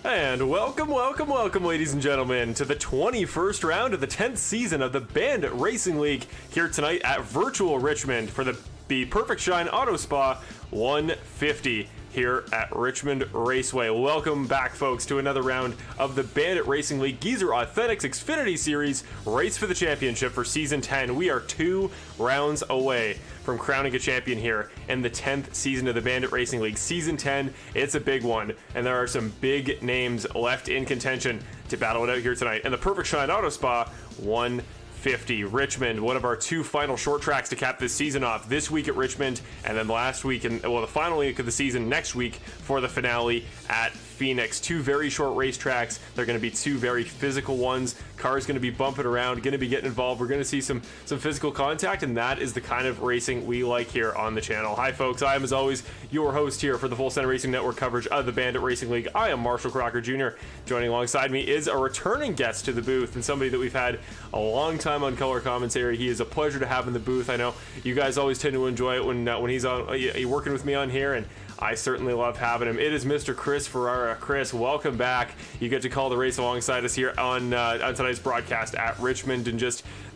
And welcome, ladies and gentlemen, to the 21st round of the 10th season of the Bandit Racing League here tonight at virtual Richmond for the Perfect Shine Auto Spa 150 here at Richmond Raceway. Welcome back, folks, to another round of the Bandit Racing League Geezer Authentics Xfinity Series Race for the Championship for Season 10. We are 2 rounds away from crowning a champion here in the 10th season of the Bandit Racing League. Season 10, it's a big one, and there are some big names left in contention to battle it out here tonight. And the Perfect Shine Auto Spa 150. Richmond, one of our 2 final short tracks to cap this season off. This week at Richmond, and then last week, the final week of the season next week for the finale at Phoenix. 2 very short race tracks. They're going to be 2 very physical ones. Cars going to be bumping around, going to be getting involved. We're going to see some physical contact, and that is the kind of racing we like here on the channel. Hi, folks. I am, as always, your host here for the Full Center Racing Network coverage of the Bandit Racing League. I am Marshall Crocker Jr. Joining alongside me is a returning guest to the booth and somebody that we've had a long time on color commentary. He is a pleasure to have in the booth. I know you guys always tend to enjoy it when he's on working with me on here, and I certainly love having him. It is Mr. Chris Ferreira. Chris, welcome back. You get to call the race alongside us here on tonight's broadcast at Richmond, and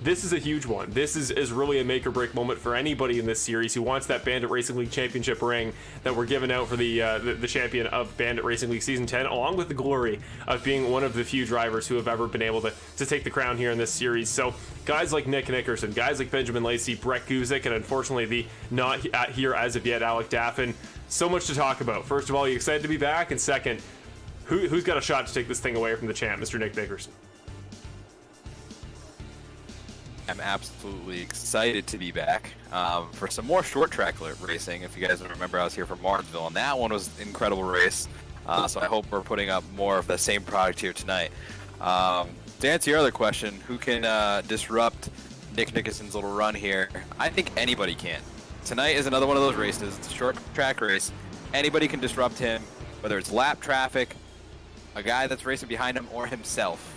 this is a huge one. This is really a make or break moment for anybody in this series who wants that Bandit Racing League championship ring that we're giving out for the champion of Bandit Racing League Season 10, along with the glory of being one of the few drivers who have ever been able to take the crown here in this series. So guys like Nick Nickerson, guys like Benjamin Lacey, Brett Guzik, and unfortunately the not here as of yet, Alec Daffin. So much to talk about. First of all, are you excited to be back? And second, who's got a shot to take this thing away from the champ, Mr. Nick Nickerson? I'm absolutely excited to be back for some more short track racing. If you guys remember, I was here for Martinsville, and that one was an incredible race. So I hope we're putting up more of the same product here tonight. To answer your other question, who can disrupt Nick Nickerson's little run here? I think anybody can. Tonight is another one of those races. It's a short track race. Anybody can disrupt him, whether it's lap traffic, a guy that's racing behind him, or himself.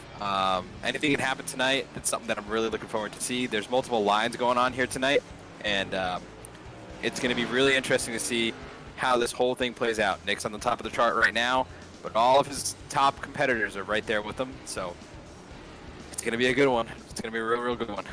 Anything can happen tonight. It's something that I'm really looking forward to see. There's multiple lines going on here tonight, and it's going to be really interesting to see how this whole thing plays out. Nick's on the top of the chart right now, but all of his top competitors are right there with him, so it's going to be a good one. It's going to be a real good one.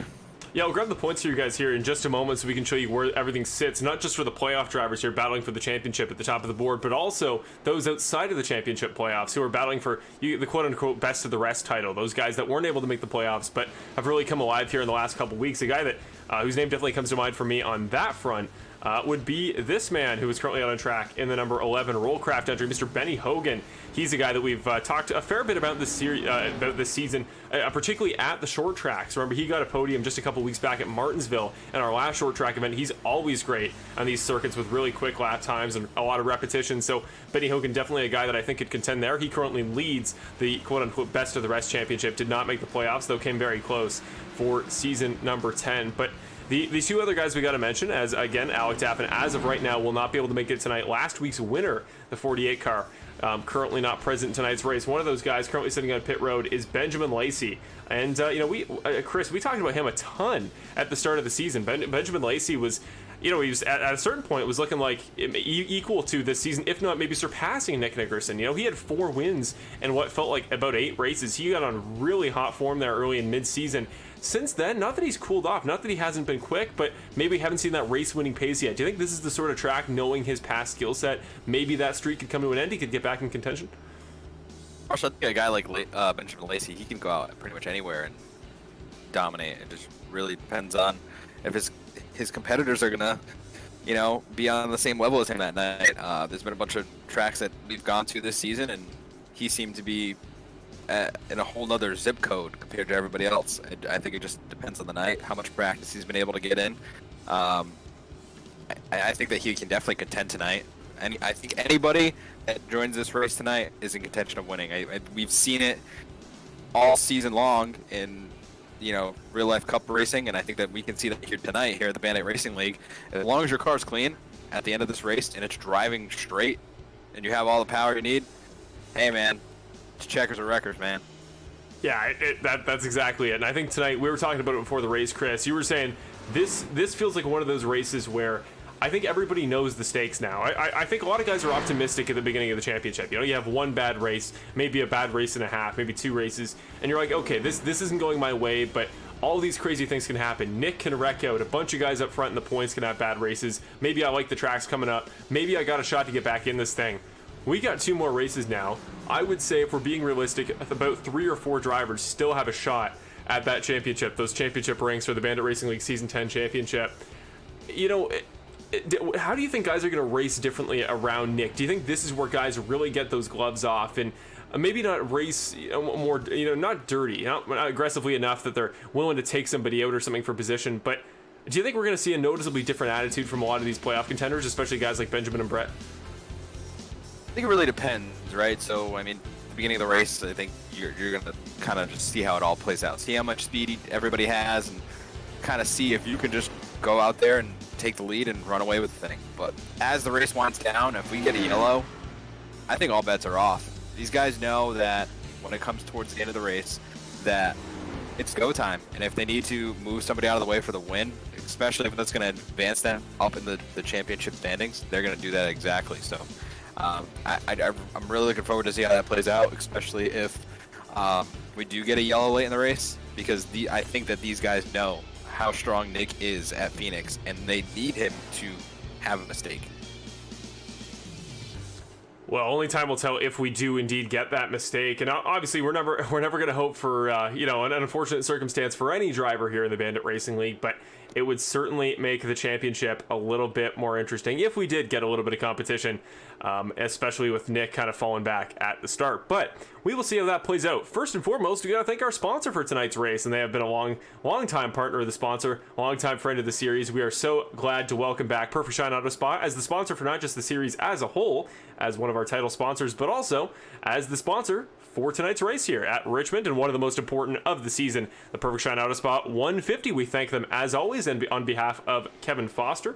Yeah, we'll grab the points for you guys here in just a moment so we can show you where everything sits, not just for the playoff drivers here battling for the championship at the top of the board, but also those outside of the championship playoffs who are battling for the quote-unquote best of the rest title. Those guys that weren't able to make the playoffs but have really come alive here in the last couple weeks. A guy that whose name definitely comes to mind for me on that front would be this man who is currently on track in the number 11 Rollcraft entry, Mr. Benny Hogan. He's a guy that we've talked a fair bit about this series, about this season, particularly at the short tracks. Remember, he got a podium just a couple weeks back at Martinsville in our last short track event. He's always great on these circuits with really quick lap times and a lot of repetition. So Benny Hogan, definitely a guy that I think could contend there. He currently leads the quote-unquote best of the rest championship. Did not make the playoffs, though came very close for season number 10. But the 2 other guys we got to mention, as again, Alec Daffin, as of right now, will not be able to make it tonight. Last week's winner, the 48 car, currently not present in tonight's race. One of those guys currently sitting on pit road is Benjamin Lacey. And, Chris, we talked about him a ton at the start of the season. Benjamin Lacey was, he was at a certain point was looking like equal to this season, if not maybe surpassing Nick Nickerson. He had 4 wins in what felt like about 8 races. He got on really hot form there early in mid-season. Since then, not that he's cooled off, not that he hasn't been quick, but maybe haven't seen that race-winning pace yet. Do you think this is the sort of track, knowing his past skill set, maybe that streak could come to an end, he could get back in contention? Also, I think a guy like Benjamin Lacey, he can go out pretty much anywhere and dominate. It just really depends on if his competitors are gonna, be on the same level as him that night. There's been a bunch of tracks that we've gone to this season, and he seemed to be in a whole nother zip code compared to everybody else. I think it just depends on the night, how much practice he's been able to get in. I think that he can definitely contend tonight. And I think anybody that joins this race tonight is in contention of winning. We've seen it all season long in real life cup racing, and I think that we can see that here tonight here at the Bandit Racing League. As long as your car's clean at the end of this race and it's driving straight and you have all the power you need, hey man, it's checkers or records, man. Yeah, that's exactly it. And I think tonight, we were talking about it before the race, Chris. You were saying this feels like one of those races where I think everybody knows the stakes now. I think a lot of guys are optimistic at the beginning of the championship. You have one bad race, maybe a bad race and a half, maybe 2 races, and you're like, okay, this isn't going my way, but all these crazy things can happen. Nick can wreck out. A bunch of guys up front in the points can have bad races. Maybe I like the tracks coming up. Maybe I got a shot to get back in this thing. We got 2 more races now. I would say, if we're being realistic, about 3 or 4 drivers still have a shot at that championship, those championship ranks for the Bandit Racing League Season 10 championship. How do you think guys are going to race differently around Nick? Do you think this is where guys really get those gloves off and maybe not race more, not dirty, not aggressively enough that they're willing to take somebody out or something for position, but do you think we're going to see a noticeably different attitude from a lot of these playoff contenders, especially guys like Benjamin and Brett? I think it really depends, right? So, I mean, at the beginning of the race, I think you're going to kind of just see how it all plays out. See how much speed everybody has and kind of see if you can just go out there and take the lead and run away with the thing. But as the race winds down, if we get a yellow, I think all bets are off. These guys know that when it comes towards the end of the race, that it's go time. And if they need to move somebody out of the way for the win, especially if that's going to advance them up in the championship standings, they're going to do that exactly. So I'm really looking forward to see how that plays out, especially if we do get a yellow late in the race, because I think that these guys know how strong Nick is at Phoenix, and they need him to have a mistake. Well, only time will tell if we do indeed get that mistake, and obviously we're never going to hope for an unfortunate circumstance for any driver here in the Bandit Racing League, but it would certainly make the championship a little bit more interesting if we did get a little bit of competition, especially with Nick kind of falling back at the start. But we will see how that plays out. First and foremost, we got to thank our sponsor for tonight's race, and they have been a long time partner of the sponsor, long time friend of the series. We are so glad to welcome back Perfect Shine Auto Spa as the sponsor for not just the series as a whole, as one of our title sponsors, but also as the sponsor for tonight's race here at Richmond, and one of the most important of the season, the Perfect Shine Auto Spa 150. We thank them as always, and on behalf of Kevin Foster.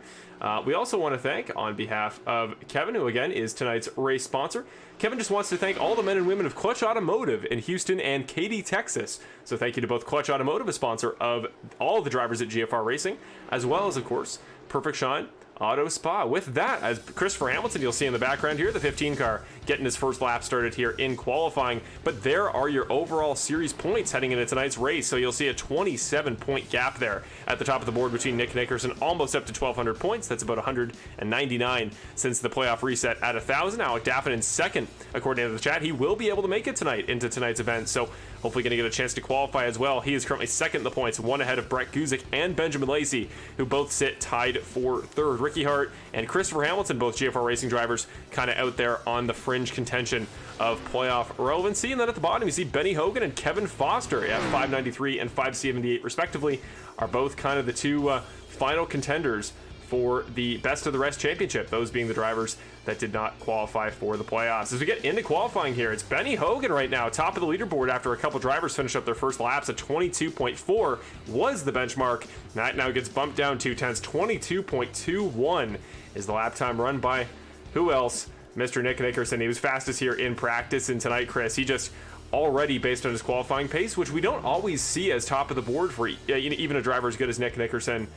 We also want to thank, on behalf of Kevin, who again is tonight's race sponsor, Kevin just wants to thank all the men and women of Clutch Automotive in Houston and Katy, Texas. So thank you to both Clutch Automotive, a sponsor of all the drivers at GFR Racing, as well as, of course, Perfect Shine Auto Spa. With that, as Christopher Hamilton, you'll see in the background here, the 15 car getting his first lap started here in qualifying. But there are your overall series points heading into tonight's race. So you'll see a 27-point gap there at the top of the board between Nick Nickerson, almost up to 1,200 points. That's about 199 since the playoff reset at 1,000. Alec Daffin in second, according to the chat. He will be able to make it tonight into tonight's event. So hopefully going to get a chance to qualify as well. He is currently second in the points, one ahead of Brett Guzik and Benjamin Lacey, who both sit tied for third. Ricky Hart and Christopher Hamilton, both GFR Racing drivers, kind of out there on the fringe contention of playoff relevancy. And then at the bottom, you see Benny Hogan and Kevin Foster at 593 and 578 respectively, are both kind of the two final contenders for the Best of the Rest championship, those being the drivers that did not qualify for the playoffs. As we get into qualifying here, it's Benny Hogan right now, top of the leaderboard after a couple drivers finish up their first laps. At 22.4 was the benchmark. That now gets bumped down 2/10. 22.21 is the lap time run by who else? Mr. Nick Nickerson. He was fastest here in practice, and tonight, Chris, he just already, based on his qualifying pace, which we don't always see as top of the board for even a driver as good as Nick Nickerson,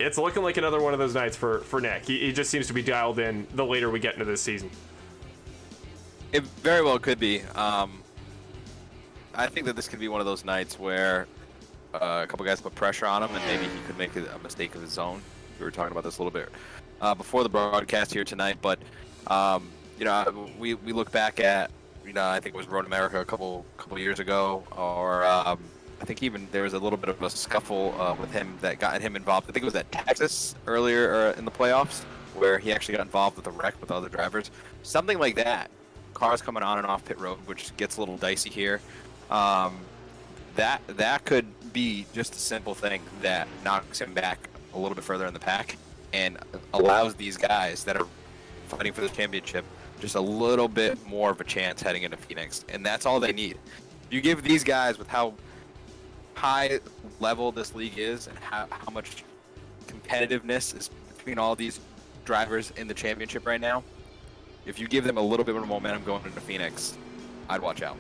it's looking like another one of those nights for Nick. He just seems to be dialed in the later we get into this season. It very well could be. I think that this could be one of those nights where a couple guys put pressure on him, and maybe he could make a mistake of his own. We were talking about this a little bit before the broadcast here tonight, but we look back at I think it was Road America a couple years ago, or I think even there was a little bit of a scuffle with him that got him involved. I think it was at Texas earlier in the playoffs, where he actually got involved with a wreck with other drivers. Something like that. Cars coming on and off pit road, which gets a little dicey here. That could be just a simple thing that knocks him back a little bit further in the pack and allows these guys that are fighting for the championship just a little bit more of a chance heading into Phoenix. And that's all they need. You give these guys, with how high level this league is and how much competitiveness is between all these drivers in the championship right now, if you give them a little bit of momentum going into Phoenix, I'd watch out.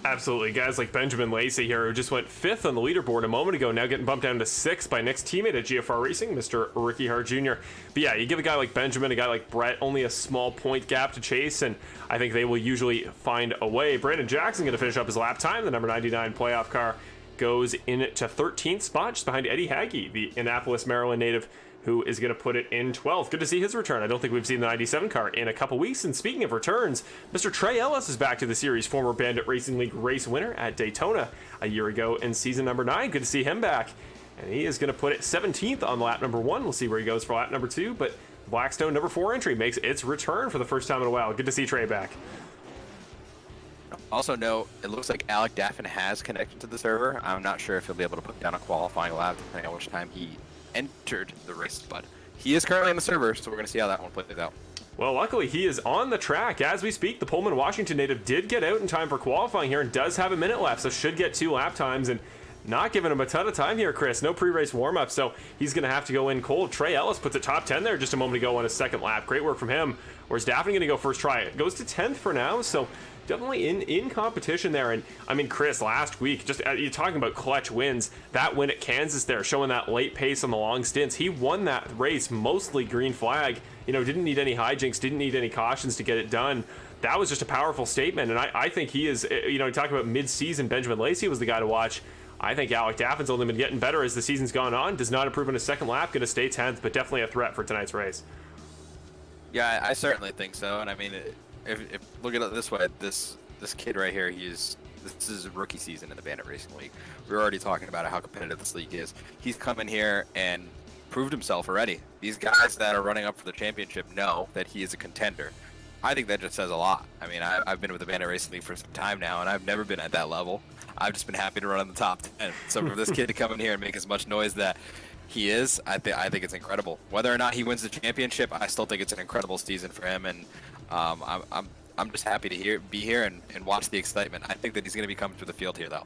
Absolutely. Guys like Benjamin Lacey here, who just went 5th on the leaderboard a moment ago, now getting bumped down to 6th by Nick's teammate at GFR Racing, Mr. Ricky Hart Jr. But yeah, you give a guy like Benjamin, a guy like Brett, only a small point gap to chase, and I think they will usually find a way. Brandon Jackson going to finish up his lap time. The number 99 playoff car goes into 13th spot, just behind Eddie Hagge, the Annapolis, Maryland native, who is going to put it in 12th. Good to see his return. I don't think we've seen the 97 car in a couple weeks. And speaking of returns, Mr. Trey Ellis is back to the series, former Bandit Racing League race winner at Daytona a year ago in season number 9. Good to see him back. And he is going to put it 17th on lap number 1. We'll see where he goes for lap number 2. But Blackstone number 4 entry makes its return for the first time in a while. Good to see Trey back. Also note, it looks like Alec Daffin has connected to the server. I'm not sure if he'll be able to put down a qualifying lap depending on which time he entered the race, but he is currently on the server, so we're going to see how that one plays out. Well, luckily he is on the track as we speak. The Pullman, Washington native did get out in time for qualifying here and does have a minute left, so should get 2 lap times, and not giving him a ton of time here, Chris. No pre-race warm-up, so he's going to have to go in cold. Trey Ellis puts a top 10 there just a moment ago on his second lap. Great work from him. Whereas Daffin going to go first try. It goes to 10th for now, so definitely in competition there. And I mean, Chris, last week, just you're talking about clutch wins. That win at Kansas there, showing that late pace on the long stints. He won that race mostly green flag. You know, didn't need any hijinks, didn't need any cautions to get it done. That was just a powerful statement. And I think he is, you know, talking about mid-season, Benjamin Lacey was the guy to watch. I think Alec Daffin's only been getting better as the season's gone on. Does not improve in his second lap, going to stay 10th, but definitely a threat for tonight's race. Yeah, I certainly think so. And I mean, if look at it this way, this kid right here, this is his rookie season in the Bandit Racing League. We were already talking about how competitive this league is. He's come in here and proved himself already. These guys that are running up for the championship know that he is a contender. I think that just says a lot. I mean, I've been with the Bandit Racing League for some time now, and I've never been at that level. I've just been happy to run in the top 10. So for this kid to come in here and make as much noise that he is, I think it's incredible. Whether or not he wins the championship, I still think it's an incredible season for him, and I'm just happy to be here and watch the excitement. I think that he's going to be coming through the field here, though.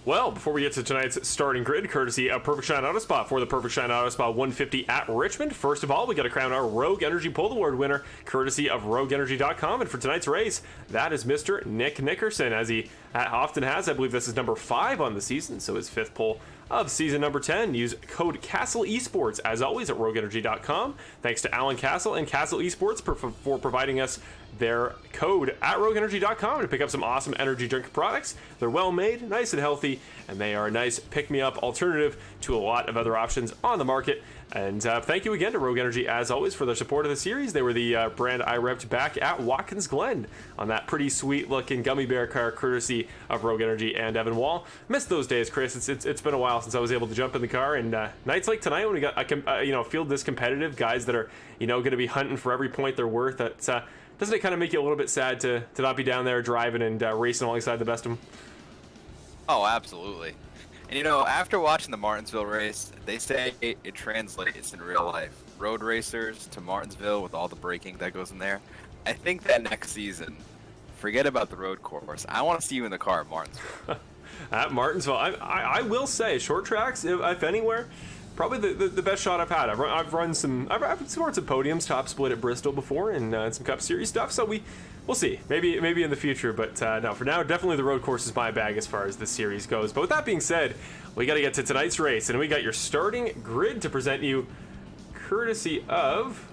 Well, before we get to tonight's starting grid, courtesy of Perfect Shine Auto Spa for the Perfect Shine Auto Spa 150 at Richmond. First of all, we got to crown our Rogue Energy Pull Award winner, courtesy of RogueEnergy.com. And for tonight's race, that is Mr. Nick Nickerson, as he often has. I believe this is number 5 on the season, so his 5th pull of season number 10. Use code Castle Esports, as always, at RogueEnergy.com. Thanks to Alan Castle and Castle Esports for providing us their code at RogueEnergy.com to pick up some awesome energy drink products. They're well made, nice and healthy, and they are a nice pick-me-up alternative to a lot of other options on the market. And thank you again to Rogue Energy, as always, for their support of the series. They were the brand I repped back at Watkins Glen on that pretty sweet-looking gummy bear car, courtesy of Rogue Energy and Evan Wall. Missed those days, Chris. It's been a while since I was able to jump in the car. And nights like tonight, when we got a field this competitive, guys that are going to be hunting for every point they're worth. That doesn't it kind of make you a little bit sad to not be down there driving and racing alongside the best of them? Oh, absolutely. And after watching the Martinsville race, they say it translates in real life. Road racers to Martinsville with all the braking that goes in there. I think that next season, forget about the road course. I want to see you in the car at Martinsville. At Martinsville, I will say, short tracks, if anywhere, probably the best shot I've had. I've scored some podiums, top split at Bristol before, and some Cup Series stuff. So we'll see. Maybe in the future, but no, for now, definitely the road course is my bag as far as the series goes. But with that being said, we got to get to tonight's race, and we got your starting grid to present you, courtesy of.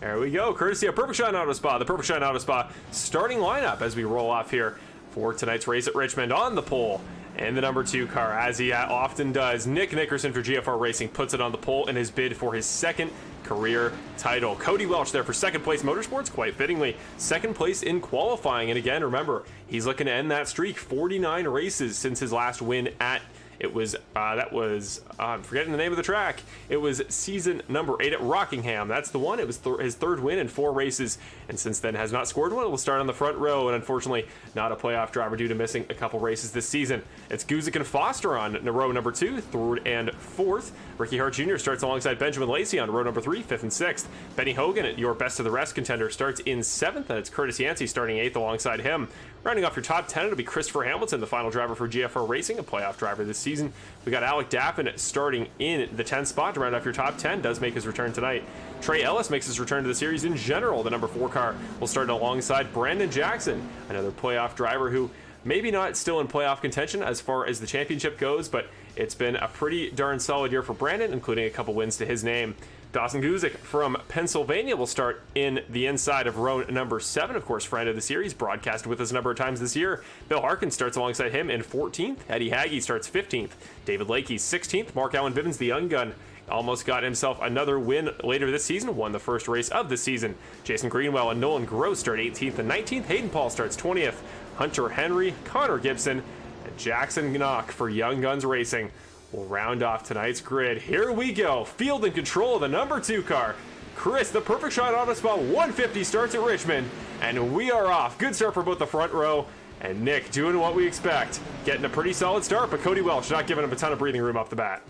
There we go, courtesy of Perfect Shine Auto Spa, the Perfect Shine Auto Spa starting lineup as we roll off here for tonight's race at Richmond. On the pole, and the number 2 car, as he often does, Nick Nickerson for GFR Racing puts it on the pole in his bid for his second career title. Cody Welch there for second place Motorsports, quite fittingly second place in qualifying. And again, remember, he's looking to end that streak. 49 races since his last win at I'm forgetting the name of the track. It was season number 8 at Rockingham. That's the one. It was his third win in 4 races, and since then has not scored one. It will start on the front row, and unfortunately not a playoff driver due to missing a couple races this season. It's Guzik and Foster on row number 2, 3rd and 4th. Ricky Hart Jr. starts alongside Benjamin Lacey on row number 3, 5th and 6th. Benny Hogan, your best of the rest contender, starts in 7th, and it's Curtis Yancey starting 8th alongside him. Rounding off your top 10, it'll be Christopher Hamilton, the final driver for GFR Racing, a playoff driver this season. We got Alec Daffin starting in the 10th spot to round off your top 10 does make his return tonight. Trey Ellis makes his return to the series in general. The number 4 car will start alongside Brandon Jackson, another playoff driver who maybe not still in playoff contention as far as the championship goes, but it's been a pretty darn solid year for Brandon, including a couple wins to his name. Dawson Guzik from Pennsylvania will start in the inside of row number 7, of course, friend of the series, broadcasted with us a number of times this year. Bill Harkins starts alongside him in 14th. Eddie Hagge starts 15th. David Lakey 16th. Mark Allen Bivens, the young gun, almost got himself another win later this season, won the first race of the season. Jason Greenwell and Nolan Gross start 18th and 19th. Hayden Paul starts 20th. Hunter Henry, Connor Gibson, and Jackson Knock for Young Guns Racing will round off tonight's grid. Here we go. Field in control of the number 2 car. Chris, the Perfect Shot Auto Spa 150 starts at Richmond, and we are off. Good start for both the front row, and Nick doing what we expect. Getting a pretty solid start, but Cody Welch not giving him a ton of breathing room off the bat.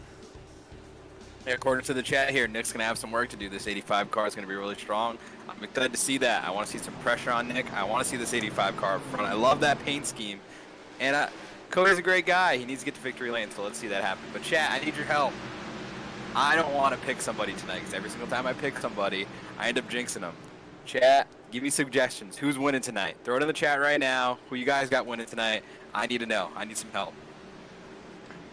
Yeah, according to the chat here, Nick's going to have some work to do. This 85 car is going to be really strong. I'm excited to see that. I want to see some pressure on Nick. I want to see this 85 car up front. I love that paint scheme. And Cody's a great guy. He needs to get to victory lane, so let's see that happen. But chat, I need your help. I don't want to pick somebody tonight, because every single time I pick somebody, I end up jinxing them. Chat, give me suggestions. Who's winning tonight? Throw it in the chat right now. Who you guys got winning tonight? I need to know. I need some help.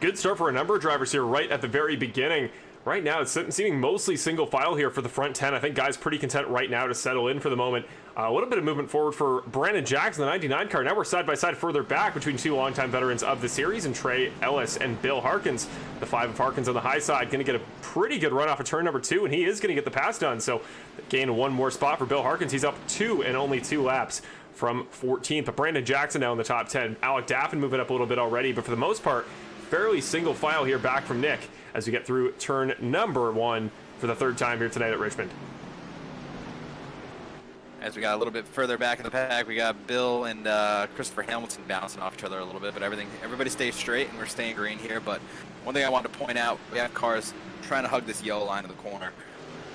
Good start for a number of drivers here right at the very beginning. Right now, it's seeming mostly single file here for the front 10. I think guys pretty content right now to settle in for the moment. A little bit of movement forward for Brandon Jackson, the 99 car. Now we're side by side further back between 2 longtime veterans of the series, and Trey Ellis and Bill Harkins. The 5 of Harkins on the high side, going to get a pretty good run off of turn number 2, and he is going to get the pass done. So gain 1 more spot for Bill Harkins. He's up 2 in only 2 laps from 14th. But Brandon Jackson now in the top 10. Alec Daffin moving up a little bit already, but for the most part, fairly single file here back from Nick as we get through turn number 1 for the 3rd time here tonight at Richmond. As we got a little bit further back in the pack, we got Bill and Christopher Hamilton bouncing off each other a little bit, but everybody stays straight and we're staying green here. But one thing I wanted to point out, we have cars trying to hug this yellow line in the corner.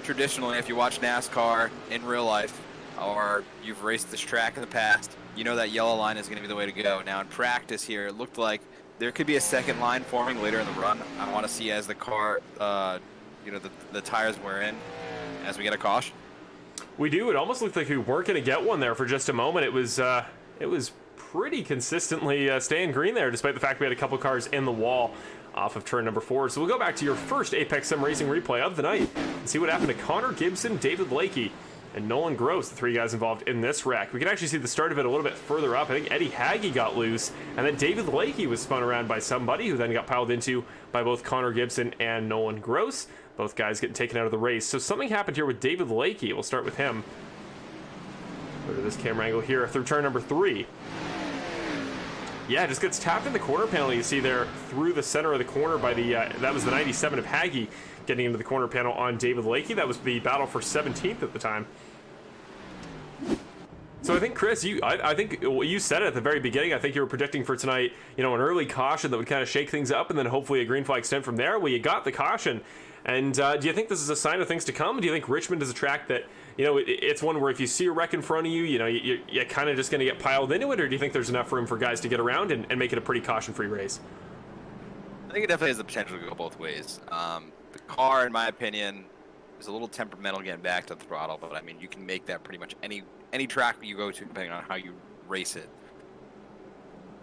Traditionally, if you watch NASCAR in real life or you've raced this track in the past, you know that yellow line is going to be the way to go. Now in practice here, it looked like there could be a second line forming later in the run. I want to see as the car, the tires wear in, as we get a caution. We do. It almost looked like we weren't going to get one there for just a moment. It was pretty consistently staying green there, despite the fact we had a couple cars in the wall off of turn number 4. So we'll go back to your first Apex Sim Racing replay of the night and see what happened to Connor Gibson, David Lakey, and Nolan Gross, the 3 guys involved in this wreck. We can actually see the start of it a little bit further up. I think Eddie Hagge got loose, and then David Lakey was spun around by somebody who then got piled into by both Connor Gibson and Nolan Gross. Both guys getting taken out of the race. So something happened here with David Lakey. We'll start with him. Go to this camera angle here through turn number 3. Yeah, just gets tapped in the corner panel. You see there through the center of the corner by the, that was the 97 of Hagge getting into the corner panel on David Lakey. That was the battle for 17th at the time. So I think, Chris, I think you said it at the very beginning. I think you were predicting for tonight, an early caution that would kind of shake things up and then hopefully a green flag stent from there. Well, you got the caution. And do you think this is a sign of things to come? Do you think Richmond is a track that, it's one where if you see a wreck in front of you, you're kind of just going to get piled into it? Or do you think there's enough room for guys to get around and make it a pretty caution-free race? I think it definitely has the potential to go both ways. The car, in my opinion, is a little temperamental getting back to the throttle, but I mean, you can make that pretty much any track you go to, depending on how you race it.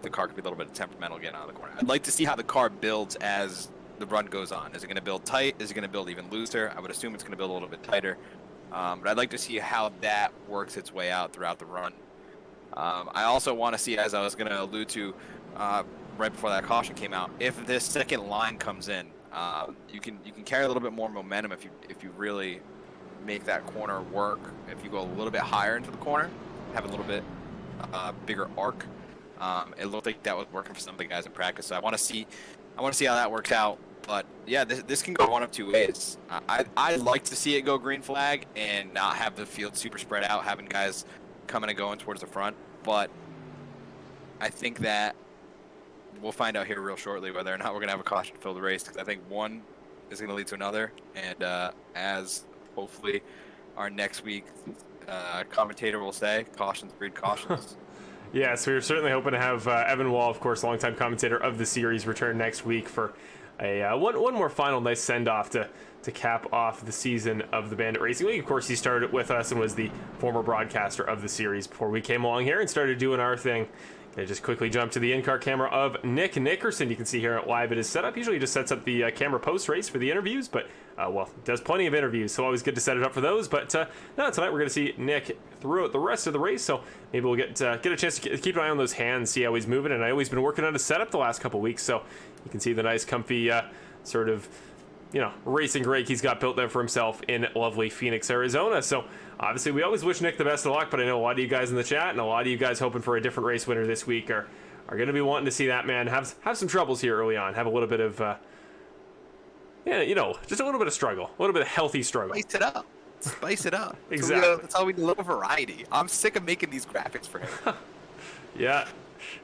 The car could be a little bit temperamental getting out of the corner. I'd like to see how the car builds as the run goes on. Is it going to build tight? Is it going to build even looser? I would assume it's going to build a little bit tighter. But I'd like to see how that works its way out throughout the run. I also want to see, as I was going to allude to right before that caution came out, if this second line comes in, you can carry a little bit more momentum if you really make that corner work. If you go a little bit higher into the corner, have a little bit bigger arc. It looked like that was working for some of the guys in practice. So I want to see how that works out. But yeah, this can go one of 2 ways. I'd like to see it go green flag and not have the field super spread out, having guys coming and going towards the front. But I think that we'll find out here real shortly whether or not we're going to have a caution-filled race, because I think one is going to lead to another. And as hopefully our next week commentator will say, cautions breed cautions. Yeah, so we're certainly hoping to have Evan Wall, of course, longtime commentator of the series, return next week for one more final nice send-off to cap off the season of the Bandit Racing League. Of course, he started with us and was the former broadcaster of the series before we came along here and started doing our thing. Gonna just quickly jump to the in-car camera of Nick Nickerson. You can see here live at his setup. Usually he just sets up the camera post-race for the interviews, but, does plenty of interviews, so always good to set it up for those. But no, tonight we're going to see Nick throughout the rest of the race, so maybe we'll get a chance to keep an eye on those hands, see how he's moving. And I know he's been working on his setup the last couple weeks, so you can see the nice, comfy, sort of, racing rig he's got built there for himself in lovely Phoenix, Arizona. So obviously we always wish Nick the best of luck, but I know a lot of you guys in the chat and a lot of you guys hoping for a different race winner this week are going to be wanting to see that man have some troubles here early on, have a little bit of, just a little bit of struggle, a little bit of healthy struggle. Spice it up. Spice it up. Exactly. That's all we need, a little variety. I'm sick of making these graphics for him. Yeah,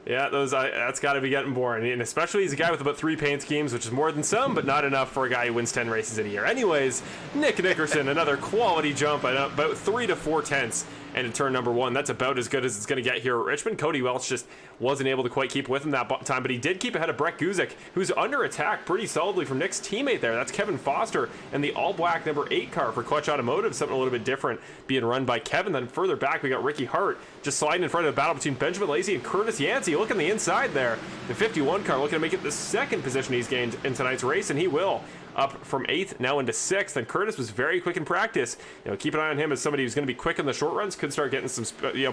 that's got to be getting boring, and especially he's a guy with about 3 paint schemes, which is more than some, but not enough for a guy who wins 10 races in a year. Anyways, Nick Nickerson, another quality jump at about 3 to 4 tenths, and in turn number 1, that's about as good as it's going to get here at Richmond. Cody Welch just wasn't able to quite keep with him that time, but he did keep ahead of Brett Guzik, who's under attack pretty solidly from Nick's teammate there. That's Kevin Foster and the all-black number 8 car for Clutch Automotive, something a little bit different, being run by Kevin. Then further back, we got Ricky Hart just sliding in front of the battle between Benjamin Lacey and Curtis Yancey. Look on the inside there. The 51 car looking to make it the second position he's gained in tonight's race, and he will. Up from 8th, now into 6th, and Curtis was very quick in practice. Keep an eye on him as somebody who's going to be quick in the short runs, could start getting some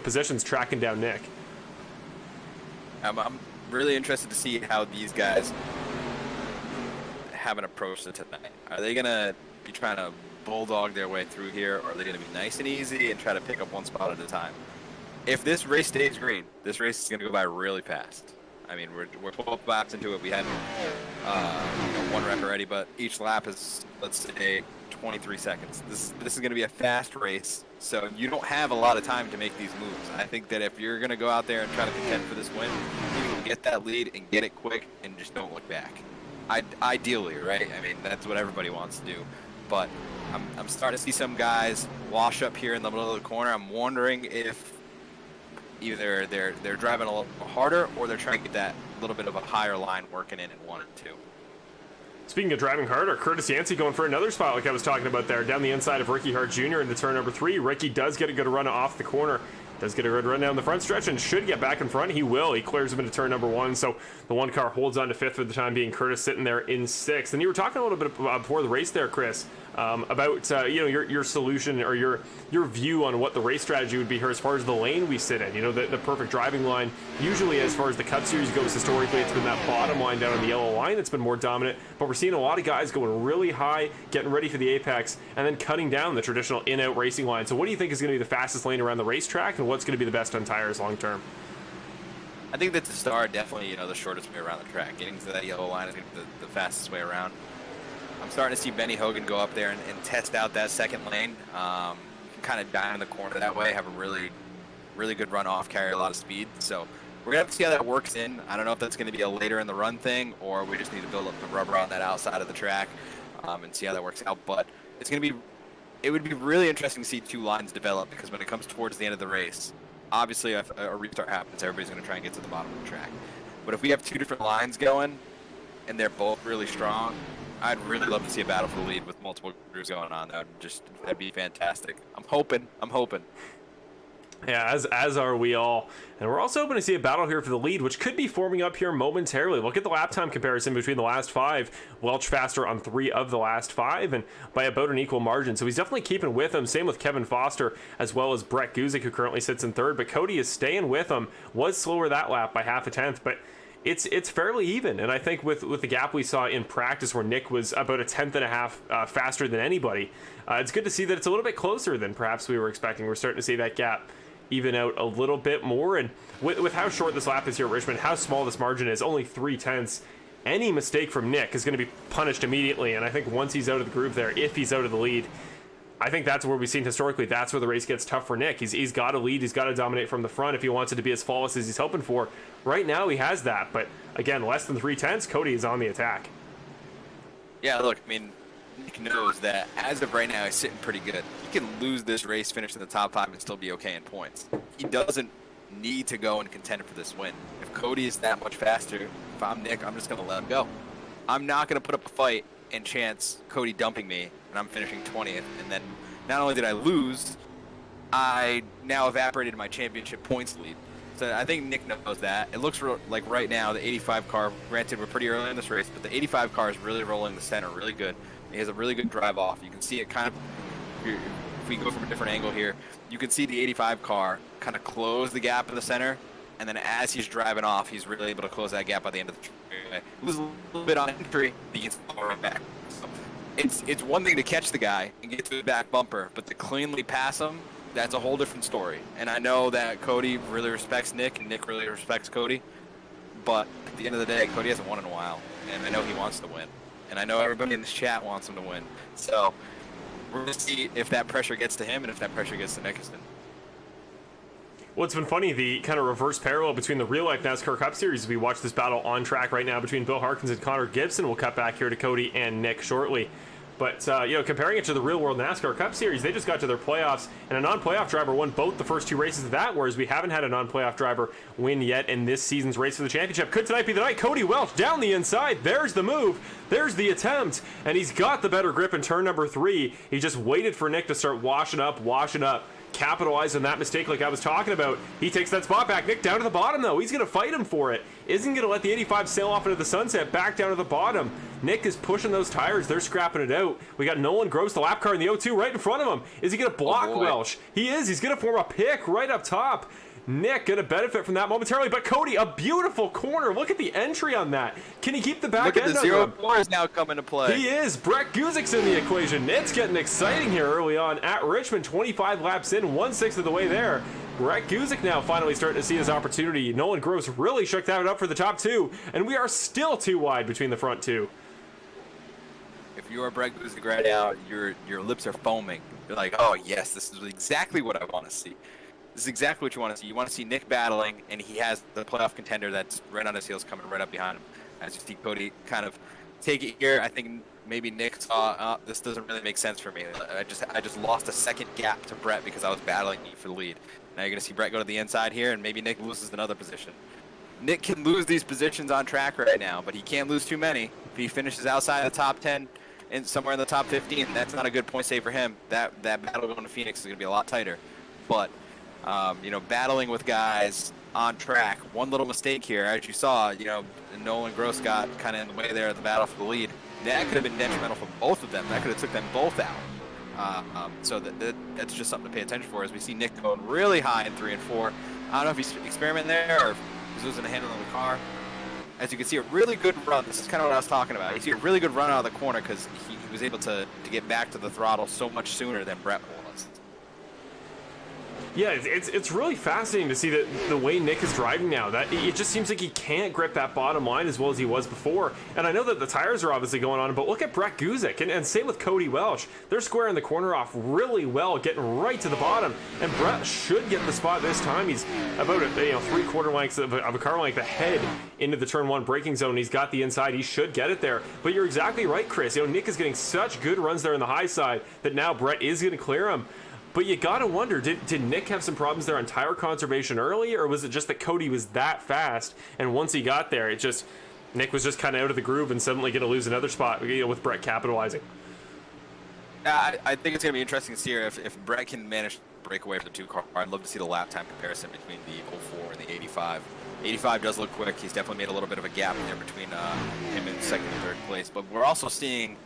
positions tracking down Nick. I'm really interested to see how these guys have an approach to tonight. Are they going to be trying to bulldog their way through here, or are they going to be nice and easy and try to pick up one spot at a time? If this race stays green, this race is going to go by really fast. I mean, we're 12 laps into it. We had one wreck already, but each lap is, let's say, 23 seconds. This is going to be a fast race, so you don't have a lot of time to make these moves. I think that if you're going to go out there and try to contend for this win, you can get that lead and get it quick and just don't look back. Ideally, right? I mean, that's what everybody wants to do. But I'm starting to see some guys wash up here in the middle of the corner. I'm wondering if either they're driving a little harder or they're trying to get that little bit of a higher line working in 1 and 2. Speaking of driving harder, Curtis Yancey going for another spot like I was talking about there, down the inside of Ricky Hart Jr. into turn number 3. Ricky does get a good run off the corner. Does get a good run down the front stretch and should get back in front. He will. He clears him into turn number 1. So the one car holds on to 5th for the time being. Curtis sitting there in 6th. And you were talking a little bit before the race there, Chris, about your solution or your view on what the race strategy would be here as far as the lane we sit in. The perfect driving line. Usually, as far as the Cup Series goes, historically, it's been that bottom line down on the yellow line that's been more dominant. But we're seeing a lot of guys going really high, getting ready for the apex, and then cutting down the traditional in-out racing line. So what do you think is going to be the fastest lane around the racetrack, and what's going to be the best on tires long term? I think that to start, definitely, the shortest way around the track. Getting to that yellow line is going to be the fastest way around. I'm starting to see Benny Hogan go up there and test out that second lane. Kind of dive in the corner that way, have a really, really good run off, carry a lot of speed. So we're going to have to see how that works in. I don't know if that's going to be a later in the run thing, or we just need to build up the rubber on that outside of the track and see how that works out. But it would be really interesting to see 2 lines develop, because when it comes towards the end of the race, obviously if a restart happens, everybody's going to try and get to the bottom of the track. But if we have 2 different lines going and they're both really strong, I'd really love to see a battle for the lead with multiple crews going on. That'd be fantastic. I'm hoping. Yeah, as are we all. And we're also hoping to see a battle here for the lead, which could be forming up here momentarily. Look at the lap time comparison between the last 5. Welch faster on 3 of the last 5, and by about an equal margin. So he's definitely keeping with him. Same with Kevin Foster, as well as Brett Guzik, who currently sits in 3rd. But Cody is staying with him. Was slower that lap by half a tenth, but it's fairly even. And I think with the gap we saw in practice, where Nick was about a tenth and a half faster than anybody, it's good to see that it's a little bit closer than perhaps we were expecting. We're starting to see that gap even out a little bit more. And with how short this lap is here at Richmond, how small this margin is, only 3 tenths, any mistake from Nick is going to be punished immediately. And I think once he's out of the groove there, if he's out of the lead, I think that's where we've seen historically, that's where the race gets tough for Nick. He's got to lead, he's got to dominate from the front if he wants it to be as flawless as he's hoping for. Right now he has that, but again, less than 3 tenths, Cody is on the attack. Yeah, look, I mean, Nick knows that as of right now, he's sitting pretty good. He can lose this race, finish in the top 5, and still be okay in points. He doesn't need to go and contend for this win. If Cody is that much faster, if I'm Nick, I'm just going to let him go. I'm not going to put up a fight and chance Cody dumping me, and I'm finishing 20th. And then not only did I lose, I now evaporated my championship points lead. So I think Nick knows that. It looks like right now the 85 car, granted we're pretty early in this race, but the 85 car is really rolling the center really good. He has a really good drive off. You can see it kind of, if we go from a different angle here, you can see the 85 car kind of close the gap in the center, and then as he's driving off, he's really able to close that gap by the end of the straightaway. Lose a little bit on entry, but he gets right back. So it's one thing to catch the guy and get to the back bumper, but to cleanly pass him, that's a whole different story. And I know that Cody really respects Nick, and Nick really respects Cody, but at the end of the day, Cody hasn't won in a while, and I know he wants to win. And I know everybody in this chat wants him to win. So we're going to see if that pressure gets to him and if that pressure gets to Nickerson. Well, it's been funny, the kind of reverse parallel between the real-life NASCAR Cup Series. We watch this battle on track right now between Bill Harkins and Connor Gibson. We'll cut back here to Cody and Nick shortly. But, comparing it to the real-world NASCAR Cup Series, they just got to their playoffs, and a non-playoff driver won both the first two races of that, whereas we haven't had a non-playoff driver win yet in this season's race for the championship. Could tonight be the night? Cody Welch down the inside. There's the move. There's the attempt. And he's got the better grip in turn number 3. He just waited for Nick to start washing up. Capitalize on that mistake like I was talking about. He takes that spot back. Nick down to the bottom, though. He's going to fight him for it. Isn't going to let the 85 sail off into the sunset. Back down to the bottom. Nick is pushing those tires. They're scrapping it out. We got Nolan Gross, the lap car in the O2 right in front of him. Is he going to block Welch? He is. He's going to form a pick right up top. Nick going to benefit from that momentarily, but Cody, a beautiful corner. Look at the entry on that. Can he keep the back end? Look at the 0-4 is now coming to play. He is. Brett Guzik's in the equation. It's getting exciting here early on at Richmond. 25 laps in, 1/6 of the way there. Brett Guzik now finally starting to see his opportunity. Nolan Gross really shook that up for the top 2, and we are still too wide between the front 2. If you are Brett Guzik right now, your lips are foaming. You're like, oh yes, this is exactly what I want to see. This is exactly what you want to see. You want to see Nick battling, and he has the playoff contender that's right on his heels coming right up behind him. As you see Cody kind of take it here, I think maybe Nick saw, this doesn't really make sense for me. I just lost a second gap to Brett because I was battling for the lead. Now you're going to see Brett go to the inside here, and maybe Nick loses another position. Nick can lose these positions on track right now, but he can't lose too many. If he finishes outside the top 10 and somewhere in the top 15, that's not a good point save for him. That battle going to Phoenix is going to be a lot tighter. But battling with guys on track. One little mistake here, as you saw, Nolan Gross got kind of in the way there of the battle for the lead. That could have been detrimental for both of them. That could have took them both out. So that's just something to pay attention for as we see Nick going really high in 3 and 4. I don't know if he's experimenting there or if he's losing a handle on the car. As you can see, a really good run. This is kind of what I was talking about. You see a really good run out of the corner because he was able to get back to the throttle so much sooner than Brett was. Yeah, it's really fascinating to see that the way Nick is driving now. That it just seems like he can't grip that bottom line as well as he was before. And I know that the tires are obviously going on, but look at Brett Guzik and same with Cody Welch. They're squaring the corner off really well, getting right to the bottom. And Brett should get the spot this time. He's about 3/4 lengths of a car length ahead into the turn 1 braking zone. He's got the inside. He should get it there. But you're exactly right, Chris. Nick is getting such good runs there on the high side that now Brett is going to clear him. But you gotta wonder, did Nick have some problems there on tire conservation early, or was it just that Cody was that fast, and once he got there, Nick was just kind of out of the groove and suddenly gonna lose another spot with Brett capitalizing? I think it's gonna be interesting to see if Brett can manage to break away from the 2 car. I'd love to see the lap time comparison between the 04 and the 85. 85 does look quick. He's definitely made a little bit of a gap in there between him and 2nd and 3rd place. But we're also seeing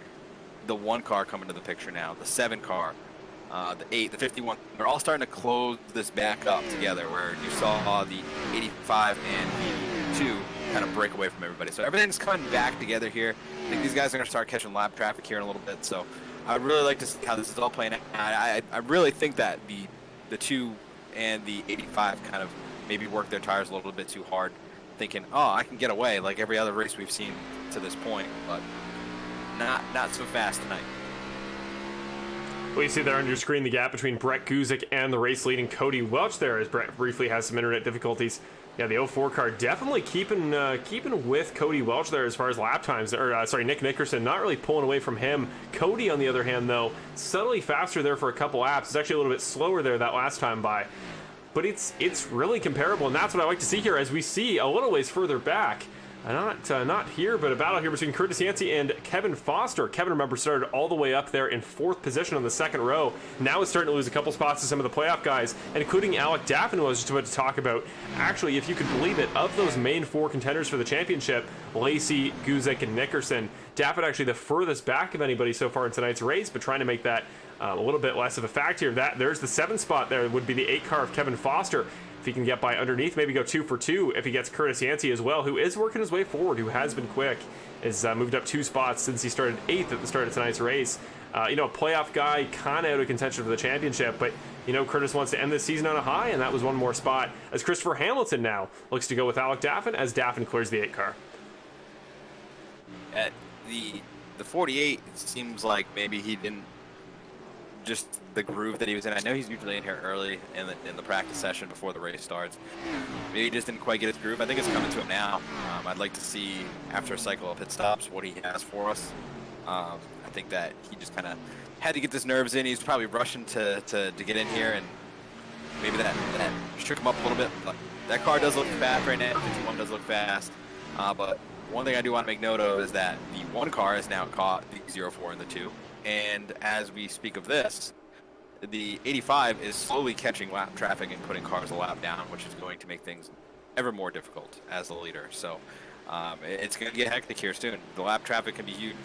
the 1 car come into the picture now, the 7 car. The 8, the 51, they're all starting to close this back up together where you saw the 85 and the 2 kind of break away from everybody. So everything's coming back together here. I think these guys are going to start catching lap traffic here in a little bit. So I'd really like to see how this is all playing out. I really think that the 2 and the 85 kind of maybe work their tires a little bit too hard, thinking, oh, I can get away like every other race we've seen to this point, but not so fast tonight. Well, you see there on your screen the gap between Brett Guzik and the race-leading Cody Welch there as Brett briefly has some internet difficulties. Yeah, the 04 car definitely keeping with Cody Welch there as far as lap times. Nick Nickerson not really pulling away from him. Cody, on the other hand, though, subtly faster there for a couple laps. It's actually a little bit slower there that last time by. But it's really comparable, and that's what I like to see here as we see a little ways further back. Not here, but a battle here between Curtis Yancey and Kevin Foster. Kevin, remember, started all the way up there in 4th position on the 2nd row. Now is starting to lose a couple spots to some of the playoff guys, including Alec Daffin, who I was just about to talk about. Actually, if you could believe it, of those main 4 contenders for the championship, Lacey, Guzik, and Nickerson, Daffin actually the furthest back of anybody so far in tonight's race, but trying to make that a little bit less of a fact here. There's the 7th spot there, would be the 8 car of Kevin Foster. If he can get by underneath, maybe go 2 for 2 if he gets Curtis Yancey as well, who is working his way forward, who has been quick, has moved up 2 spots since he started 8th at the start of tonight's race. A playoff guy, kind of out of contention for the championship, but, Curtis wants to end this season on a high, and that was one more spot, as Christopher Hamilton now looks to go with Alec Daffin, as Daffin clears the 8 car. At the 48, it seems like maybe he didn't just the groove that he was in. I know he's usually in here early in the practice session before the race starts. Maybe he just didn't quite get his groove. I think it's coming to him now. I'd like to see, after a cycle of pit stops, what he has for us. I think that he just kind of had to get his nerves in. He's probably rushing to get in here, and maybe that shook him up a little bit. But that car does look fast right now. 51 does look fast. But one thing I do want to make note of is that the 1 car has now caught the 04 and the 2. And as we speak of this, the 85 is slowly catching lap traffic and putting cars a lap down, which is going to make things ever more difficult as the leader. So it's going to get hectic here soon. The lap traffic can be huge.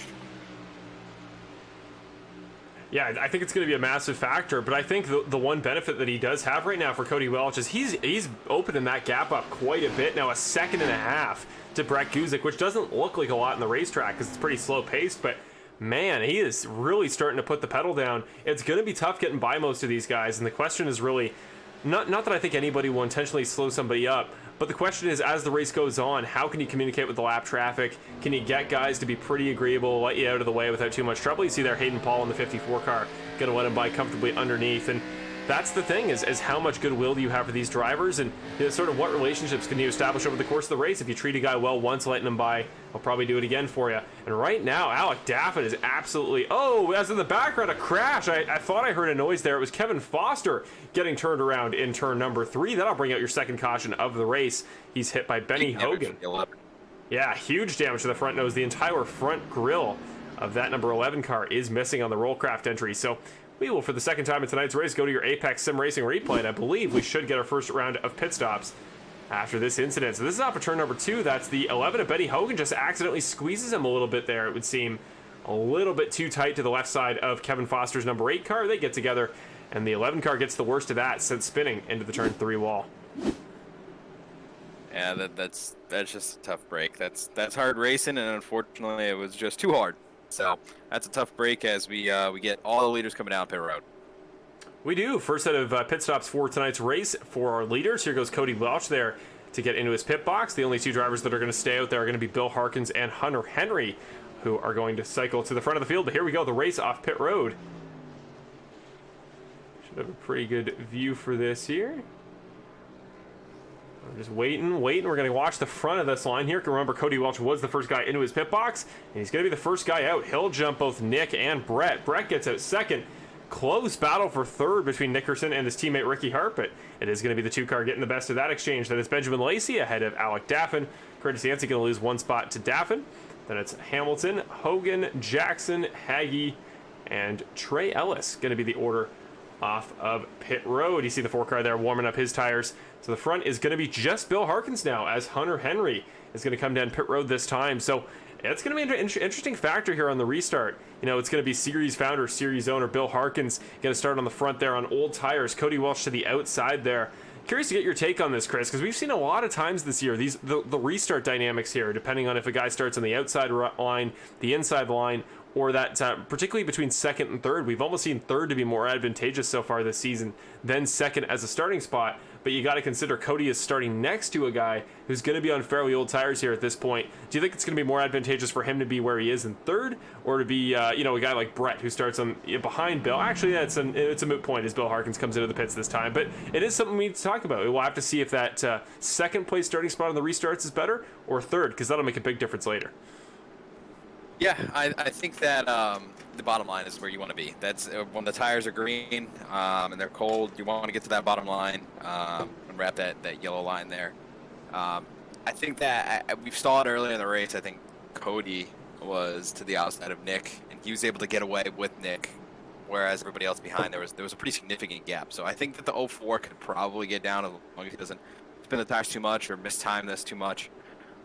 Yeah, I think it's going to be a massive factor, but I think the one benefit that he does have right now for Cody Welch is he's opening that gap up quite a bit now, 1.5 seconds to Brett Guzik, which doesn't look like a lot in the racetrack because it's pretty slow paced, but man, he is really starting to put the pedal down. It's going to be tough getting by most of these guys, and the question is really, not that I think anybody will intentionally slow somebody up, but the question is, as the race goes on, how can you communicate with the lap traffic? Can you get guys to be pretty agreeable, let you out of the way without too much trouble? You see there Hayden Paul in the 54 car, going to let him by comfortably underneath, and that's the thing, is how much goodwill do you have for these drivers, and sort of what relationships can you establish over the course of the race? If you treat a guy well once, letting him by, he'll probably do it again for you. And right now, Alec Daffin is absolutely, as in the background, a crash. I thought I heard a noise there. It was Kevin Foster getting turned around in turn number 3. That'll bring out your 2nd caution of the race. He's hit by Benny Hogan. Yeah, huge damage to the front nose. The entire front grille of that number 11 car is missing on the Rollcraft entry. So we will, for the 2nd time in tonight's race, go to your Apex Sim Racing replay, and I believe we should get our first round of pit stops after this incident. So this is off of turn number 2. That's the 11 of Benny Hogan, just accidentally squeezes him a little bit there. It would seem a little bit too tight to the left side of Kevin Foster's number 8 car. They get together, and the 11 car gets the worst of that, sent spinning into the turn 3 wall. Yeah, that's just a tough break. That's hard racing, and unfortunately, it was just too hard. So that's a tough break as we get all the leaders coming down pit road. We do. First set of pit stops for tonight's race for our leaders. Here goes Cody Welch there to get into his pit box. The only 2 drivers that are going to stay out there are going to be Bill Harkins and Hunter Henry, who are going to cycle to the front of the field. But here we go, the race off pit road. Should have a pretty good view for this here. I'm just waiting. We're going to watch the front of this line here. Remember, Cody Welch was the first guy into his pit box, and he's going to be the first guy out. He'll jump both Nick and Brett. Brett gets out 2nd. Close battle for 3rd between Nickerson and his teammate Ricky Hart, but it is going to be the 2 car getting the best of that exchange. Then it's Benjamin Lacey ahead of Alec Daffin. Curtis Yancey going to lose 1 spot to Daffin. Then it's Hamilton, Hogan, Jackson, Haggy, and Trey Ellis going to be the order off of pit road. You see the 4 car there warming up his tires. So the front is going to be just Bill Harkins now, as Hunter Henry is going to come down pit road this time. So it's going to be an interesting factor here on the restart. It's going to be series founder, series owner Bill Harkins going to start on the front there on old tires. Cody Welch to the outside there. Curious to get your take on this, Chris, because we've seen a lot of times this year the restart dynamics here, depending on if a guy starts on the outside line, the inside line, or that particularly between 2nd and 3rd. We've almost seen 3rd to be more advantageous so far this season than 2nd as a starting spot. But you got to consider Cody is starting next to a guy who's going to be on fairly old tires here at this point. Do you think it's going to be more advantageous for him to be where he is in 3rd, or to be a guy like Brett who starts on behind Bill? Actually, it's a moot point as Bill Harkins comes into the pits this time. But it is something we need to talk about. We'll have to see if that 2nd place starting spot on the restarts is better, or 3rd, because that'll make a big difference later. Yeah, I think that the bottom line is where you want to be. That's when the tires are green and they're cold. You want to get to that bottom line and wrap that yellow line there. I think that we saw it earlier in the race. I think Cody was to the outside of Nick, and he was able to get away with Nick, whereas everybody else behind there was a pretty significant gap. So I think that the 04 could probably get down as long as he doesn't spin the tires too much or mistime this too much.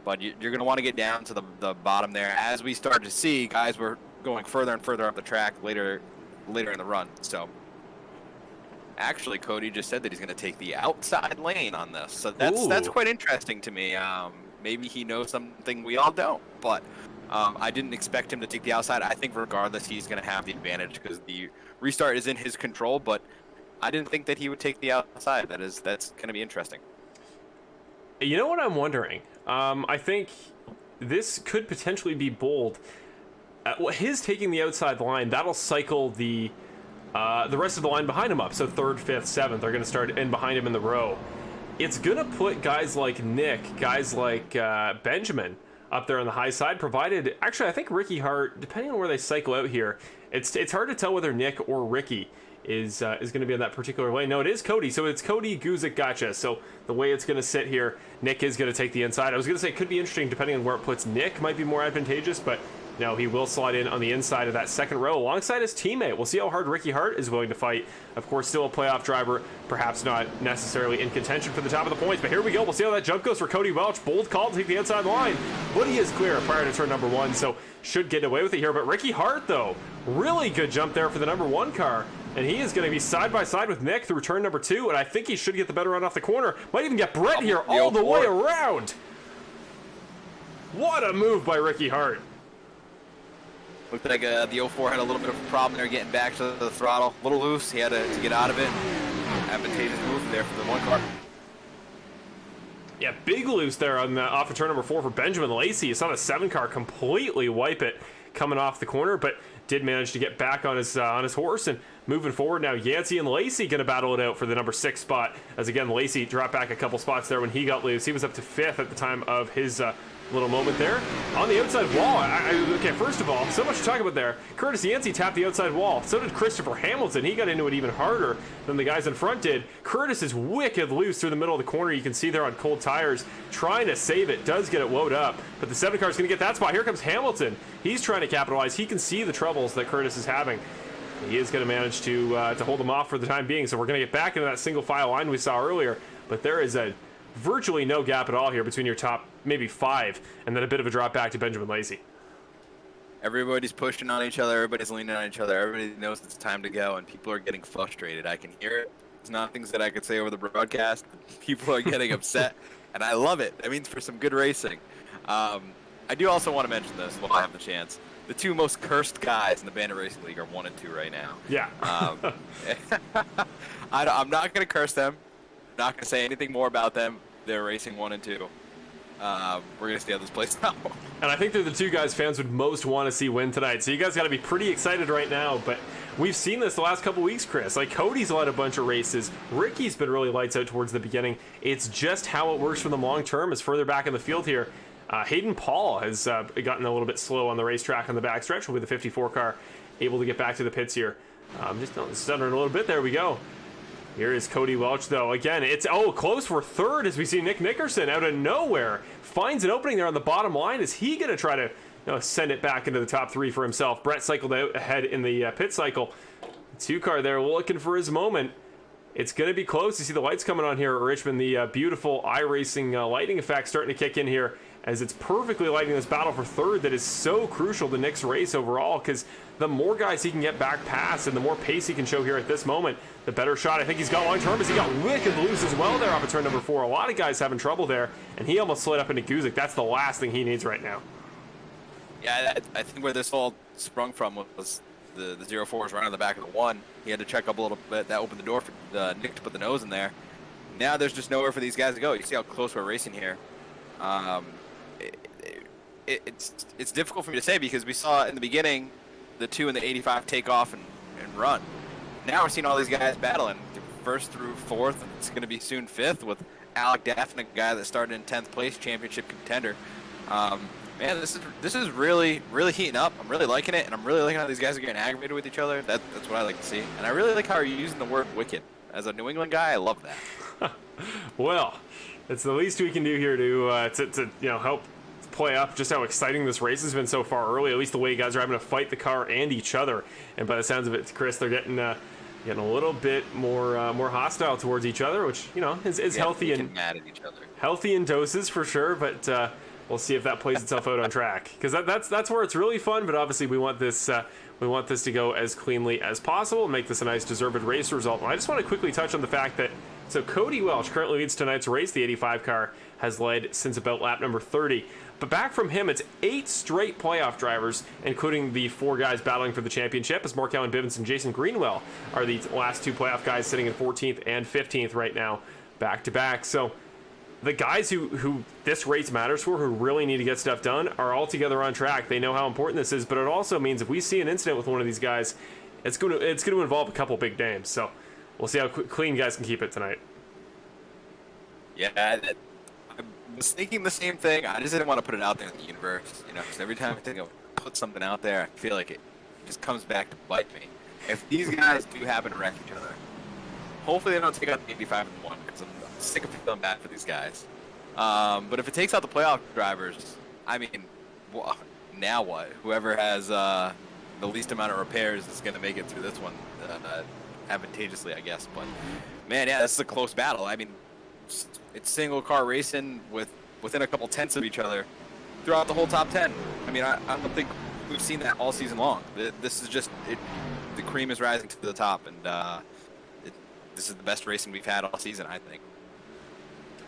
But you're going to want to get down to the bottom there. As we started to see, guys were going further and further up the track later in the run. So actually, Cody just said that he's going to take the outside lane on this. So that's quite interesting to me. Maybe he knows something we all don't. But I didn't expect him to take the outside. I think regardless, he's going to have the advantage because the restart is in his control. But I didn't think that he would take the outside. That's going to be interesting. You know what I'm wondering? I think this could potentially be bold. His taking the outside line, that'll cycle the rest of the line behind him up. So 3rd, 5th, 7th are going to start in behind him in the row. It's going to put guys like Nick, guys like Benjamin up there on the high side, provided... Actually, I think Ricky Hart, depending on where they cycle out here, it's hard to tell whether Nick or Ricky is going to be in that particular lane. No, it is Cody. So it's Cody, Guzik, gotcha. So the way it's going to sit here, Nick is going to take the inside. I was going to say it could be interesting depending on where it puts Nick. Might be more advantageous, but no, he will slide in on the inside of that second row alongside his teammate. We'll see how hard Ricky Hart is willing to fight. Of course, still a playoff driver, perhaps not necessarily in contention for the top of the points, but here we go. We'll see how that jump goes for Cody Welch. Bold call to take the inside line, but he is clear prior to turn number 1, so should get away with it here. But Ricky Hart, though, really good jump there for the number 1 car, and he is going to be side by side with Nick through turn number 2, and I think he should get the better run off the corner. Might even get Brett here all the way around. What a move by Ricky Hart. Looked like the 04 had a little bit of a problem there getting back to the throttle. A little loose. He had to get out of it. Advantageous move there for the 1 car. Yeah, big loose there on off of turn number 4 for Benjamin Lacey. You saw the 7 car completely wipe it coming off the corner, but did manage to get back on his horse and moving forward. Now Yancey and Lacey going to battle it out for the number 6 spot. As again, Lacey dropped back a couple spots there when he got loose. He was up to 5th at the time of his little moment there. On the outside wall, okay, first of all, so much to talk about there. Curtis Yancey tapped the outside wall. So did Christopher Hamilton. He got into it even harder than the guys in front did. Curtis is wicked loose through the middle of the corner. You can see there on cold tires, trying to save it. Does get it woed up, but the 7 car is going to get that spot. Here comes Hamilton. He's trying to capitalize. He can see the troubles that Curtis is having. He is going to manage to hold them off for the time being. So we're going to get back into that single file line we saw earlier, but there is a virtually no gap at all here between your top maybe 5 and then a bit of a drop back to Benjamin Lacey. Everybody's pushing on each other. Everybody's leaning on each other. Everybody knows it's time to go, and people are getting frustrated. I can hear it. It's not things that I could say over the broadcast. People are getting upset, and I love it. That means for some good racing. I do also want to mention this while I have the chance. The 2 most cursed guys in the Bandit Racing League are 1 and 2 right now. Yeah. I'm not going to curse them. I'm not going to say anything more about them. They're racing 1 and 2. We're going to stay on this place now. And I think they're the 2 guys fans would most want to see win tonight. So you guys got to be pretty excited right now. But we've seen this the last couple weeks, Chris. Like, Cody's led a bunch of races. Ricky's been really lights out towards the beginning. It's just how it works for them long term is further back in the field here. Hayden Paul has gotten a little bit slow on the racetrack on the backstretch. Will be the 54 car able to get back to the pits here. Just stuttering a little bit. There we go. Here is Cody Welch, though. Again, it's close for 3rd as we see Nick Nickerson out of nowhere. Finds an opening there on the bottom line. Is he going to try to send it back into the top 3 for himself? Brett cycled out ahead in the pit cycle. 2 car there looking for his moment. It's going to be close. You see the lights coming on here at Richmond. The beautiful iRacing lighting effect starting to kick in here as it's perfectly lighting this battle for 3rd that is so crucial to Nick's race overall, because the more guys he can get back past and the more pace he can show here at this moment, the better shot I think he's got long term, as he got wicked loose as well there off of turn number 4. A lot of guys having trouble there, and he almost slid up into Guzik. That's the last thing he needs right now. Yeah, I think where this all sprung from was the 04's run on the back of the 1. He had to check up a little bit. That opened the door for Nick to put the nose in there. Now there's just nowhere for these guys to go. You see how close we're racing here. It's difficult for me to say because we saw in the beginning the 2 and the 85 take off and run. Now we're seeing all these guys battling 1st through 4th, and it's going to be soon 5th with Alec Daffin, a guy that started in 10th place, championship contender. Man, this is really heating up. I'm really liking it, and I'm really liking how these guys are getting aggravated with each other. That's what I like to see, and I really like how you're using the word wicked. As a New England guy, I love that. Well, It's the least we can do here to help play up just how exciting this race has been so far early. At least the way guys are having to fight the car and each other. And by the sounds of it, Chris, they're getting a little bit more hostile towards each other, which is healthy and mad at each other. Healthy in doses for sure, but we'll see if that plays itself out on track, because that's where it's really fun. But obviously, we want this to go as cleanly as possible and make this a nice deserved race result. And I just want to quickly touch on the fact that Cody Welch currently leads tonight's race. The 85 car has led since about lap number 30. But back from him, it's 8 straight playoff drivers, including the 4 guys battling for the championship, as Mark Allen Bivens and Jason Greenwell are the last 2 playoff guys sitting in 14th and 15th right now, back to back. So the guys who this race matters for, who really need to get stuff done, are all together on track. They know how important this is, but it also means if we see an incident with one of these guys, it's going to involve a couple big names. So we'll see how clean guys can keep it tonight. Yeah, I was thinking the same thing. I just didn't want to put it out there in the universe, because every time I think I'll put something out there, I feel like it just comes back to bite me. If these guys do happen to wreck each other, hopefully they don't take out the 85 and 1, because I'm sick of feeling bad for these guys. But if it takes out the playoff drivers, I mean, well, now what? Whoever has the least amount of repairs is going to make it through this one advantageously, I guess. But man, yeah, this is a close battle. I mean, it's single car racing within a couple tenths of each other throughout the whole top 10. I mean, I don't think we've seen that all season long. This is just it. The cream is rising to the top, and this is the best racing we've had all season, I think.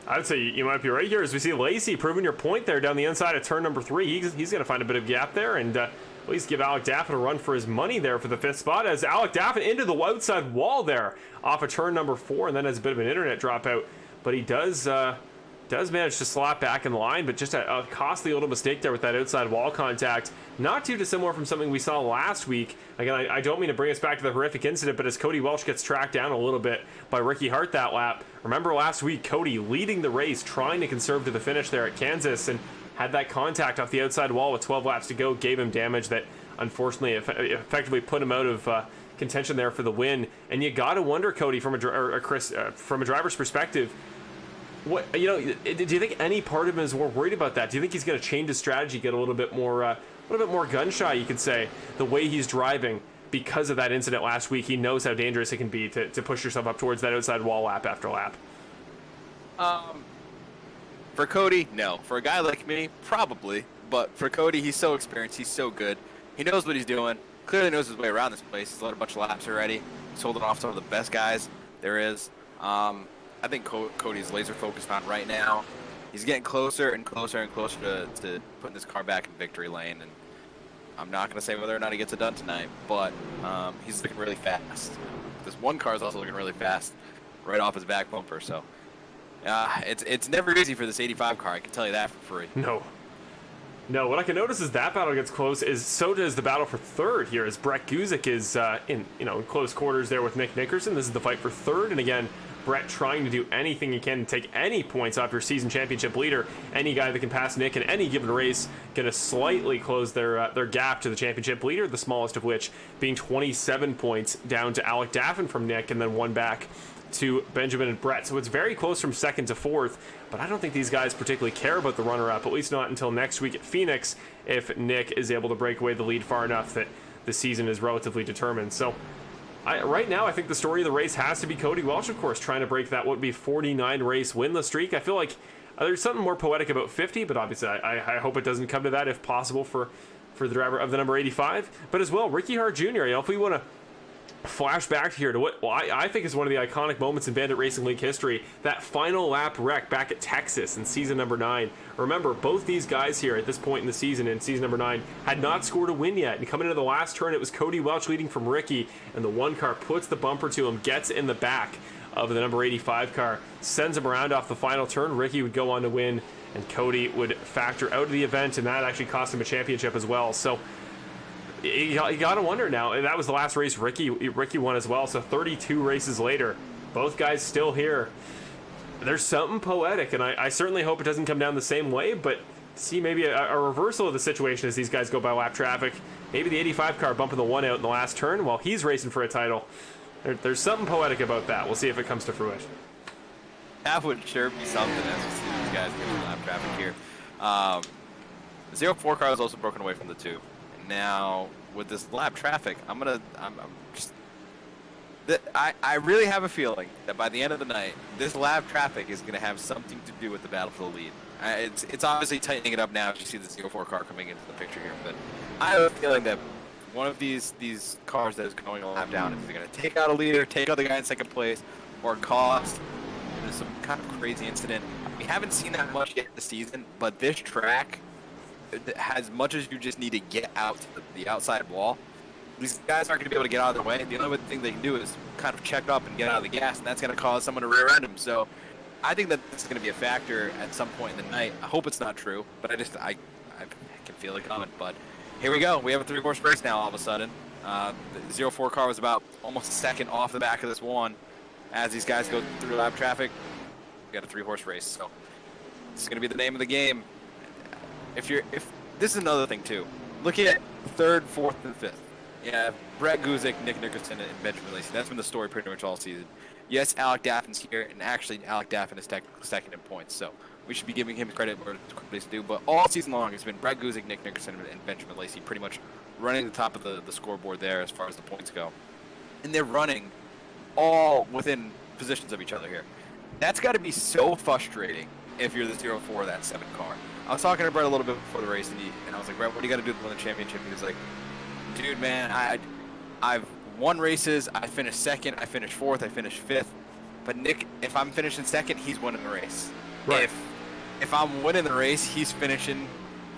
I'd say you might be right here, as we see Lacey proving your point there down the inside of turn number 3. He's going to find a bit of gap there, and at least give Alec Daffin a run for his money there for the 5th spot, as Alec Daffin into the outside wall there off of turn number 4, and then has a bit of an internet dropout. But he does manage to slap back in line, but just a costly little mistake there with that outside wall contact. Not too dissimilar from something we saw last week. Again, I don't mean to bring us back to the horrific incident, but as Cody Welch gets tracked down a little bit by Ricky Hart that lap. Remember last week, Cody leading the race, trying to conserve to the finish there at Kansas, and had that contact off the outside wall with 12 laps to go, gave him damage that unfortunately effectively put him out of contention there for the win. And you got to wonder, Cody, from a driver's perspective, do you think any part of him is more worried about that? Do you think he's going to change his strategy, get a little bit more gun shy, you could say, the way he's driving because of that incident last week? He knows how dangerous it can be to push yourself up towards that outside wall lap after lap. For Cody, no. For a guy like me, probably. But for Cody, he's so experienced. He's so good. He knows what he's doing. Clearly knows his way around this place. He's led a bunch of laps already. He's holding off some of the best guys there is. I think Cody's laser focused on right now. He's getting closer and closer and closer to putting this car back in victory lane. And I'm not going to say whether or not he gets it done tonight, but he's looking really fast. This one car is also looking really fast right off his back bumper. So it's never easy for this 85 car. I can tell you that for free. No, what I can notice as that battle gets close is so does the battle for 3rd here, as Brett Guzik is in close quarters there with Nick Nickerson. This is the fight for 3rd, and again, Brett trying to do anything he can to take any points off your season championship leader. Any guy that can pass Nick in any given race going to slightly close their gap to the championship leader, the smallest of which being 27 points down to Alec Daffin from Nick, and then 1 back to Benjamin and Brett. So it's very close from 2nd to 4th, but I don't think these guys particularly care about the runner-up, at least not until next week at Phoenix, if Nick is able to break away the lead far enough that the season is relatively determined. So right now, I think the story of the race has to be Cody Welch, of course, trying to break that would be 49 race winless streak. I feel like there's something more poetic about 50, but obviously I hope it doesn't come to that if possible for the driver of the number 85. But as well, Ricky Hart Jr., if we want to flash back here to what I think is one of the iconic moments in Bandit Racing League history, that final lap wreck back at Texas in season number 9. Remember, both these guys here at this point in the season, in season number 9, had not scored a win yet. And coming into the last turn, it was Cody Welch leading from Ricky, and the 1 car puts the bumper to him, gets in the back of the number 85 car, sends him around off the final turn. Ricky would go on to win, and Cody would factor out of the event, and that actually cost him a championship as well. So you got to wonder now. That was the last race Ricky won as well. So 32 races later, both guys still here. There's something poetic, and I certainly hope it doesn't come down the same way, but see maybe a reversal of the situation as these guys go by lap traffic. Maybe the 85 car bumping the 1 out in the last turn while he's racing for a title. There's something poetic about that. We'll see if it comes to fruition. That would sure be something as we see these guys get the lap traffic here. The 04 car is also broken away from the 2. And now with this lap traffic, I'm just. I really have a feeling that by the end of the night, this lap traffic is going to have something to do with the battle for the lead. It's obviously tightening it up now as you see the 04 car coming into the picture here, but I have a feeling that one of these cars that is going a lap down is either going to take out a leader, take out the guy in second place, or cause some kind of crazy incident. We haven't seen that much yet this season, but this track, as much as you just need to get out to the outside wall, these guys aren't going to be able to get out of their way. The only thing they can do is kind of check up and get out of the gas, and that's going to cause someone to rear end them. So I think that this is going to be a factor at some point in the night. I hope it's not true, but I can feel it coming. But here we go. We have a 3-horse race now all of a sudden. The 04 car was about almost a second off the back of this one. As these guys go through lap traffic, we got a 3-horse race. So this is going to be the name of the game. If this is another thing too. Look at 3rd, 4th, and 5th. Yeah, Brett Guzik, Nick Nickerson, and Benjamin Lacey. That's been the story pretty much all season. Yes, Alec Daffin's here, and actually Alec Daffin is technically second in points, so we should be giving him credit where it's due. But all season long, it's been Brett Guzik, Nick Nickerson, and Benjamin Lacey pretty much running the top of the scoreboard there as far as the points go. And they're running all within positions of each other here. That's got to be so frustrating if you're the 04 of that 7 car. I was talking to Brett a little bit before the race, and I was like, Brett, what do you got to do to win the championship? He was like, dude, man, I've won races. I finished 2nd. I finished 4th. I finished 5th. But Nick, if I'm finishing 2nd, he's winning the race. Right. If I'm winning the race, he's finishing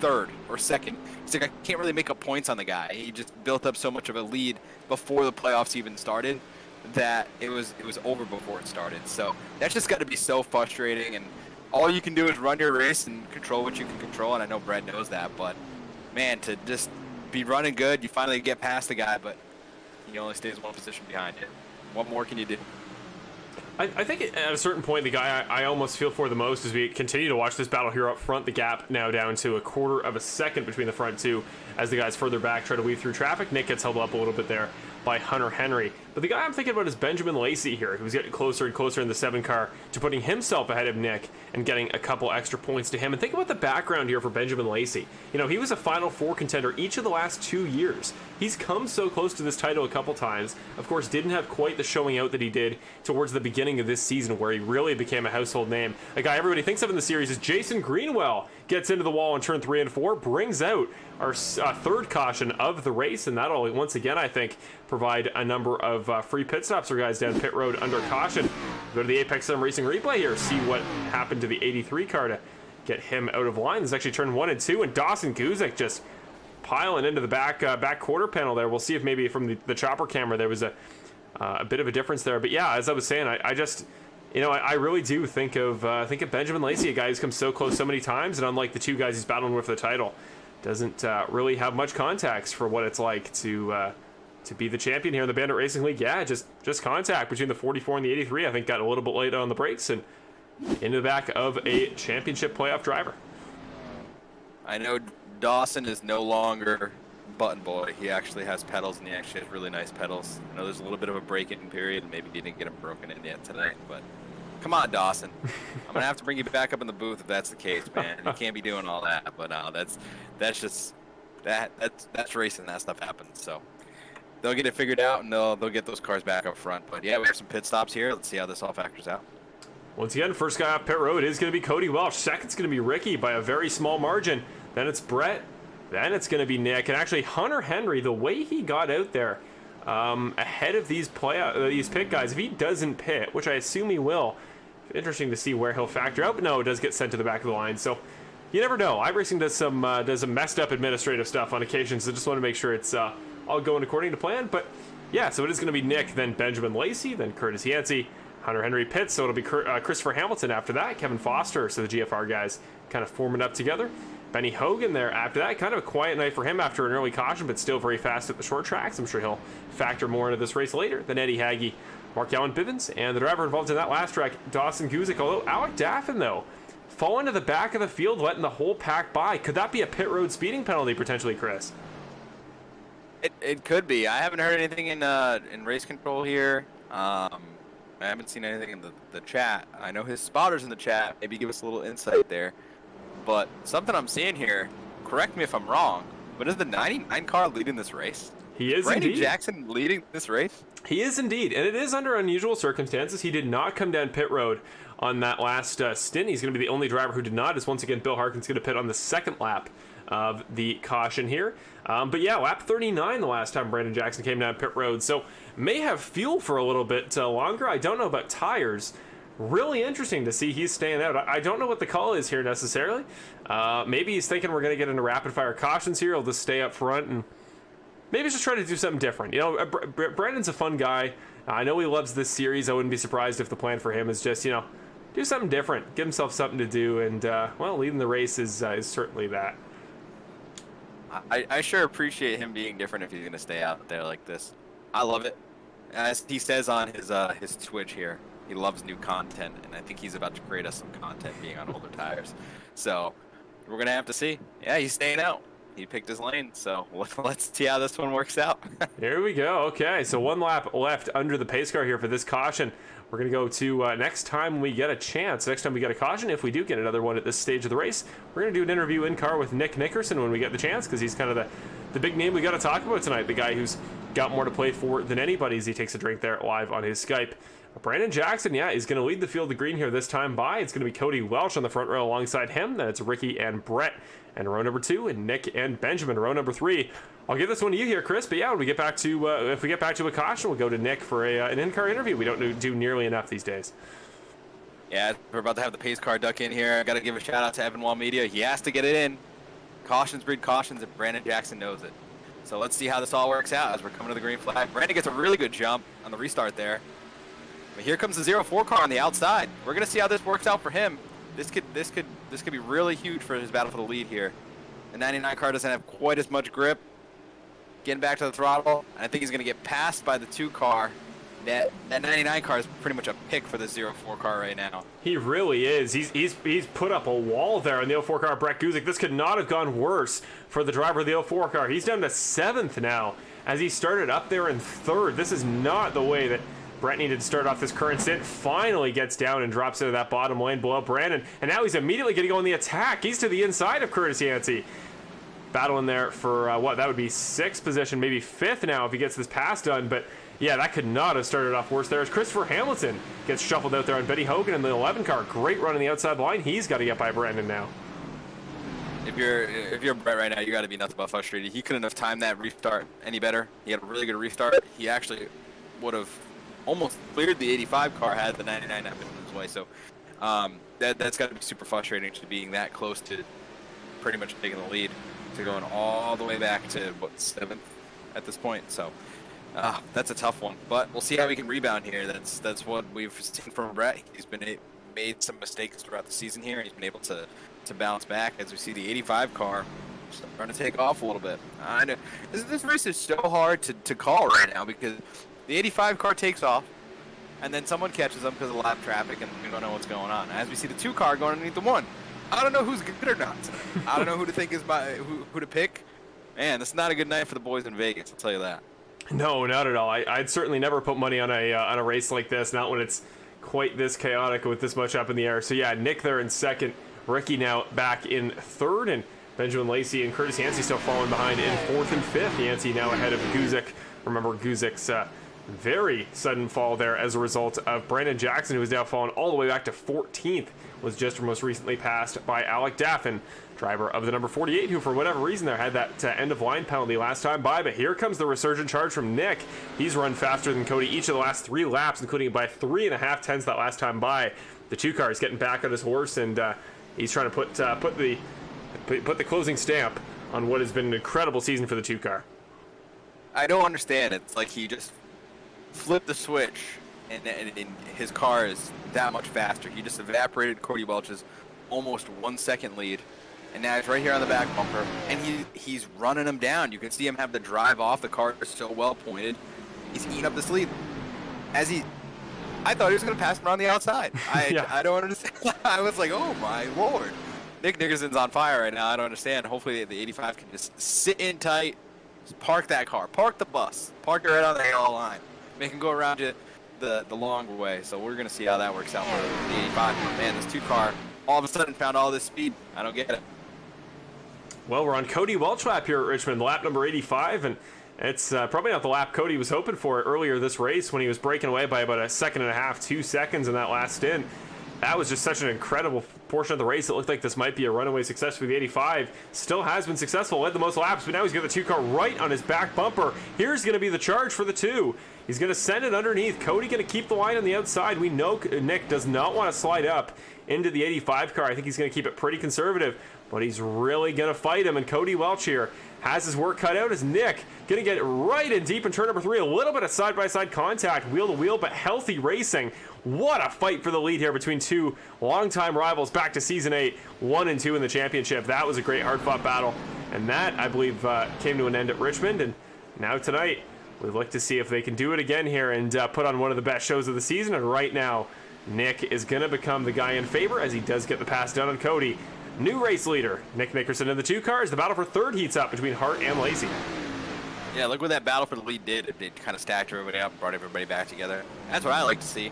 3rd or 2nd. He's like, I can't really make up points on the guy. He just built up so much of a lead before the playoffs even started that it was over before it started. So that's just got to be so frustrating. And all you can do is run your race and control what you can control. And I know Brad knows that, but man, to just be running good, you finally get past the guy, but he only stays one position behind you. What more can you do? I think at a certain point, the guy I almost feel for the most as we continue to watch this battle here up front, the gap now down to 1/4 of a second between the front 2 as the guys further back try to weave through traffic. Nick gets held up a little bit there by Hunter Henry. But the guy I'm thinking about is Benjamin Lacey here, who's getting closer and closer in the 7 car to putting himself ahead of Nick and getting a couple extra points to him. And think about the background here for Benjamin Lacey. You know, he was a Final Four contender each of the last 2 years. He's come so close to this title a couple times. Of course, didn't have quite the showing out that he did towards the beginning of this season where he really became a household name. A guy everybody thinks of in the series is Jason Greenwell. Gets into the wall in turn 3 and 4, brings out our 3rd caution of the race, and that'll once again, I think, provide a number of free pit stops for guys down pit road under caution. Go to the Apex Sim Racing replay here, see what happened to the 83 car to get him out of line. This is actually turn 1 and 2, and Dawson Guzik just piling into the back quarter panel there. We'll see if maybe from the chopper camera there was a bit of a difference there. But yeah, as I was saying, I just, you know, I really do think of Benjamin Lacey, a guy who's come so close so many times, and unlike the 2 guys he's battling with for the title, doesn't really have much context for what it's like to be the champion here in the Bandit Racing League. Yeah, just contact between the 44 and the 83. I think got a little bit late on the brakes and into the back of a championship playoff driver. I know Dawson is no longer button boy. He actually has pedals, and he actually has really nice pedals. I know there's a little bit of a break-in period, and maybe he didn't get them broken in yet tonight, but come on, Dawson. I'm gonna have to bring you back up in the booth if that's the case, man. You can't be doing all that. But that's just that's racing. That stuff happens. So they'll get it figured out, and they'll get those cars back up front. But yeah, we have some pit stops here. Let's see how this all factors out. Once again, first guy off pit road is going to be Cody Welch. Second's going to be Ricky by a very small margin. Then it's Brett. Then it's going to be Nick. And actually, Hunter Henry, the way he got out there ahead of these pit guys, if he doesn't pit, which I assume he will, interesting to see where he'll factor out. But no, it does get sent to the back of the line. So you never know. iRacing does some messed up administrative stuff on occasion, so just want to make sure it's all going according to plan. But yeah, so it is going to be Nick, then Benjamin Lacey, then Curtis Yancey, Hunter Henry pits, so it'll be Christopher Hamilton after that, Kevin Foster, so the GFR guys kind of forming up together. Benny Hogan there after that, kind of a quiet night for him after an early caution, but still very fast at the short tracks. I'm sure he'll factor more into this race later. Then Eddie Haggy, Mark Allen Bivens, and the driver involved in that last track, Dawson Guzik. Although Alec Daffin, though, falling to the back of the field, letting the whole pack by. Could that be a pit road speeding penalty potentially, Chris? It could be. I haven't heard anything in race control here. I haven't seen anything in the chat. I know his spotter's in the chat. Maybe give us a little insight there. But something I'm seeing here, correct me if I'm wrong, but is the 99 car leading this race? He is Brandon indeed. Jackson leading this race? He is indeed, and it is under unusual circumstances. He did not come down pit road on that last stint. He's going to be the only driver who did not, as once again Bill Harkin's going to pit on the second lap of the caution here. But yeah, lap 39 the last time Brandon Jackson came down pit road, so may have fuel for a little bit longer. I don't know about tires. Really interesting to see he's staying out. I don't know what the call is here necessarily. Maybe he's thinking we're going to get into rapid fire cautions here. He'll just stay up front and maybe just try to do something different. You know, Brandon's a fun guy. I know he loves this series. I wouldn't be surprised if the plan for him is just, you know, do something different, give himself something to do, and well, leading the race is certainly that. I sure appreciate him being different if he's going to stay out there like this. I love it. As he says on his Twitch here, he loves new content, and I think he's about to create us some content being on older tires. So we're going to have to see. Yeah, he's staying out. He picked his lane, so let's see how this one works out. Here we go. Okay, so one lap left under the pace car here for this caution. We're going to go to next time we get a chance, next time we get a caution, if we do get another one at this stage of the race, we're going to do an interview in car with Nick Nickerson when we get the chance, because he's kind of the big name we got to talk about tonight, the guy who's got more to play for than anybody as he takes a drink there live on his Skype. Brandon Jackson, yeah, is going to lead the field of green here this time by. It's going to be Cody Welch on the front row alongside him. Then it's Ricky and Brett and row number 2, and Nick and Benjamin row number 3. I'll give this one to you here, Chris. But yeah, when we get back to if we get back to a caution, we'll go to Nick for an in-car interview. We don't do nearly enough these days. Yeah, we're about to have the pace car duck in here. I got to give a shout out to Evan Wall Media. He has to get it in. Cautions breed cautions, and Brandon Jackson knows it. So let's see how this all works out as we're coming to the green flag. Brandon gets a really good jump on the restart there. But here comes the 0-4 car on the outside. We're gonna see how this works out for him. This could be really huge for his battle for the lead here. The 99 car doesn't have quite as much grip. Getting back to the throttle, and I think he's gonna get passed by the 2 car. That 99 car is pretty much a pick for the 0-4 car right now. He really is. He's put up a wall there on the 04 car, Brett Guzik. This could not have gone worse for the driver of the 04 car. He's down to 7th now as he started up there in 3rd. This is not the way that Brett needed to start off this current stint. Finally gets down and drops into that bottom lane below Brandon, and now he's immediately going to go on the attack. He's to the inside of Curtis Yancey. Battling there for what, that would be 6th position, maybe 5th now if he gets this pass done, but yeah, that could not have started off worse there as Christopher Hamilton gets shuffled out there on Betty Hogan in the 11 car. Great run on the outside line. He's got to get by Brandon now. If you're Brett right now, you got to be nothing but frustrated. He couldn't have timed that restart any better. He had a really good restart. He actually would have almost cleared the 85 car had the 99 not been in his way. So that's got to be super frustrating to being that close to pretty much taking the lead, to going all the way back to what, 7th at this point. So that's a tough one, but we'll see how we can rebound here. That's what we've seen from Brett. He's made some mistakes throughout the season here. He's been able to bounce back as we see the 85 car starting to take off a little bit. I know this race is so hard to call right now because the 85 car takes off, and then someone catches them because of lap traffic, and we don't know what's going on. As we see the 2 car going underneath the 1. I don't know who's good or not. I don't know who to think is who to pick. Man, this is not a good night for the boys in Vegas, I'll tell you that. No, not at all. I'd certainly never put money on a race like this, not when it's quite this chaotic with this much up in the air. So yeah, Nick there in 2nd, Ricky now back in 3rd, and Benjamin Lacey and Curtis Yancey still falling behind in 4th and 5th. Yancey now ahead of Guzik. Remember Guzik's very sudden fall there as a result of Brandon Jackson, who has now fallen all the way back to 14th, was just most recently passed by Alec Daffin, driver of the number 48, who for whatever reason there had that end-of-line penalty last time by. But here comes the resurgent charge from Nick. He's run faster than Cody each of the last 3 laps, including by 3.5 tenths that last time by. The 2 car is getting back on his horse, and he's trying to put the closing stamp on what has been an incredible season for the 2 car. I don't understand. It's like he just flipped the switch, and his car is that much faster. He just evaporated Cody Welch's almost 1 second lead, and now he's right here on the back bumper, and he's running him down. You can see him have the drive off. The car is so well pointed. He's eating up this lead. I thought he was going to pass him around the outside. I don't understand. I was like, oh my lord. Nick Nickerson's on fire right now. I don't understand. Hopefully the 85 can just sit in tight. Just park that car. Park the bus. Park it right on the yellow line. Make him go around you the longer way. So we're going to see how that works out for the 85. Man, this 2-car all of a sudden found all this speed. I don't get it. Well, we're on Cody Welch lap here at Richmond, lap number 85, and it's probably not the lap Cody was hoping for earlier this race when he was breaking away by about a second and a half, 2 seconds in that last stint. That was just such an incredible portion of the race. It looked like this might be a runaway success for the 85. Still has been successful, led the most laps, but now he's got the 2-car right on his back bumper. Here's going to be the charge for the 2. He's going to send it underneath. Cody going to keep the line on the outside. We know Nick does not want to slide up into the 85 car. I think he's going to keep it pretty conservative, but he's really going to fight him. And Cody Welch here has his work cut out as Nick going to get right in deep in turn number 3. A little bit of side-by-side contact, wheel-to-wheel, but healthy racing. What a fight for the lead here between two longtime rivals back to Season 8, 1 and 2 in the championship. That was a great hard-fought battle, and that, I believe, came to an end at Richmond. And now tonight, we'd like to see if they can do it again here and put on one of the best shows of the season. And right now, Nick is going to become the guy in favor as he does get the pass done on Cody. New race leader, Nick Nickerson in the 2 cars. The battle for third heats up between Hart and Lacey. Yeah, look what that battle for the lead did. It kind of stacked everybody up, brought everybody back together. That's what I like to see.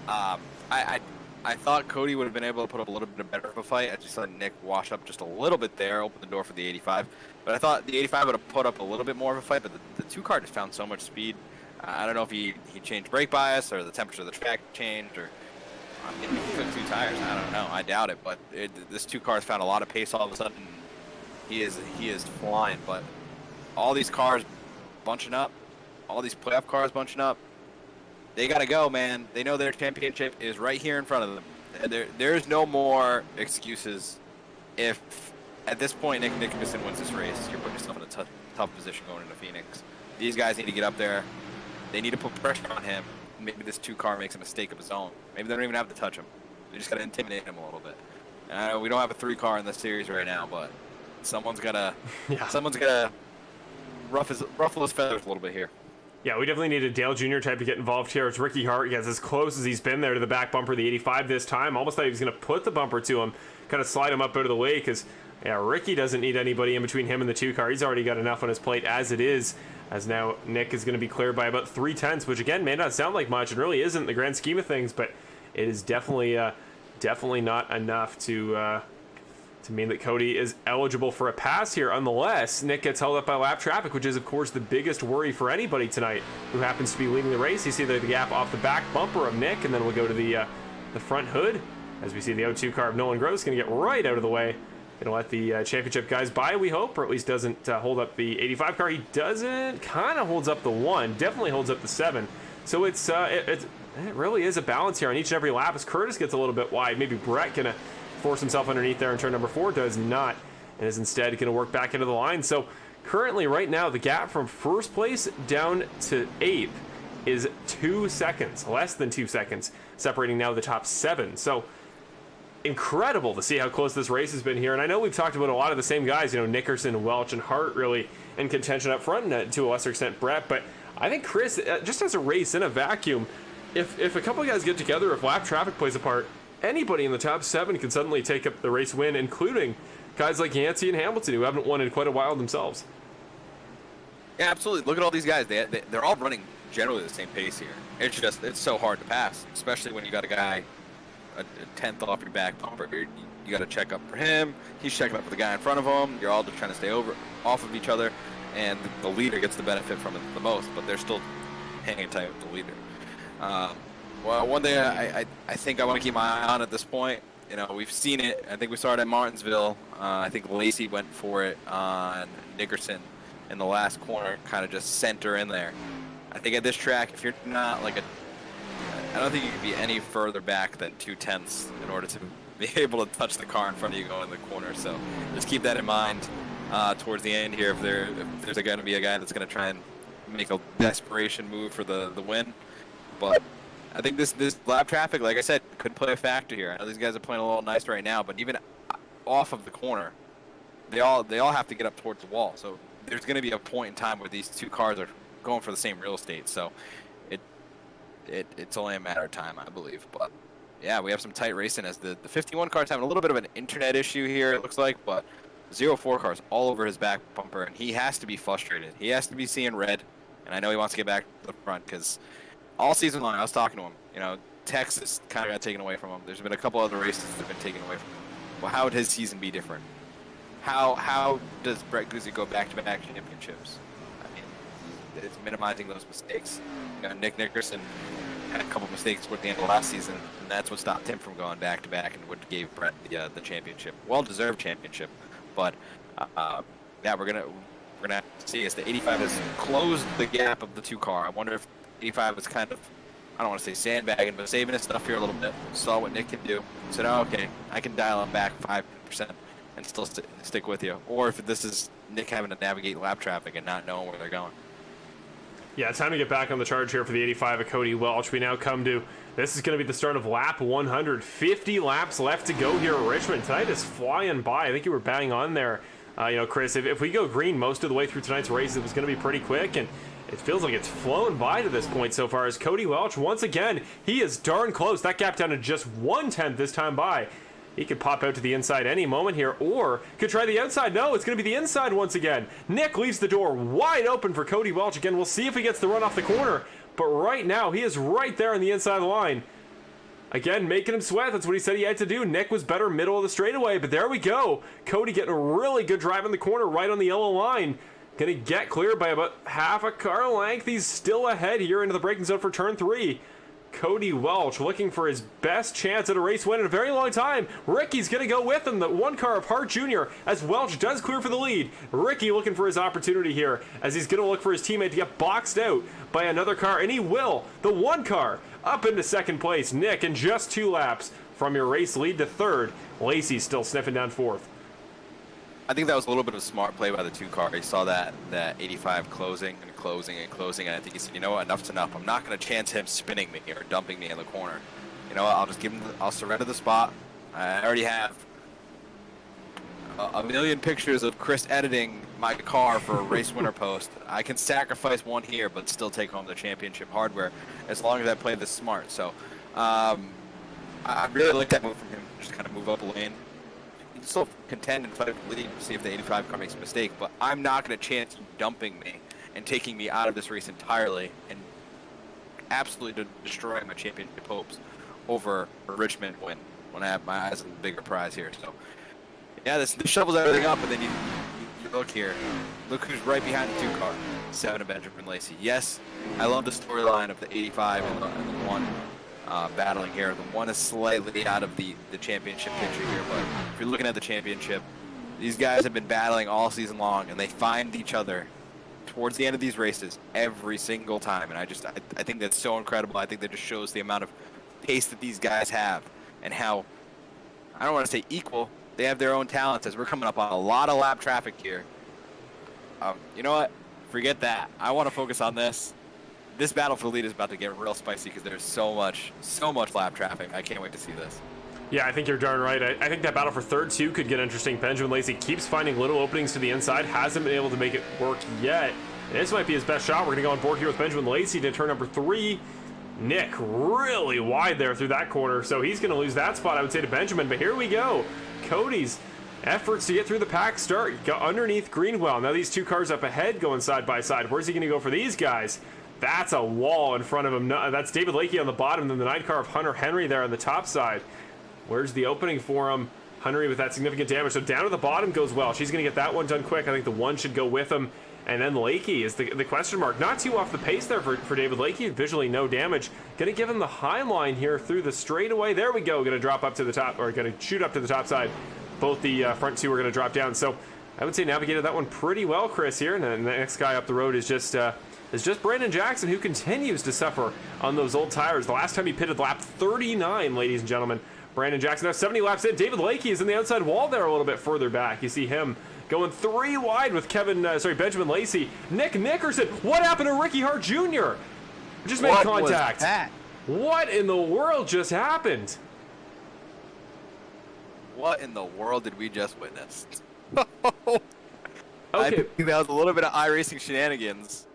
I thought Cody would have been able to put up a little bit better of a fight. I just saw Nick wash up just a little bit there, open the door for the 85. But I thought the 85 would have put up a little bit more of a fight, but the 2-car just found so much speed. I don't know if he changed brake bias or the temperature of the track changed, or maybe he took 2 tires. I don't know. I doubt it. But this 2-car has found a lot of pace all of a sudden. He is flying. But all these cars bunching up, all these playoff cars bunching up, they got to go, man. They know their championship is right here in front of them. There's no more excuses. If at this point Nick Nickerson wins this race, you're putting yourself in a tough position going into Phoenix. These guys need to get up there. They need to put pressure on him. Maybe this 2-car makes a mistake of his own. Maybe they don't even have to touch him. They just got to intimidate him a little bit. And we don't have a 3-car in this series right now, but someone's gotta ruffle his feathers a little bit here. Yeah, we definitely need a Dale Jr. type to get involved here. It's Ricky Hart. He gets as close as he's been there to the back bumper of the 85 this time. Almost thought he was going to put the bumper to him, kind of slide him up out of the way, because Ricky doesn't need anybody in between him and the 2-car. He's already got enough on his plate as it is, as now Nick is going to be cleared by about 3/10, which again may not sound like much and really isn't in the grand scheme of things, but it is definitely not enough to mean that Cody is eligible for a pass here, unless Nick gets held up by lap traffic, which is, of course, the biggest worry for anybody tonight who happens to be leading the race. You see the gap off the back bumper of Nick, and then we'll go to the front hood, as we see the 02 car of Nolan Gross going to get right out of the way. Going to let the championship guys by, we hope, or at least doesn't hold up the 85 car. He doesn't, kind of holds up the 1, definitely holds up the 7. So it really is a balance here on each and every lap as Curtis gets a little bit wide. Maybe Brett going to force himself underneath there in turn number 4, does not, and is instead going to work back into the line. So currently, right now, the gap from first place down to 8th is 2 seconds, less than 2 seconds, separating now the top 7. So incredible to see how close this race has been here. And I know we've talked about a lot of the same guys, Nickerson, Welch, and Hart really in contention up front, and to a lesser extent Brett. But I think Chris, just as a race in a vacuum, if a couple of guys get together, if lap traffic plays a part, anybody in the top 7 can suddenly take up the race win, including guys like Yancey and Hamilton, who haven't won in quite a while themselves. Yeah, absolutely. Look at all these guys. They're all running generally the same pace here. It's so hard to pass, especially when you got a guy a 10th off your back bumper. You got to check up for him. He's checking up for the guy in front of him. You're all just trying to stay off of each other, and the leader gets the benefit from it the most, but they're still hanging tight with the leader. Well, one thing I think I want to keep my eye on at this point, we've seen it. I think we saw it at Martinsville. I think Lacey went for it on Nickerson in the last corner, kind of just center in there. I think at this track, if you're not I don't think you can be any further back than 2/10 in order to be able to touch the car in front of you going in the corner. So just keep that in mind towards the end here. If there's going to be a guy that's going to try and make a desperation move for the win, but I think this lap traffic, like I said, could play a factor here. I know these guys are playing a little nice right now, but even off of the corner, they all have to get up towards the wall. So there's going to be a point in time where these 2 cars are going for the same real estate. So it's only a matter of time, I believe. But yeah, we have some tight racing as the 51 car's having a little bit of an internet issue here, it looks like, but 04 car's all over his back bumper, and he has to be frustrated. He has to be seeing red, and I know he wants to get back to the front because all season long, I was talking to him. You know, Texas kind of got taken away from him. There's been a couple other races that have been taken away from him. Well, how would his season be different? How does Brett Guzik go back-to-back championships? I mean, it's minimizing those mistakes. You know, Nick Nickerson had a couple mistakes toward the end of last season, and that's what stopped him from going back-to-back and what gave Brett the championship, well-deserved championship. But yeah, we're gonna have to see as the 85 has closed the gap of the 2-car. I wonder if 85 is kind of, I don't want to say sandbagging, but saving his stuff here a little bit. Saw what Nick can do. Said, oh, okay, I can dial him back 5% and still stick with you. Or if this is Nick having to navigate lap traffic and not knowing where they're going. Yeah, time to get back on the charge here for the 85 of Cody Welch. We now come to, this is going to be the start of lap 100. 50 laps left to go here at Richmond. Tonight is flying by. I think you were bang on there, you know, Chris. If we go green most of the way through tonight's race, it was going to be pretty quick, and it feels like it's flown by to this point so far as Cody Welch, once again, he is darn close. That gap down to just 1/10 this time by. He could pop out to the inside any moment here, or could try the outside. No, it's going to be the inside once again. Nick leaves the door wide open for Cody Welch again. We'll see if he gets the run off the corner, but right now he is right there on the inside of the line. Again, making him sweat. That's what he said he had to do. Nick was better middle of the straightaway, but there we go. Cody getting a really good drive in the corner right on the yellow line. Gonna get clear by about half a car length. He's still ahead here into the braking zone for turn 3. Cody Welch looking for his best chance at a race win in a very long time. Ricky's going to go with him, the 1 car of Hart Jr. as Welch does clear for the lead. Ricky looking for his opportunity here as he's going to look for his teammate to get boxed out by another car, and he will. The 1 car up into second place. Nick in just 2 laps from your race lead to 3rd. Lacey still sniffing down 4th. I think that was a little bit of a smart play by the 2 car. He saw that 85 closing, and I think he said, you know what, enough's enough. I'm not going to chance him spinning me or dumping me in the corner. You know what, I'll just give him, I'll surrender the spot. I already have a million pictures of Chris editing my car for a race winner post. I can sacrifice one here, but still take home the championship hardware as long as I play this smart. So I really like that move from him, just kind of move up a lane. You can still contend and fight for the lead, see if the 85 car makes a mistake, but I'm not going to chance you dumping me and taking me out of this race entirely and absolutely destroying my championship hopes over a Richmond win when I have my eyes on the bigger prize here. So, yeah, this shovels everything up, and then you look here. Look who's right behind the 2 car, 7 of Benjamin Lacey. Yes, I love the storyline of the 85 and the 1 battling here. The 1 is slightly out of the championship picture here, but if you're looking at the championship, these guys have been battling all season long, and they find each other towards the end of these races every single time, and I think that's so incredible. I think that just shows the amount of pace that these guys have and how, I don't want to say equal, they have their own talents as we're coming up on a lot of lap traffic here. You know what? Forget that. I want to focus on this. This battle for the lead is about to get real spicy because there's so much lap traffic. I can't wait to see this. Yeah, I think you're darn right. I think that battle for 3rd, too, could get interesting. Benjamin Lacey keeps finding little openings to the inside, hasn't been able to make it work yet. And this might be his best shot. We're going to go on board here with Benjamin Lacey to turn number 3. Nick really wide there through that corner, so he's going to lose that spot, I would say, to Benjamin. But here we go. Cody's efforts to get through the pack start. Got underneath Greenwell. Now these 2 cars up ahead going side by side. Where's he going to go for these guys? That's a wall in front of him. That's David Lakey on the bottom, and then the 9 car of Hunter Henry there on the top side. Where's the opening for him? Henry with that significant damage. So down to the bottom goes Welch. She's going to get that one done quick. I think the 1 should go with him. And then Lakey is the question mark. Not too off the pace there for David Lakey. Visually no damage. Going to give him the high line here through the straightaway. There we go. Going to drop up to the top, or going to shoot up to the top side. Both the front 2 are going to drop down. So I would say navigated that one pretty well, Chris, here. And then the next guy up the road is just Brandon Jackson, who continues to suffer on those old tires. The last time he pitted lap 39, ladies and gentlemen. Brandon Jackson now 70 laps in. David Lakey is in the outside wall there a little bit further back. You see him going 3 wide with Benjamin Lacey. Nick Nickerson. What happened to Ricky Hart Jr.? Just made contact. What in the world just happened? What in the world did we just witness? Okay. I think that was a little bit of iRacing shenanigans.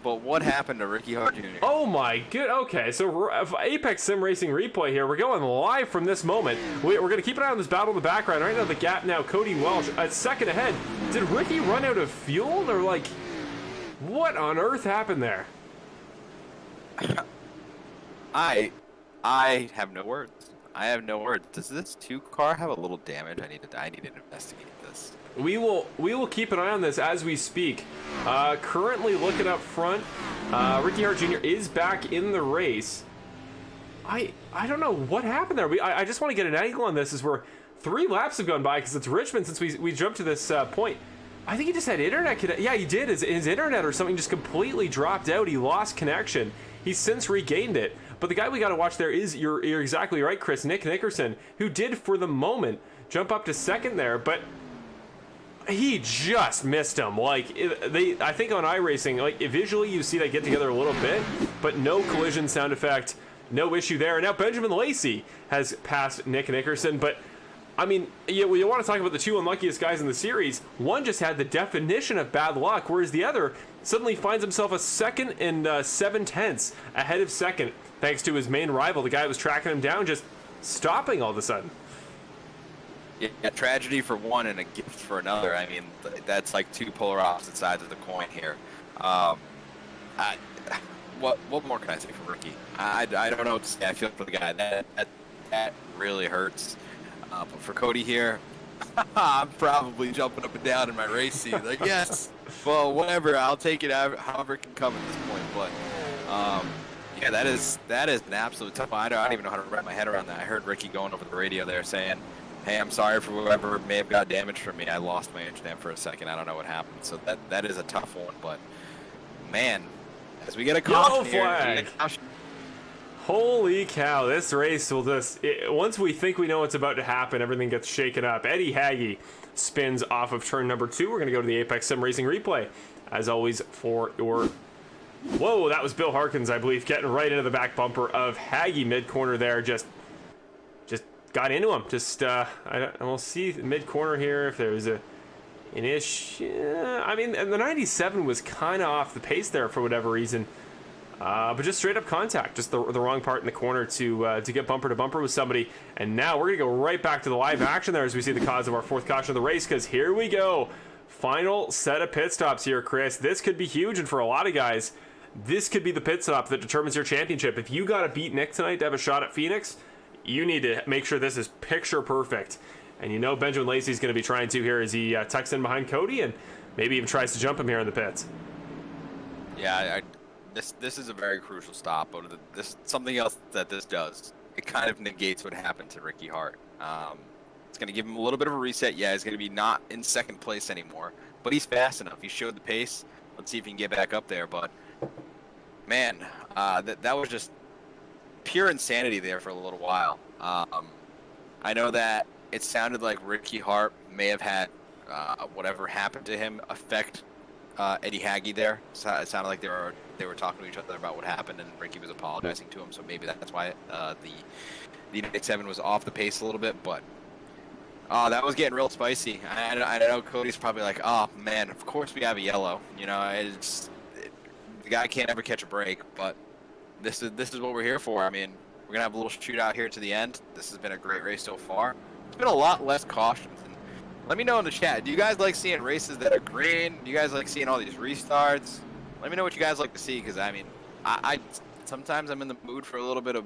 But what happened to Ricky Hart Jr.? Oh my good. Okay, so Apex Sim Racing replay here. We're going live from this moment. We're going to keep an eye on this battle in the background. Right now, the gap now, Cody Welch a second ahead. Did Ricky run out of fuel, or like, what on earth happened there? I have no words. I have no words. Does this 2 car have a little damage? I need to investigate this. We will keep an eye on this as we speak. Currently looking up front, Ricky Hart Jr. is back in the race. I don't know what happened there. I just want to get an angle on this as we're 3 laps have gone by because it's Richmond since we jumped to this point. I think he just had internet yeah, he did. His internet or something just completely dropped out. He lost connection. He's since regained it. But the guy we got to watch there is, you're exactly right, Chris, Nick Nickerson, who did for the moment jump up to second there, but he just missed him. Like, I think on iRacing, like, visually you see they get together a little bit, but no collision sound effect, no issue there. And now Benjamin Lacey has passed Nick Nickerson, but I mean, you want to talk about the 2 unluckiest guys in the series. One just had the definition of bad luck, whereas the other suddenly finds himself a second and 7/10 ahead of second, thanks to his main rival, the guy that was tracking him down, just stopping all of a sudden. Yeah, tragedy for one and a gift for another. I mean, that's like 2 polar opposite sides of the coin here. What more can I say for Ricky? I don't know what to say. I feel for the guy. That really hurts. But for Cody here, I'm probably jumping up and down in my race seat. Like, yes, well, whatever. I'll take it however it can come at this point. But yeah, that is an absolute tough one. I don't even know how to wrap my head around that. I heard Ricky going over the radio there saying, "Hey, I'm sorry for whoever may have got damaged from me. I lost my internet for a second. I don't know what happened." So that is a tough one. But man, as we get a caution flag. Holy cow, this race will just, once we think we know what's about to happen, everything gets shaken up. Eddie Haggy spins off of turn number 2. We're going to go to the Apex Sim Racing replay, as always, for your... Whoa, that was Bill Harkins, I believe, getting right into the back bumper of Haggy mid-corner there. Just got into him. We'll see mid-corner here if there was an issue. I mean, and the 97 was kind of off the pace there for whatever reason. But just straight up contact, just the wrong part in the corner to get bumper to bumper with somebody. And now we're going to go right back to the live action there as we see the cause of our 4th caution of the race, because here we go. Final set of pit stops here, Chris. This could be huge, and for a lot of guys, this could be the pit stop that determines your championship. If you got to beat Nick tonight to have a shot at Phoenix, you need to make sure this is picture perfect. And you know Benjamin Lacey's going to be trying to here as he tucks in behind Cody and maybe even tries to jump him here in the pits. Yeah, This is a very crucial stop, but something else that this does, it kind of negates what happened to Ricky Hart. It's going to give him a little bit of a reset. Yeah, he's going to be not in second place anymore, but he's fast enough. He showed the pace. Let's see if he can get back up there. But man, that was just pure insanity there for a little while. I know that it sounded like Ricky Hart may have had whatever happened to him affect Eddie Haggy there. It sounded like they were talking to each other about what happened, and Ricky was apologizing to him. So maybe that's why the 97 was off the pace a little bit. But that was getting real spicy. I know Cody's probably like, "Oh man, of course we have a yellow." You know, the guy can't ever catch a break. But this is what we're here for. I mean, we're gonna have a little shootout here to the end. This has been a great race so far. It's been a lot less cautions. Let me know in the chat. Do you guys like seeing races that are green? Do you guys like seeing all these restarts? Let me know what you guys like to see, because I mean, I sometimes I'm in the mood for a little bit of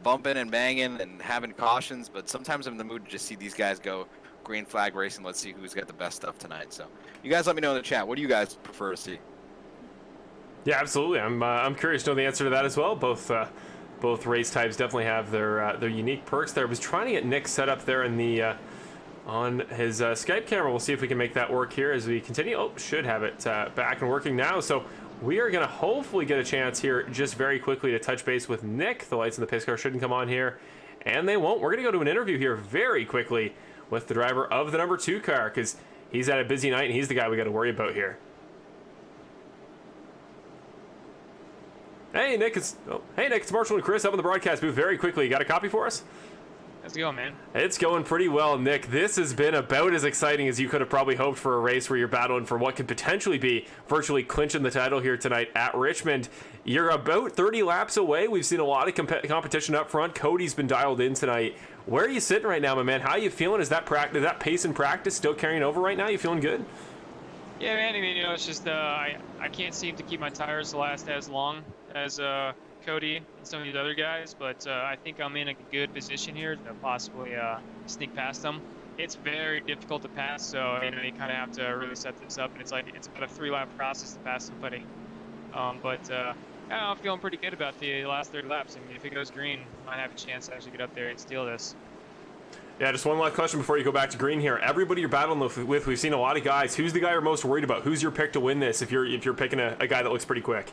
bumping and banging and having cautions, but sometimes I'm in the mood to just see these guys go green flag racing. Let's see who's got the best stuff tonight. So you guys let me know in the chat. What do you guys prefer to see? Yeah, absolutely. I'm curious to know the answer to that as well. Both race types definitely have their unique perks there. I was trying to get Nick set up there in the on his Skype camera. We'll see if we can make that work here as we continue. Oh, should have it back and working now. So we are going to hopefully get a chance here just very quickly to touch base with Nick. The lights in the pace car shouldn't come on here, and they won't. We're going to go to an interview here very quickly with the driver of the number 2 car, because he's had a busy night and he's the guy we got to worry about here. Hey Nick, it's Marshall and Chris up in the broadcast booth very quickly. You got a copy for us? How's it going, man? It's going pretty well, Nick. This has been about as exciting as you could have probably hoped for a race where you're battling for what could potentially be virtually clinching the title here tonight at Richmond. You're about 30 laps away. We've seen a lot of competition up front. Cody's been dialed in tonight. Where are you sitting right now, my man? How are you feeling? Is that pace in practice still carrying over right now? You feeling good? Yeah, man. I mean, it's just I can't seem to keep my tires to last as long as Cody and some of these other guys, but I think I'm in a good position here to possibly sneak past them. It's very difficult to pass, so you kind of have to really set this up, and it's about a 3-lap process to pass somebody. I'm feeling pretty good about the last 30 laps. I mean, if it goes green, I might have a chance to actually get up there and steal this. Yeah, just one last question before you go back to green here. Everybody you're battling with, we've seen a lot of guys. Who's the guy you're most worried about? Who's your pick to win this if you're picking a guy that looks pretty quick?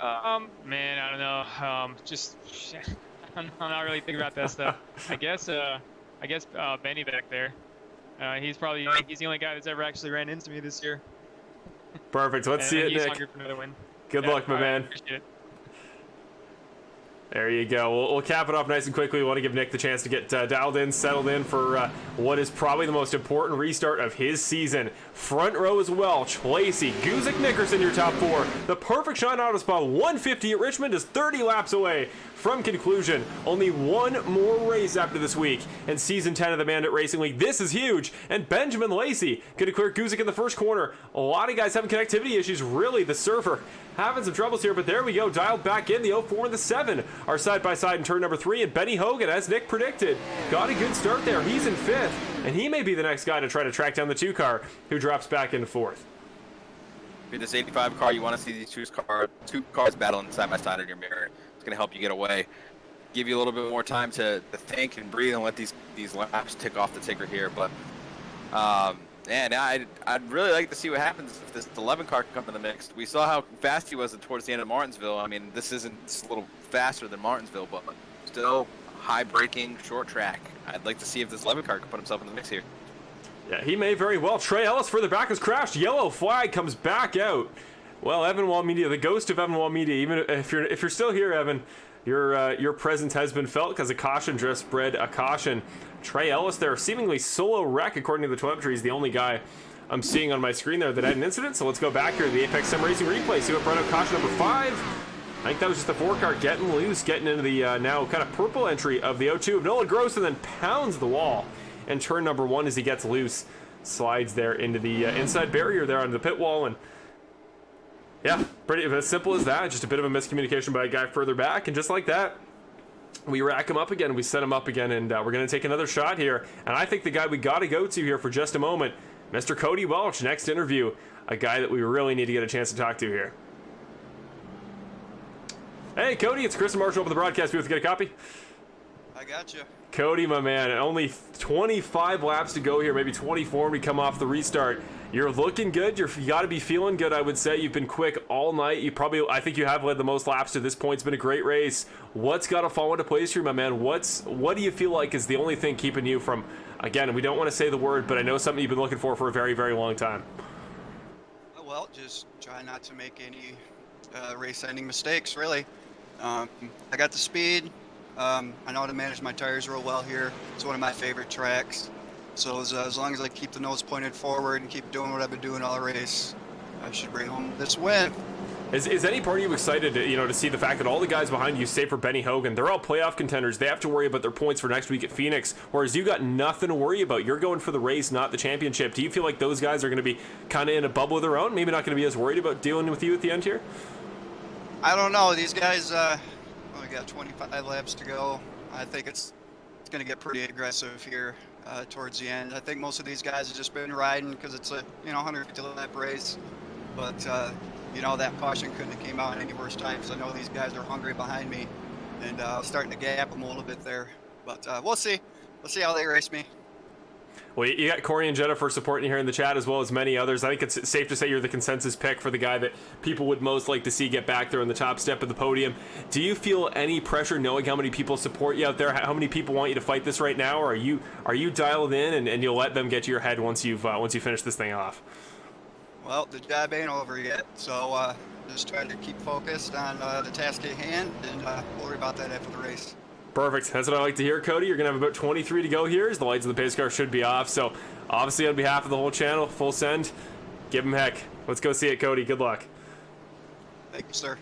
Man, I don't know. I'm not really thinking about that stuff. I guess Benny back there. He's the only guy that's ever actually ran into me this year. Perfect. Let's see it, he's Nick. hungry for another win. Good luck, my man. Appreciate it. There you go. We'll cap it off nice and quickly. We want to give Nick the chance to get dialed in, settled in for what is probably the most important restart of his season. Front row as well. Lacey, Guzik, Nickerson, your top 4. The Perfect Shine Auto Spa 150 at Richmond is 30 laps away from conclusion. Only one more race after this week in Season 10 of the Bandit Racing League. This is huge. And Benjamin Lacey going to clear Guzik in the first corner. A lot of guys having connectivity issues. Really, the surfer having some troubles here, but there we go. Dialed back in. The 04 and the 7 are side by side in turn number 3. And Benny Hogan, as Nick predicted, got a good start there. He's in 5th. And he may be the next guy to try to track down the 2 car who drops back into 4th. If this 85 car, you want to see these two cars battling side by side in your mirror. It's going to help you get away, give you a little bit more time to think and breathe and let these laps tick off the ticker here. But man, I'd really like to see what happens if this 11 car can come in the mix. We saw how fast he was towards the end of Martinsville. I mean, it's a little faster than Martinsville, but still high braking, short track. I'd like to see if this 11 car can put himself in the mix here. Yeah, he may very well. Trey Ellis further back has crashed. Yellow flag comes back out. Well, Evan Walmedia, the ghost of Evan Walmedia, even if you're still here, Evan, your presence has been felt because a caution just bred a caution. Trey Ellis there, seemingly solo wreck according to the telemetry. He's the only guy I'm seeing on my screen there that had an incident. So let's go back here to the Apex Sim Racing replay. See what brought out caution number 5. I think that was just the 4 car getting loose, getting into the now kind of purple entry of the 02 of Nolan Gross, and then pounds the wall. And turn number 1 as he gets loose, slides there into the inside barrier there onto the pit wall. And yeah, pretty as simple as that. Just a bit of a miscommunication by a guy further back, and just like that, we rack him up again, we set him up again, and we're going to take another shot here. And I think the guy we got to go to here for just a moment, Mr. Cody Welch, next interview, a guy that we really need to get a chance to talk to here. Hey, Cody, it's Chris and Marshall over the broadcast booth. Get a copy? I got you. Cody, my man, only 25 laps to go here, maybe 24 when we come off the restart. You're looking good. You got to be feeling good, I would say. You've been quick all night. I think you have led the most laps to this point. It's been a great race. What's got to fall into place here, my man? What do you feel like is the only thing keeping you from, again, we don't want to say the word, but I know something you've been looking for a very, very long time. Well, just try not to make any race-ending mistakes, really. I got the speed. I know how to manage my tires real well here. It's one of my favorite tracks. So as long as I keep the nose pointed forward and keep doing what I've been doing all race, I should bring home this win. Is any part of you excited to see the fact that all the guys behind you, save for Benny Hogan, they're all playoff contenders. They have to worry about their points for next week at Phoenix, whereas you got nothing to worry about. You're going for the race, not the championship. Do you feel like those guys are going to be kind of in a bubble of their own? Maybe not going to be as worried about dealing with you at the end here? I don't know. These guys, we got 25 laps to go. I think it's going to get pretty aggressive here towards the end. I think most of these guys have just been riding because it's a 150 lap race. But that caution couldn't have came out any worse time because I know these guys are hungry behind me, and starting to gap them a little bit there. But we'll see. We'll see how they race me. Well, you got Corey and Jennifer supporting you here in the chat, as well as many others. I think it's safe to say you're the consensus pick for the guy that people would most like to see get back there on the top step of the podium. Do you feel any pressure knowing how many people support you out there? How many people want you to fight this right now? Or are you dialed in and you'll let them get to your head once you finish this thing off? Well, the job ain't over yet, so just try to keep focused on the task at hand, and we'll worry about that after the race. Perfect. That's what I like to hear, Cody. You're going to have about 23 to go here as the lights of the pace car should be off. So, obviously, on behalf of the whole channel, full send. Give him heck. Let's go see it, Cody. Good luck. Thank you, sir.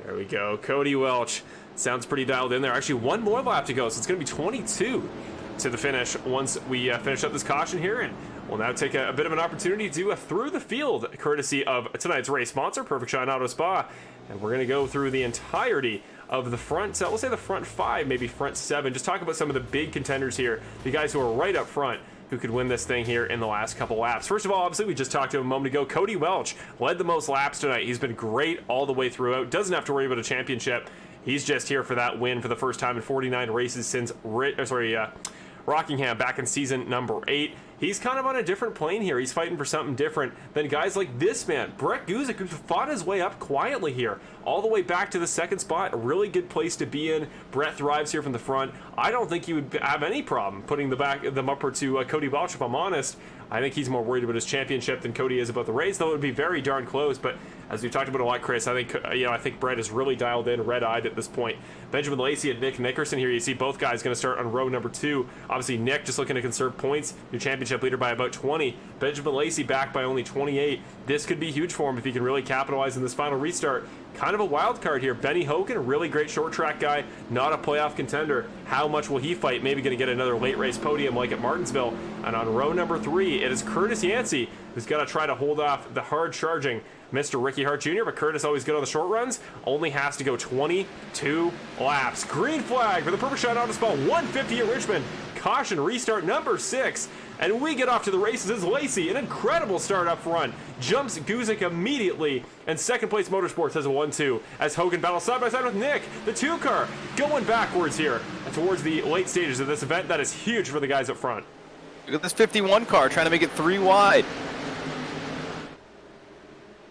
There we go. Cody Welch. Sounds pretty dialed in there. Actually, one more lap to go, so it's going to be 22 to the finish once we finish up this caution here. And We'll now take a bit of an opportunity to through the field, courtesy of tonight's race sponsor, Perfect Shine Auto Spa. And we're going to go through the entirety of the front, we'll say the front 5, maybe front 7. Just talk about some of the big contenders here, the guys who are right up front, who could win this thing here in the last couple laps. First of all, obviously, we just talked to him a moment ago. Cody Welch led the most laps tonight. He's been great all the way throughout. Doesn't have to worry about a championship. He's just here for that win for the first time in 49 races since Rockingham back in season number 8. He's kind of on a different plane here. He's fighting for something different than guys like this man, Brett Guzik, who fought his way up quietly here, all the way back to the second spot. A really good place to be in. Brett thrives here from the front. I don't think he would have any problem putting them upper to Cody Welch, if I'm honest. I think he's more worried about his championship than Cody is about the race, though it would be very darn close. But as we've talked about a lot, Chris, I think Brett is really dialed in, red-eyed at this point. Benjamin Lacey and Nick Nickerson here. You see both guys going to start on row number 2. Obviously, Nick just looking to conserve points. Your championship leader by about 20. Benjamin Lacey back by only 28. This could be huge for him if he can really capitalize in this final restart. Kind of a wild card here. Benny Hogan, a really great short track guy, not a playoff contender. How much will he fight? Maybe going to get another late race podium like at Martinsville. And on row number 3, it is Curtis Yancey who's going to try to hold off the hard charging Mr. Ricky Hart Jr., but Curtis always good on the short runs. Only has to go 22 laps. Green flag for the Perfect Shine Auto Spa 150 at Richmond. Caution restart number 6. And we get off to the races as Lacey, an incredible start up front, jumps Guzik immediately, and second place Motorsports has a 1-2 as Hogan battles side by side with Nick, the 2 car, going backwards here towards the late stages of this event. That is huge for the guys up front. Look at this 51 car trying to make it 3 wide.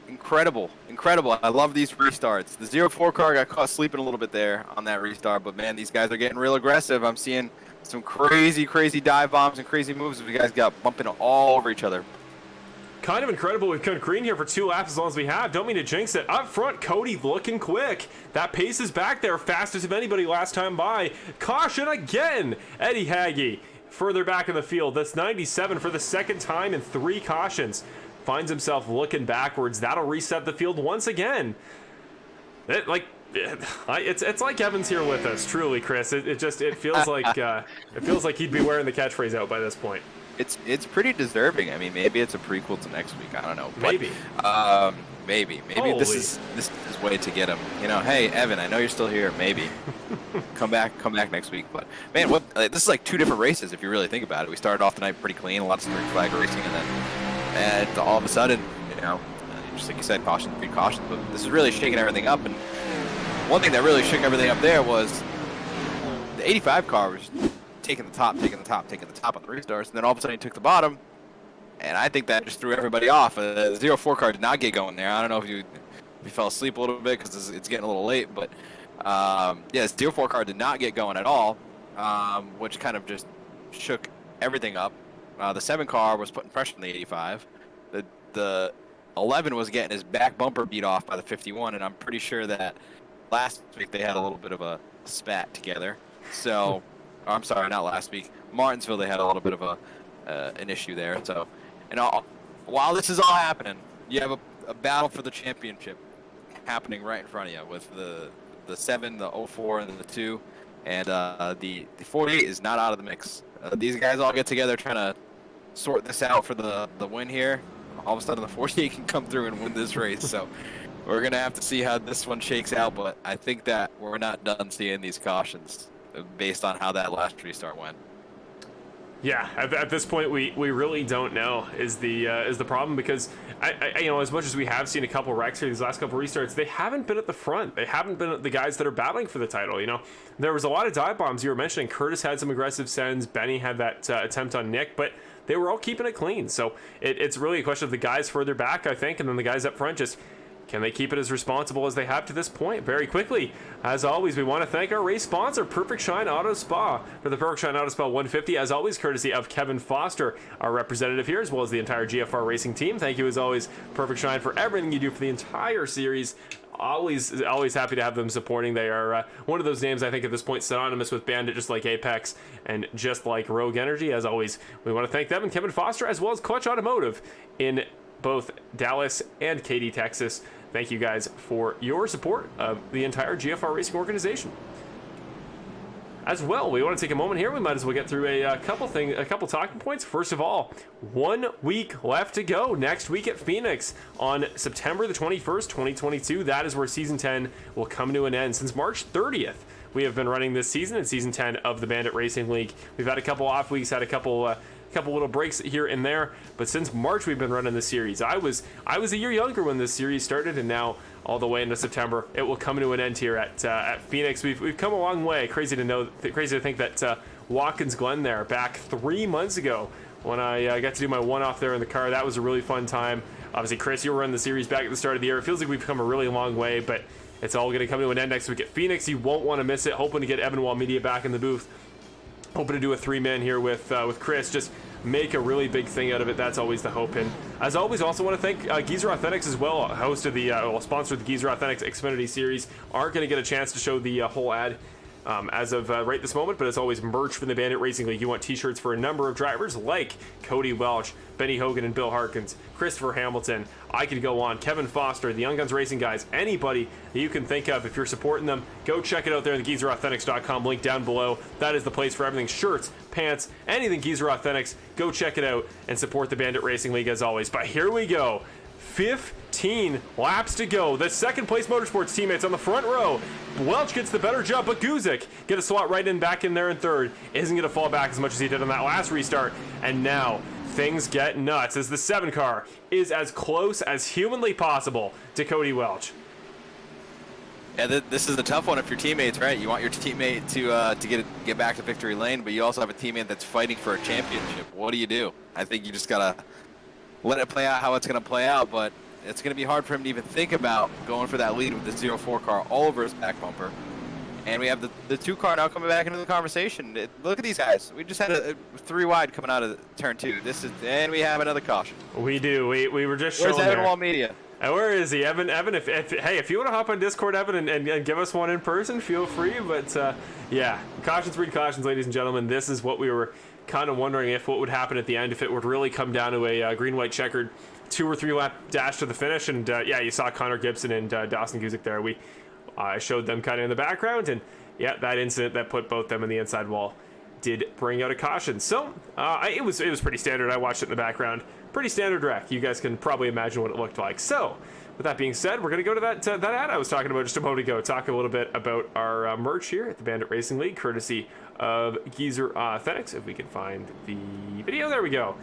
Incredible, incredible. I love these restarts. The 04 car got caught sleeping a little bit there on that restart, but man, these guys are getting real aggressive. I'm seeing some crazy dive bombs and crazy moves. You guys got bumping all over each other. Kind of incredible we've gone green here for 2 laps as long as we have. Don't mean to jinx it. Up front, Cody looking quick. That pace is back there, fastest of anybody last time by. Caution again, Eddie Hagee. Further back in the field, that's 97 for the second time in 3 cautions. Finds himself looking backwards. That'll reset the field once again. It's like Evan's here with us, truly, Chris. It feels like he'd be wearing the catchphrase out by this point. It's pretty deserving. I mean, maybe it's a prequel to next week. I don't know. Maybe. Maybe this is way to get him. You know, hey Evan, I know you're still here. Maybe come back next week. But man, this is like 2 different races if you really think about it. We started off tonight pretty clean, a lot of green flag racing, and all of a sudden, you know, just like you said, caution, precautions. But this is really shaking everything up. And one thing that really shook everything up there was the 85 car was taking the top on the restarts, and then all of a sudden he took the bottom, and I think that just threw everybody off. The 04 car did not get going there. I don't know if you fell asleep a little bit because it's getting a little late, but the 04 car did not get going at all, which kind of just shook everything up. The 7 car was putting pressure on the 85. The 11 was getting his back bumper beat off by the 51, and I'm pretty sure that last week they had a little bit of a spat together. So, I'm sorry, not last week. Martinsville, they had a little bit of an issue there. So, and while this is all happening, you have a battle for the championship happening right in front of you with the 7, the 04, and the 2, and the 48 is not out of the mix. These guys all get together trying to sort this out for the win here. All of a sudden, the 48 can come through and win this race. So we're going to have to see how this one shakes out, but I think that we're not done seeing these cautions based on how that last restart went. Yeah, at this point, we really don't know is the problem, because I as much as we have seen a couple wrecks here these last couple restarts, they haven't been at the front. They haven't been the guys that are battling for the title. You know, there was a lot of dive bombs you were mentioning. Curtis had some aggressive sends. Benny had that attempt on Nick, but they were all keeping it clean. So it's really a question of the guys further back, I think, and then the guys up front just. Can they keep it as responsible as they have to this point? Very quickly, as always, we want to thank our race sponsor, Perfect Shine Auto Spa, for the Perfect Shine Auto Spa 150, as always, courtesy of Kevin Foster, our representative here, as well as the entire GFR Racing team. Thank you, as always, Perfect Shine, for everything you do for the entire series. Always happy to have them supporting. They are one of those names, I think, at this point, synonymous with Bandit, just like Apex and just like Rogue Energy. As always, we want to thank them and Kevin Foster, as well as Clutch Automotive in both Dallas and Katy, Texas. Thank you guys for your support of the entire GFR Racing organization. as well, we want to take a moment here. We might as well get through a couple talking points. First of all, 1 week left to go. Next week at Phoenix on September the 21st, 2022. That is where Season 10 will come to an end. Since March 30th, we have been running this season in Season 10 of the Bandit Racing League. We've had a couple off weeks, had a couple little breaks here and there, but since March we've been running this series. I was a year younger when this series started, and now all the way into September it will come to an end here at Phoenix. We've come a long way. Crazy to think that Watkins Glen there back 3 months ago when I got to do my one-off there in the car. That was a really fun time. Obviously, Chris, you were running the series back at the start of the year. It feels like we've come a really long way, but it's all going to come to an end next week at Phoenix. You won't want to miss it. Hoping to get Evan Wall Media back in the booth. Hoping to do a 3-man here with Chris. Just make a really big thing out of it. That's always the hope. And as always, also want to thank Geezer Authentics as well, host of the sponsor of the Geezer Authentics Xfinity Series. Aren't going to get a chance to show the whole ad as of right this moment, but as always, merch from the Bandit Racing League. You want t-shirts for a number of drivers like Cody Welch, Benny Hogan and Bill Harkins, Christopher Hamilton. I could go on. Kevin Foster, the Young Guns Racing guys, anybody that you can think of. If you're supporting them, go check it out there at thegeezerauthentics.com. Link down below. That is the place for everything. Shirts, pants, anything Geezer Authentics. Go check it out and support the Bandit Racing League as always. But here we go. 15 laps to go. The second place Motorsports teammates on the front row. Welch gets the better jump, but Guzik get a slot right in, back in there in third. Isn't going to fall back as much as he did on that last restart. And now things get nuts as the 7 car is as close as humanly possible to Cody Welch. Yeah, this is a tough one if your teammates, right? You want your teammate to get back to victory lane, but you also have a teammate that's fighting for a championship. What do? I think you just gotta let it play out how it's gonna play out, but it's gonna be hard for him to even think about going for that lead with the 0-4 car all over his back bumper. And we have the 2 car now coming back into the conversation. Look at these guys. We just had a 3 wide coming out of turn 2. And we have another caution. We do. We were just showing Where's Evan Wall Media? Where is he? Evan, if you want to hop on Discord, Evan, and give us one in person, feel free. But yeah, cautions breed cautions, ladies and gentlemen. This is what we were kind of wondering what would happen at the end, if it would really come down to a green-white checkered 2 or 3 lap dash to the finish. And yeah, you saw Connor Gibson and Dawson Guzik there. I showed them kind of in the background, and yeah, that incident that put both them in the inside wall did bring out a caution. So it was pretty standard. I watched it in the background. Pretty standard wreck. You guys can probably imagine what it looked like. So with that being said, we're going to go to that ad I was talking about just a moment ago. Talk a little bit about our merch here at the Bandit Racing League, courtesy of Geezer Authentics. If we can find the video, there we go.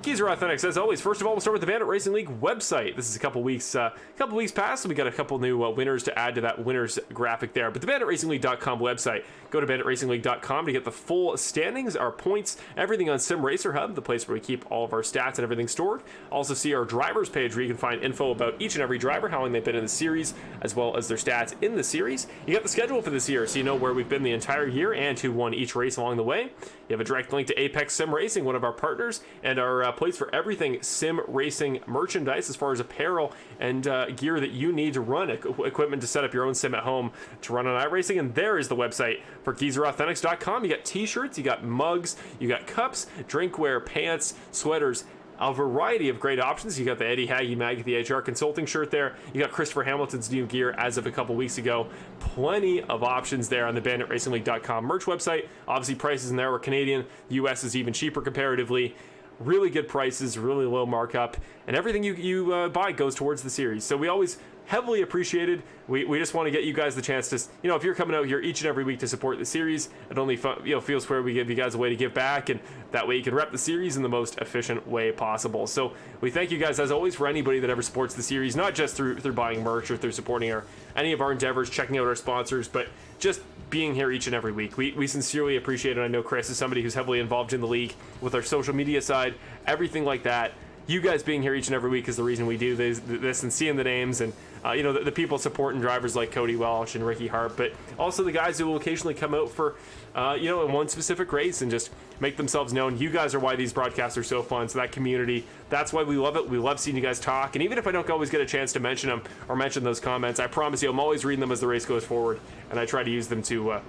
Geezer Authentics, as always. First of all, we'll start with the Bandit Racing League website. This is a couple weeks past, so we got a couple new winners to add to that winners graphic there. But the BanditRacingLeague.com website. Go to BanditRacingLeague.com to get the full standings, our points, everything on Sim Racer Hub, the place where we keep all of our stats and everything stored. Also see our drivers page where you can find info about each and every driver, how long they've been in the series, as well as their stats in the series. You got the schedule for this year, so you know where we've been the entire year and who won each race along the way. You have a direct link to Apex Sim Racing, one of our partners, and our place for everything sim racing merchandise as far as apparel and gear that you need to run, equipment to set up your own sim at home to run on iRacing. And there is the website for GeezerAuthentics.com. You got t-shirts, you got mugs, you got cups, drinkware, pants, sweaters, a variety of great options. You got the Eddie Haggy Mag, the HR Consulting shirt there. You got Christopher Hamilton's new gear as of a couple weeks ago. Plenty of options there on the BanditRacingLeague.com merch website. Obviously, prices in there are Canadian. US is even cheaper comparatively. Really good prices, really low markup, and everything you buy goes towards the series. So we always heavily appreciated. We just want to get you guys the chance to, if you're coming out here each and every week to support the series, it only feels fair we give you guys a way to give back, and that way you can rep the series in the most efficient way possible. So we thank you guys as always for anybody that ever supports the series, not just through buying merch or through supporting any of our endeavors, checking out our sponsors, but just being here each and every week. We sincerely appreciate it. I know Chris is somebody who's heavily involved in the league with our social media side, everything like that. You guys being here each and every week is the reason we do this and seeing the names and the people supporting drivers like Cody Welch and Ricky Hart, but also the guys who will occasionally come out for in one specific race and just make themselves known. You guys are why these broadcasts are so fun. So that community, that's why we love it. We love seeing you guys talk. And even if I don't always get a chance to mention them or mention those comments, I promise you I'm always reading them as the race goes forward, and I try to use them to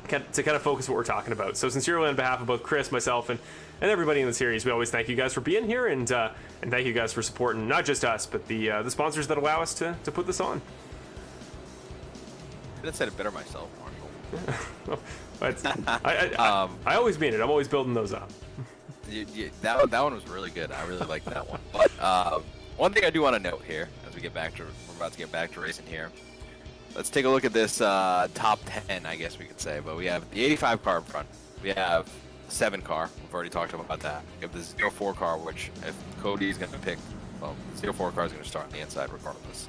kind of focus what we're talking about. So sincerely on behalf of both Chris, myself, and everybody in the series, we always thank you guys for being here, and thank you guys for supporting not just us, but the sponsors that allow us to put this on. I could have said it better myself, Marshall. I always mean it. I'm always building those up. That one was really good. I really like that one. But one thing I do want to note here, as we're about to get back to racing here. Let's take a look at this top 10, I guess we could say. But we have the 85 car in front. We have 7 car. We've already talked about that. We have the 04 car, which if Cody's going to pick, well, the 04 car is going to start on the inside regardless.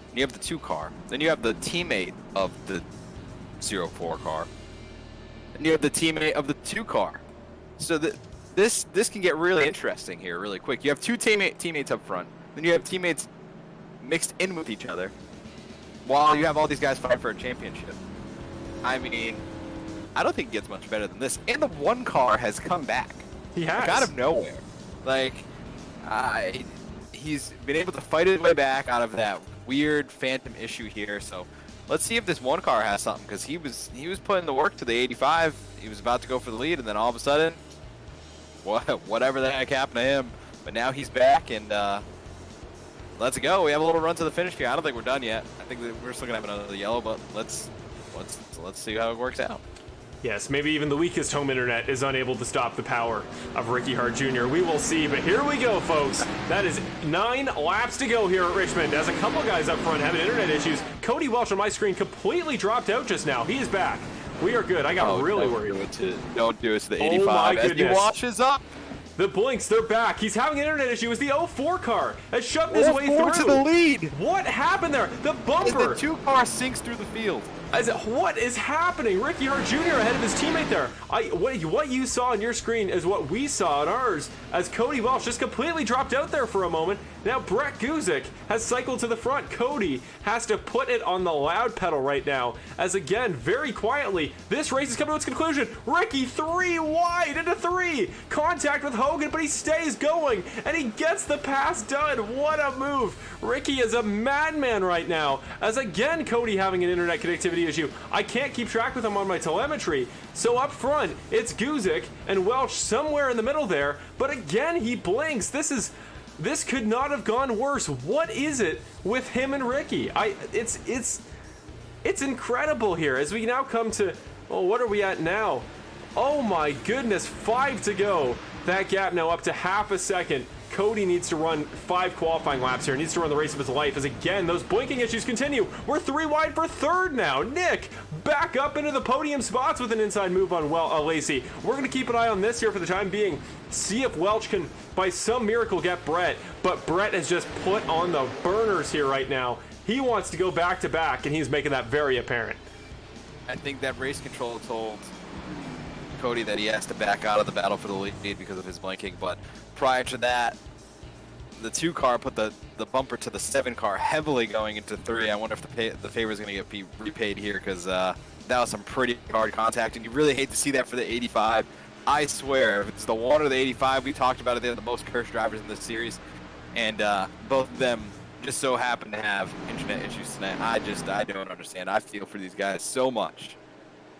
And you have the 2 car. Then you have the teammate of the 04 car. And you have the teammate of the 2 car. So this can get really interesting here really quick. You have 2 teammates up front. Then you have teammates mixed in with each other. While you have all these guys fighting for a championship. I mean, I don't think it gets much better than this. And the 1 car has come back. He has. Like, out of nowhere. Like, he's been able to fight his way back out of that weird phantom issue here. So let's see if this 1 car has something, because he was putting the work to the 85. He was about to go for the lead, and then all of a sudden, whatever the heck happened to him. But now he's back, and let's go. We have a little run to the finish here. I don't think we're done yet. I think that we're still gonna have another yellow, but let's see how it works out. Yes, maybe even the weakest home internet is unable to stop the power of Ricky Hart Jr. We will see, but here we go, folks. That is 9 laps to go here at Richmond, as a couple guys up front having internet issues. Cody Welch on my screen completely dropped out just now. He is back. We are good. I got really worried. Don't do it to the 85. Oh my as he goodness. washes up. The Blinks, they're back. He's having an internet issue. It's the 04 car has shoved his way 04 through. to the lead. What happened there? The As bumper. the 2 car sinks through the field. What is happening? Ricky Hart Jr. ahead of his teammate there. What you saw on your screen is what we saw on ours, as Cody Welch just completely dropped out there for a moment. Now Brett Guzik has cycled to the front. Cody has to put it on the loud pedal right now, as again, very quietly, this race is coming to its conclusion. Ricky 3 wide into 3. Contact with Hogan, but he stays going, and he gets the pass done. What a move. Ricky is a madman right now, as again, Cody having an internet connectivity issue. I can't keep track with him on my telemetry. So up front, it's Guzik and Welch somewhere in the middle there, but again, he blinks. This could not have gone worse. What is it with him and Ricky? It's incredible here as we now come to, what are we at now? Oh my goodness, 5 to go. That gap now up to half a second. Cody needs to run 5 qualifying laps here. He needs to run the race of his life, as again, those blinking issues continue. We're 3 wide for 3rd now. Nick back up into the podium spots with an inside move on Lacey. We're going to keep an eye on this here for the time being. See if Welch can, by some miracle, get Brett. But Brett has just put on the burners here right now. He wants to go back to back, and he's making that very apparent. I think that race control told Cody that he has to back out of the battle for the lead because of his blinking, but prior to that, the 2 car put the bumper to the 7 car, heavily going into 3. I wonder if the favor is going to be repaid here, because that was some pretty hard contact, and you really hate to see that for the 85. I swear, if it's the 1 or the 85, we talked about it, they're the most cursed drivers in this series, and both of them just so happen to have internet issues tonight. I don't understand. I feel for these guys so much.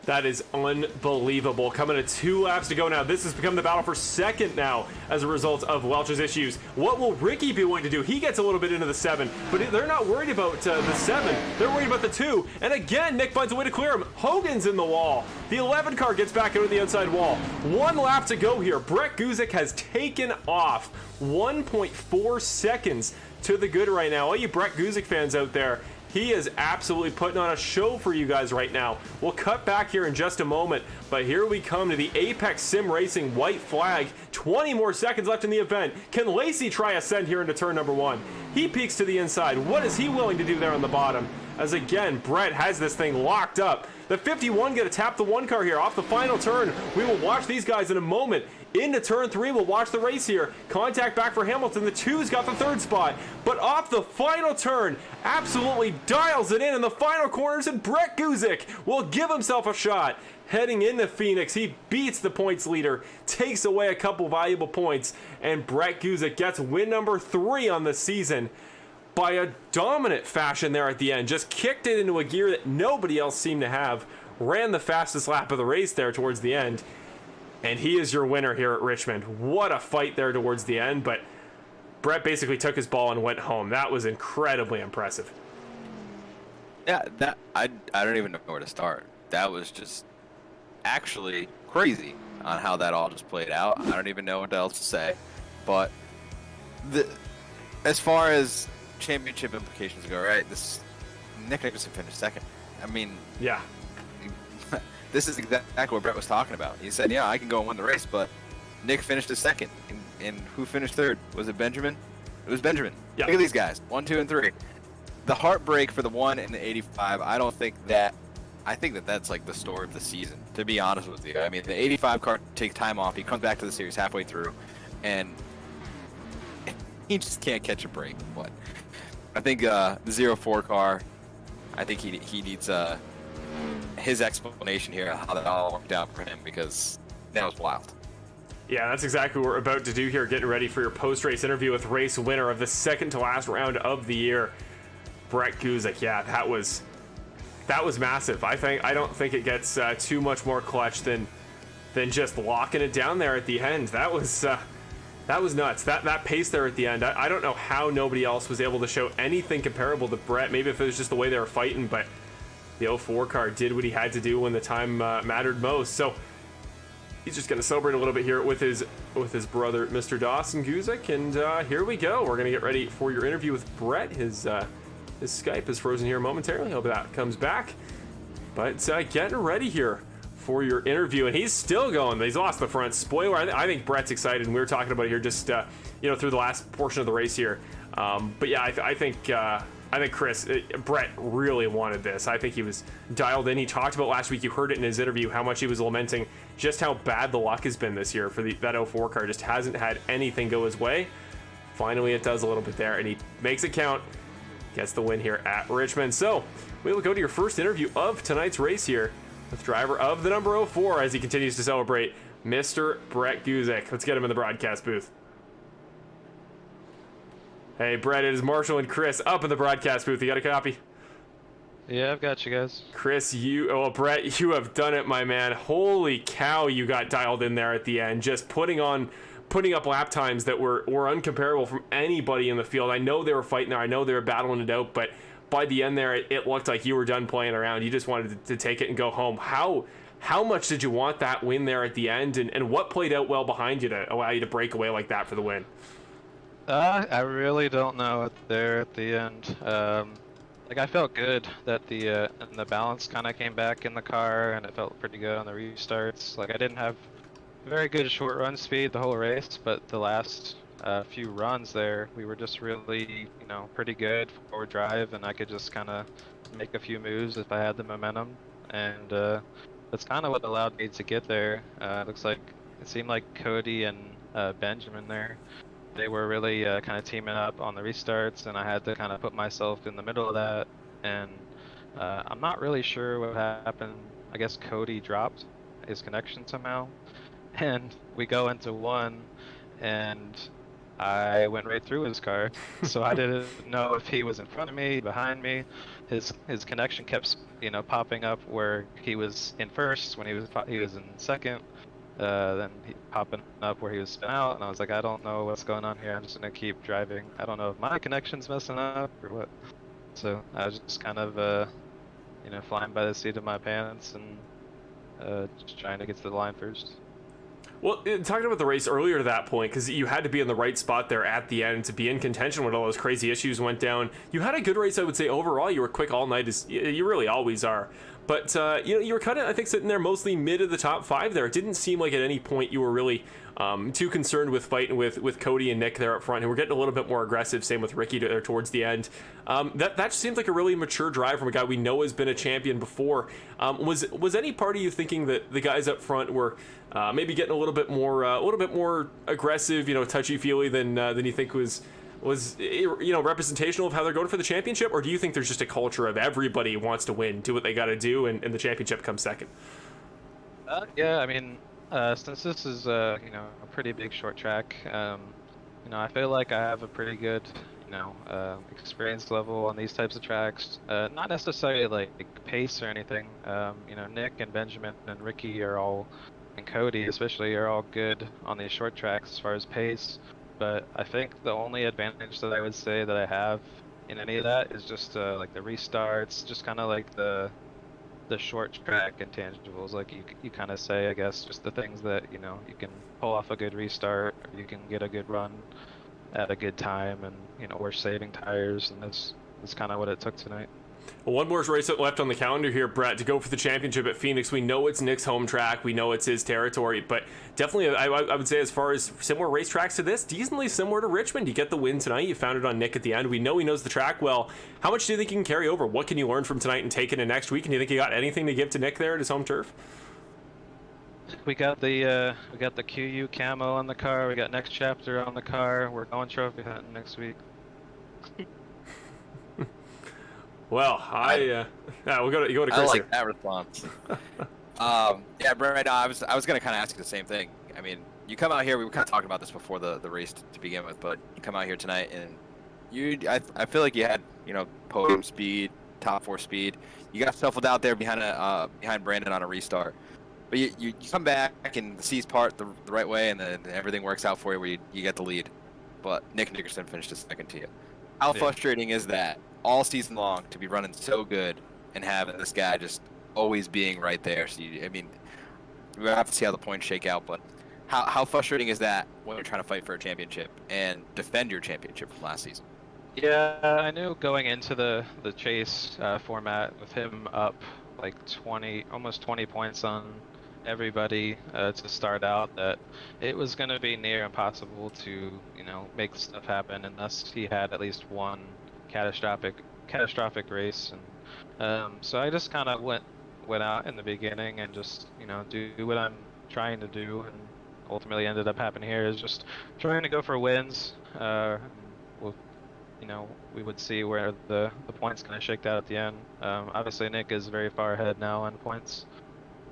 That is unbelievable. Coming to 2 laps to go now. This has become the battle for 2nd now as a result of Welch's issues. What will Ricky be willing to do? He gets a little bit into the 7, but they're not worried about the 7. They're worried about the 2. And again, Nick finds a way to clear him. Hogan's in the wall. The 11 car gets back into the outside wall. 1 lap to go here. Brett Guzik has taken off. 1.4 seconds to the good right now. All you Brett Guzik fans out there, he is absolutely putting on a show for you guys right now. We'll cut back here in just a moment, but here we come to the Apex Sim Racing white flag. 20 more seconds left in the event. Can Lacey try a send here into turn number 1? He peeks to the inside. What is he willing to do there on the bottom? As again, Brett has this thing locked up. The 51 gonna tap the 1 car here off the final turn. We will watch these guys in a moment. Into turn 3, we'll watch the race here. Contact back for Hamilton. The 2's got the 3rd spot. But off the final turn, absolutely dials it in the final corners, and Brett Guzik will give himself a shot. Heading into Phoenix, he beats the points leader, takes away a couple valuable points, and Brett Guzik gets win number 3 on the season by a dominant fashion there at the end. Just kicked it into a gear that nobody else seemed to have. Ran the fastest lap of the race there towards the end. And he is your winner here at Richmond. What a fight there towards the end, but Brett basically took his ball and went home. That was incredibly impressive. Yeah, I don't even know where to start. that was just actually crazy on how that all just played out. I don't even know what else to say. But as far as championship implications go, right? Nick Nicholson finished second. I mean, Yeah. this is exactly what Brett was talking about. He said, "Yeah, I can go and win the race," but Nick finished a second, and who finished third? Was it Benjamin? It was Benjamin. Yeah. Look at these guys, 1, 2, and 3. The heartbreak for the 1 and the 85. I think that's like the story of the season, to be honest with you. I mean, the 85 car takes time off. He comes back to the series halfway through, and he just can't catch a break. But I think the 04 car, I think he needs his explanation here of how that all worked out for him, because that was wild. Yeah, that's exactly what we're about to do here, getting ready for your post-race interview with race winner of the second to last round of the year, Brett Guzik. Yeah, that was massive. I don't think it gets too much more clutch than just locking it down there at the end. That was nuts. That pace there at the end. I don't know how nobody else was able to show anything comparable to Brett. Maybe if it was just the way they were fighting, but the 04 car did what he had to do when the time mattered most. So he's just going to celebrate a little bit here with his brother, Mr. Dawson Guzik, and here we go. We're going to get ready for your interview with Brett. His Skype is frozen here momentarily. Hope that comes back. But getting ready here for your interview, and he's still going. He's lost the front. Spoiler, I think Brett's excited, and we were talking about it here just through the last portion of the race here. But yeah, I think Brett really wanted this. I think he was dialed in. He talked about last week, you heard it in his interview, how much he was lamenting just how bad the luck has been this year for that 04 car. Just hasn't had anything go his way. Finally, it does a little bit there, and he makes it count. Gets the win here at Richmond. So we will go to your first interview of tonight's race here with driver of the number 04 as he continues to celebrate, Mr. Brett Guzik. Let's get him in the broadcast booth. Hey, Brett, it is Marshall and Chris up in the broadcast booth. You got a copy? Yeah, I've got you guys. Chris, Brett, you have done it, my man. Holy cow, you got dialed in there at the end. Just putting up lap times that were uncomparable from anybody in the field. I know they were fighting there. I know they were battling it out, but by the end there, it looked like you were done playing around. You just wanted to take it and go home. How much did you want that win there at the end, and what played out well behind you to allow you to break away like that for the win? I really don't know there at the end. I felt good that the balance kind of came back in the car, and it felt pretty good on the restarts. I didn't have very good short run speed the whole race, but the last few runs there, we were just really, pretty good forward drive, and I could just kind of make a few moves if I had the momentum, and that's kind of what allowed me to get there. It seemed like Cody and Benjamin there, they were really kind of teaming up on the restarts, and I had to kind of put myself in the middle of that, and I'm not really sure what happened. I guess Cody dropped his connection somehow, and we go into one, and I went right through his car, so I didn't know if he was in front of me, behind me. His connection kept popping up where he was in first when he was in second, then he popping up where he was spin out, and I was like, I don't know what's going on here. I'm just gonna keep driving. I don't know if my connection's messing up or what. So I was just kind of flying by the seat of my pants and just trying to get to the line first. Well, talking about the race earlier to that point, because you had to be in the right spot there at the end to be in contention when all those crazy issues went down. You had a good race, I would say, overall. You were quick all night, as you really always are. But, you were kind of, I think, sitting there mostly mid of the top 5 there. It didn't seem like at any point you were really too concerned with fighting with Cody and Nick there up front, who were getting a little bit more aggressive. Same with Ricky there towards the end. That just seems like a really mature drive from a guy we know has been a champion before. Was any part of you thinking that the guys up front were maybe getting a little bit more aggressive, touchy-feely than you think was representational of how they're going for the championship? Or do you think there's just a culture of everybody wants to win, do what they got to do, and the championship comes second? Yeah, I mean, since this is a pretty big short track, I feel like I have a pretty good experience level on these types of tracks. Not necessarily like pace or anything. Nick and Benjamin and Ricky and Cody especially are all good on these short tracks as far as pace. But I think the only advantage that I would say that I have in any of that is just like the restarts, just kind of like the the short track intangibles, like you kind of say, I guess, just the things that you can pull off a good restart, or you can get a good run at a good time, and we're saving tires, and that's kind of what it took tonight. Well, one more race left on the calendar here, Brett, to go for the championship at Phoenix. We know it's Nick's home track. We know it's his territory, but definitely, I would say, as far as similar racetracks to this, decently similar to Richmond. You get the win tonight. You found it on Nick at the end. We know he knows the track well. How much do you think you can carry over? What can you learn from tonight and take into next week? And do you think you got anything to give to Nick there at his home turf? We got the QU camo on the car. We got next chapter on the car. We're going trophy hunting next week. Well, we'll go to Chris. I like here. that response. Yeah, Brett, I was gonna kind of ask you the same thing. I mean, you come out here. We were kind of talking about this before the race to begin with, but you come out here tonight and I feel like you had podium speed, top 4 speed. You got shuffled out there behind Brandon on a restart, but you come back and the C's part the right way, and then everything works out for you where you get the lead. But Nick Nickerson finished a second to you. How frustrating is that all season long to be running so good and having this guy just always being right there? So we have to see how the points shake out, but how frustrating is that when you're trying to fight for a championship and defend your championship from last season? Yeah, I knew going into the chase format with him up like almost 20 points on everybody to start out, that it was going to be near impossible to make stuff happen unless he had at least one catastrophic race. And so I just kind of went out in the beginning and just do what I'm trying to do, and ultimately ended up happening here is just trying to go for wins. We would see where the points kind of shaked out at the end. Obviously Nick is very far ahead now on points,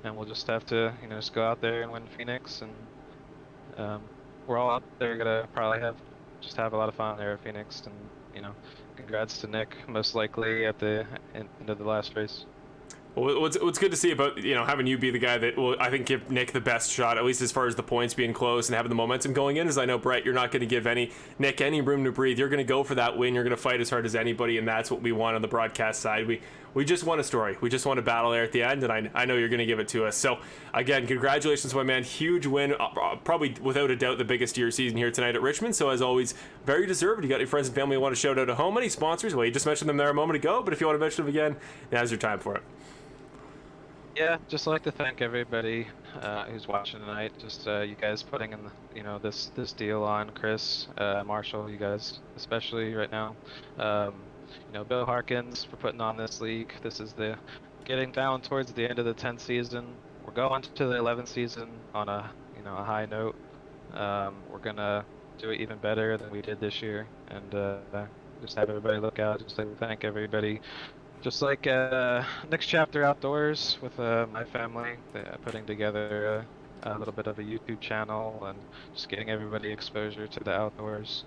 and we'll just have to just go out there and win Phoenix, and we're all out there gonna probably have a lot of fun there at Phoenix, and congrats to Nick, most likely at the end of the last race. Well, what's good to see about having you be the guy that will, I think, give Nick the best shot, at least as far as the points being close and having the momentum going in, is I know, Brett, you're not going to give Nick any room to breathe. You're going to go for that win. You're going to fight as hard as anybody, and that's what we want on the broadcast side. We just want a story. We just want a battle there at the end, and I know you're going to give it to us. So, again, congratulations, my man. Huge win. Probably, without a doubt, the biggest of your season here tonight at Richmond. So, as always, very deserved. You got your friends and family you want to shout out at home. Any sponsors? Well, you just mentioned them there a moment ago, but if you want to mention them again, now's your time for it. Yeah, just like to thank everybody who's watching tonight. Just you guys putting in this deal on, Chris, Marshall, you guys especially right now. Bill Harkins for putting on this league. This is getting down towards the end of the 10th season. We're going to the 11th season on a high note. We're gonna do it even better than we did this year, and just have everybody look out. Just like to thank everybody. Just like next chapter outdoors with my family, putting together a little bit of a YouTube channel and just getting everybody exposure to the outdoors,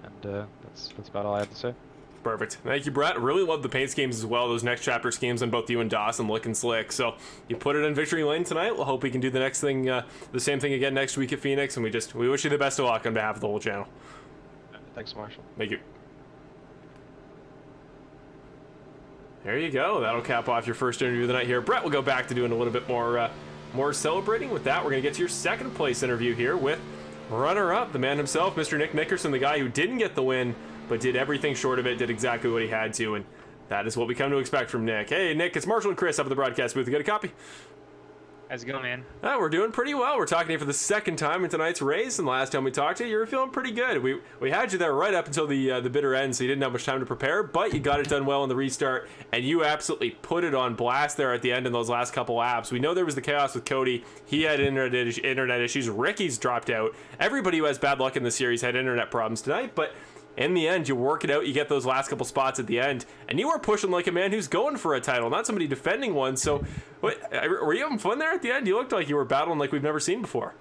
and that's about all I have to say. Perfect. Thank you, Brett. Really love the paint schemes as well. Those next chapter schemes on both you and Dawson looking slick. So you put it in victory lane tonight. We'll hope we can do the next thing, the same thing again next week at Phoenix. And we wish you the best of luck on behalf of the whole channel. Thanks, Marshall. Thank you. There you go. That'll cap off your first interview of the night here. Brett will go back to doing a little bit more celebrating. With that, we're going to get to your second place interview here with runner-up, the man himself, Mr. Nick Nickerson, the guy who didn't get the win, but did everything short of it, did exactly what he had to, and that is what we come to expect from Nick. Hey, Nick, it's Marshall and Chris up at the broadcast booth. You got a copy? How's it going, man? We're doing pretty well. We're talking to you for the second time in tonight's race, and last time we talked to you, you were feeling pretty good. We had you there right up until the bitter end, so you didn't have much time to prepare, but you got it done well in the restart, and you absolutely put it on blast there at the end in those last couple laps. We know there was the chaos with Cody. He had internet issues. Ricky's dropped out. Everybody who has bad luck in the series had internet problems tonight, but in the end, you work it out, you get those last couple spots at the end, and you were pushing like a man who's going for a title, not somebody defending one. So, were you having fun there at the end? You looked like you were battling like we've never seen before.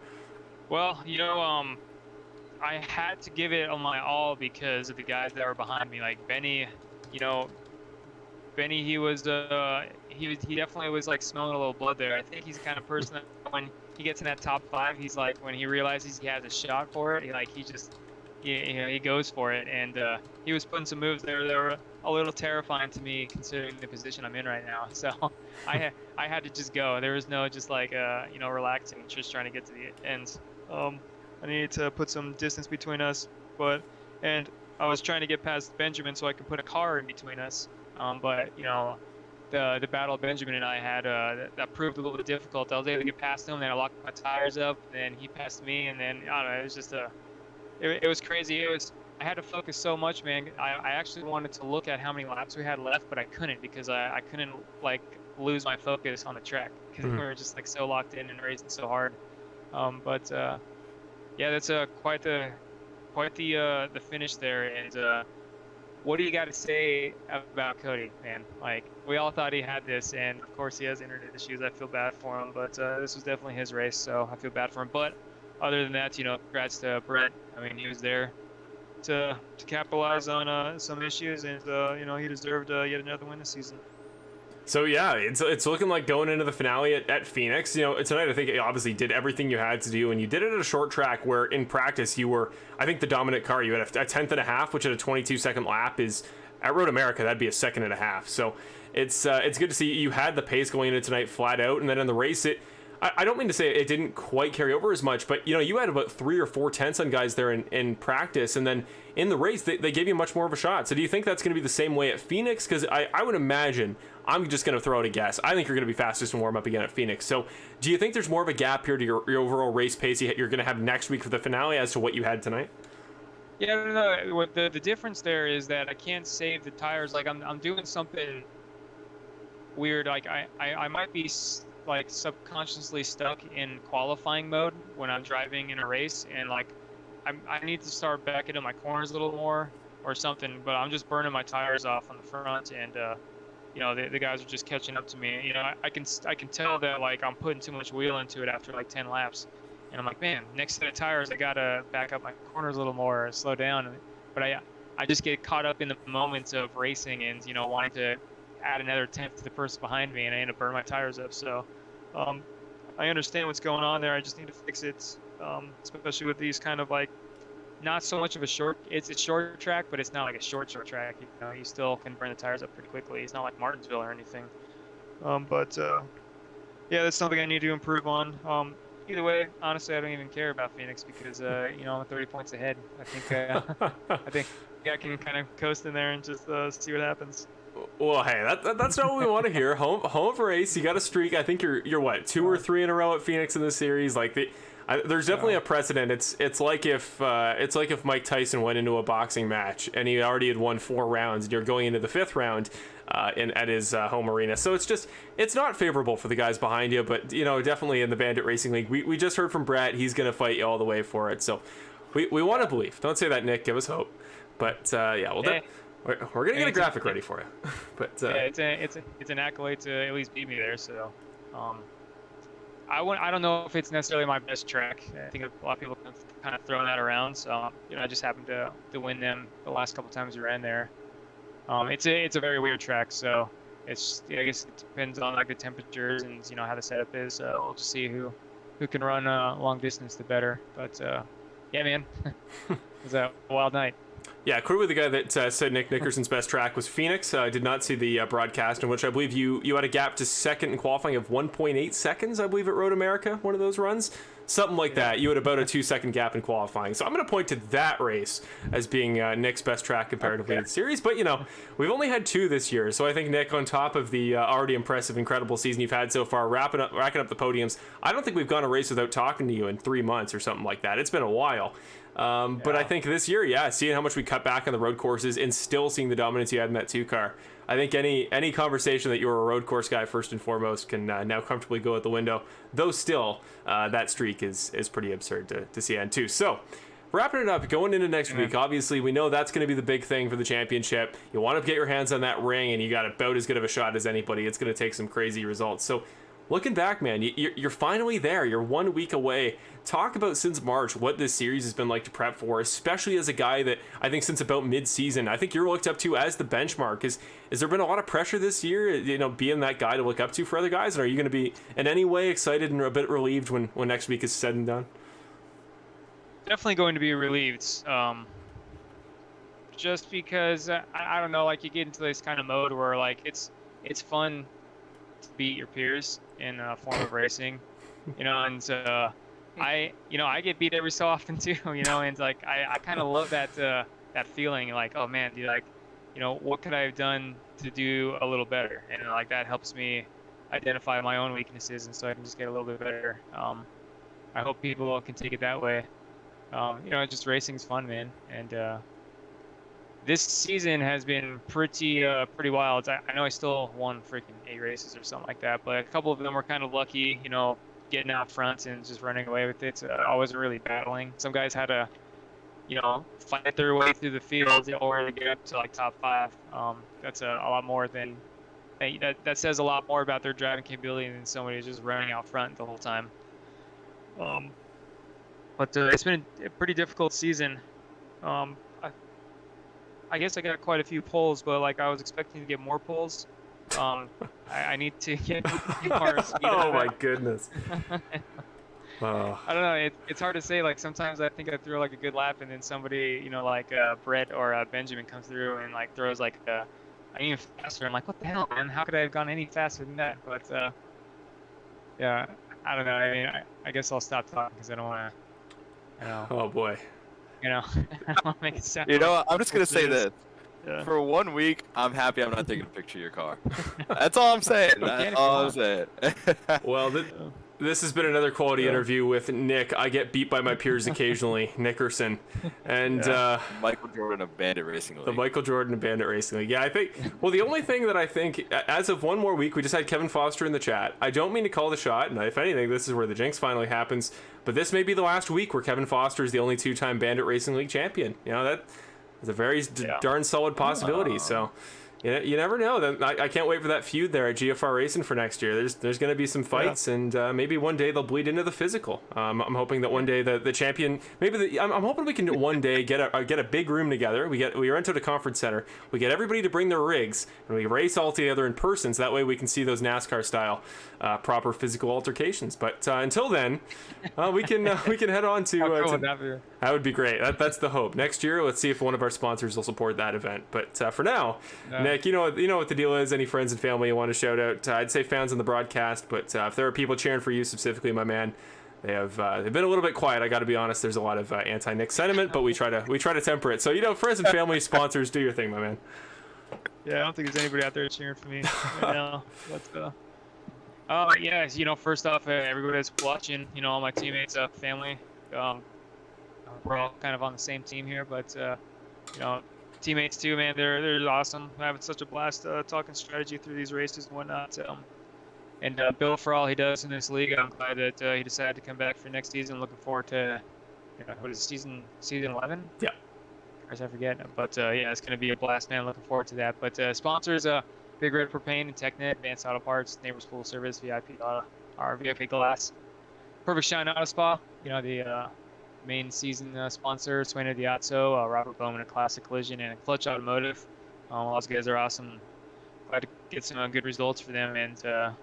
Well, I had to give it my all because of the guys that were behind me. Like Benny, Benny, he definitely was like smelling a little blood there. I think he's the kind of person that when he gets in that top 5, he's like, when he realizes he has a shot for it, he he goes for it, and he was putting some moves there that were a little terrifying to me considering the position I'm in right now. So I had to just go. There was no just like relaxing, just trying to get to the end. I needed to put some distance between us, and I was trying to get past Benjamin so I could put a car in between us. But the battle Benjamin and I had that proved a little bit difficult. I was able to get past him, then I locked my tires up, then he passed me, and then I don't know. It was just it was crazy. I had to focus so much, man. I actually wanted to look at how many laps we had left, but I couldn't because I couldn't like lose my focus on the track because we were just like so locked in and racing so hard. Yeah, that's quite the finish there. And what do you got to say about Cody, man? Like, we all thought he had this, and of course he has internet issues. I feel bad for him, but this was definitely his race, so I feel bad for him. But other than that, congrats to Brett. I mean, he was there to capitalize on some issues, and he deserved yet another win this season. So yeah, it's looking like going into the finale at Phoenix. Tonight I think you obviously did everything you had to do, and you did it at a short track where in practice you were, I think, the dominant car. You had a 10.5, which at a 22-second lap is at Road America that'd be a 1.5. So it's good to see you had the pace going into tonight flat out, and then in the race I don't mean to say it didn't quite carry over as much, but you had about 3 or 4 tenths on guys there in practice, and then in the race they gave you much more of a shot. So do you think that's going to be the same way at Phoenix? Because I would imagine, I'm just going to throw out a guess, I think you're going to be fastest in warm up again at Phoenix. So do you think there's more of a gap here to your overall race pace you're going to have next week for the finale as to what you had tonight? Yeah, no. What the difference there is that I can't save the tires. Like I'm doing something weird. Like I might be like subconsciously stuck in qualifying mode when I'm driving in a race, and like I need to start backing into my corners a little more or something, but I'm just burning my tires off on the front, and the guys are just catching up to me. I can tell that like I'm putting too much wheel into it after like 10 laps, and I'm like, man, next set of tires I gotta back up my corners a little more or slow down. But I just get caught up in the moments of racing and wanting to add another tenth to the person behind me, and I end up burning my tires up. So I understand what's going on there. I just need to fix it, especially with these kind of like not so much of a short. It's a short track, but it's not like a short track. You still can burn the tires up pretty quickly. It's not like Martinsville or anything. Yeah, that's something I need to improve on. Either way, honestly, I don't even care about Phoenix because I'm 30 points ahead. I think I can kind of coast in there and just see what happens. Well, hey, that's not what we want to hear. Home race, you got a streak. I think you're what, 2 or 3 in a row at Phoenix in this series. Like there's definitely a precedent. It's like if Mike Tyson went into a boxing match and he already had won 4 rounds, and you're going into the 5th round at his home arena. So it's not favorable for the guys behind you. But definitely in the Bandit Racing League, we just heard from Brett. He's gonna fight you all the way for it. So we want to believe. Don't say that, Nick. Give us hope. But yeah, well. We're gonna get a graphic ready for you, but yeah, it's an accolade to at least beat me there. So, I don't know if it's necessarily my best track. I think a lot of people kind of throw that around. So I just happened to win them the last couple times we ran there. It's a very weird track. So I guess it depends on like the temperatures and how the setup is. So we'll just see who can run long distance the better. But yeah, man, it was a wild night. Yeah, quit with the guy that said Nick Nickerson's best track was Phoenix. I did not see the broadcast, in which I believe you had a gap to second in qualifying of 1.8 seconds, I believe, at Road America, one of those runs. Something like that. You had about a 2-second gap in qualifying. So I'm going to point to that race as being Nick's best track comparatively in the series. But, we've only had 2 this year. So I think, Nick, on top of the already impressive, incredible season you've had so far, racking up the podiums, I don't think we've gone a race without talking to you in 3 months or something like that. It's been a while. But I think this year, seeing how much we cut back on the road courses and still seeing the dominance you had in that 2 car, I think any conversation that you were a road course guy first and foremost can now comfortably go out the window. Though still, that streak is pretty absurd to see end too. So, wrapping it up, going into next week, obviously we know that's going to be the big thing for the championship. You want to get your hands on that ring, and you got about as good of a shot as anybody. It's going to take some crazy results. So, looking back, man, you're finally there. You're 1 week away. Talk about since March what this series has been like to prep for, especially as a guy that I think since about mid-season, I think you're looked up to as the benchmark. Is there been a lot of pressure this year, being that guy to look up to for other guys? And are you going to be in any way excited and a bit relieved when next week is said and done? definitely going to be relieved. Just because I don't know, like you get into this kind of mode where like it's fun to beat your peers in a form of racing, and I get beat every so often too, and like I kind of love that feeling, like, oh man, dude, like, what could I have done to do a little better, and like that helps me identify my own weaknesses, and so I can just get a little bit better. I hope people can take it that way. Just racing's fun, man, and this season has been pretty wild. I know I still won freaking 8 races or something like that, but a couple of them were kind of lucky, getting out front and just running away with it. I wasn't really battling. Some guys had to, fight their way through the field in order to get up to like top 5. That's a lot more than that says a lot more about their driving capability than somebody who's just running out front the whole time. But it's been a pretty difficult season. I guess I got quite a few pulls, but like I was expecting to get more pulls. I need to get more speed. Oh my goodness. I don't know. It's hard to say. Like sometimes I think I throw like a good lap, and then somebody, like Brett or Benjamin comes through and like throws like I'm even faster. I'm like, what the hell, man? How could I have gone any faster than that? But yeah, I don't know. I mean, I guess I'll stop talking because I don't want to. Oh boy. I don't want to make it sound. I'm just gonna say this. Yeah. For 1 week, I'm happy I'm not taking a picture of your car. That's all I'm saying. That's all I'm saying. Well, this has been another quality interview with Nick. I get beat by my peers occasionally, Nickerson. And Michael Jordan of Bandit Racing League. The Michael Jordan of Bandit Racing League. Yeah, I think, well, the only thing that I think, as of one more week, we just had Kevin Foster in the chat. I don't mean to call the shot, and if anything, this is where the jinx finally happens. But this may be the last week where Kevin Foster is the only 2-time Bandit Racing League champion. That is a very darn solid possibility. So you never know. I can't wait for that feud there at GFR Racing for next year. There's going to be some fights, and maybe one day they'll bleed into the physical. I'm hoping that one day the champion, I'm hoping we can one day get a big room together. We rent out a conference center. We get everybody to bring their rigs, and we race all together in person. So that way we can see those NASCAR style proper physical altercations. But until then, we can head on to. That would be great. That's the hope. Next year, let's see if one of our sponsors will support that event. But for now, Nick, you know what the deal is. Any friends and family you want to shout out? I'd say fans on the broadcast, but if there are people cheering for you specifically, my man, they've been a little bit quiet. I got to be honest. There's a lot of anti-Nick sentiment, but we try to temper it. So friends and family, sponsors, do your thing, my man. Yeah, I don't think there's anybody out there cheering for me right now. Yeah, first off, everybody that's watching, all my teammates, family, we're all kind of on the same team here, but teammates too, man, they're awesome. I'm having such a blast talking strategy through these races and whatnot. And Bill, for all he does in this league, I'm glad that he decided to come back for next season. Looking forward to, what is it, season 11? Yeah. I forget, but yeah, it's gonna be a blast, man. Looking forward to that. But sponsors, Big Red Propane and TechNet, Advanced Auto Parts, Neighbors Pool Service, VIP Glass, Perfect Shine Auto Spa. The main season sponsor, Sueno Diazzo, Robert Bowman, a Classic Collision, and a Clutch Automotive. All those guys are awesome. Glad to get some good results for them, and man,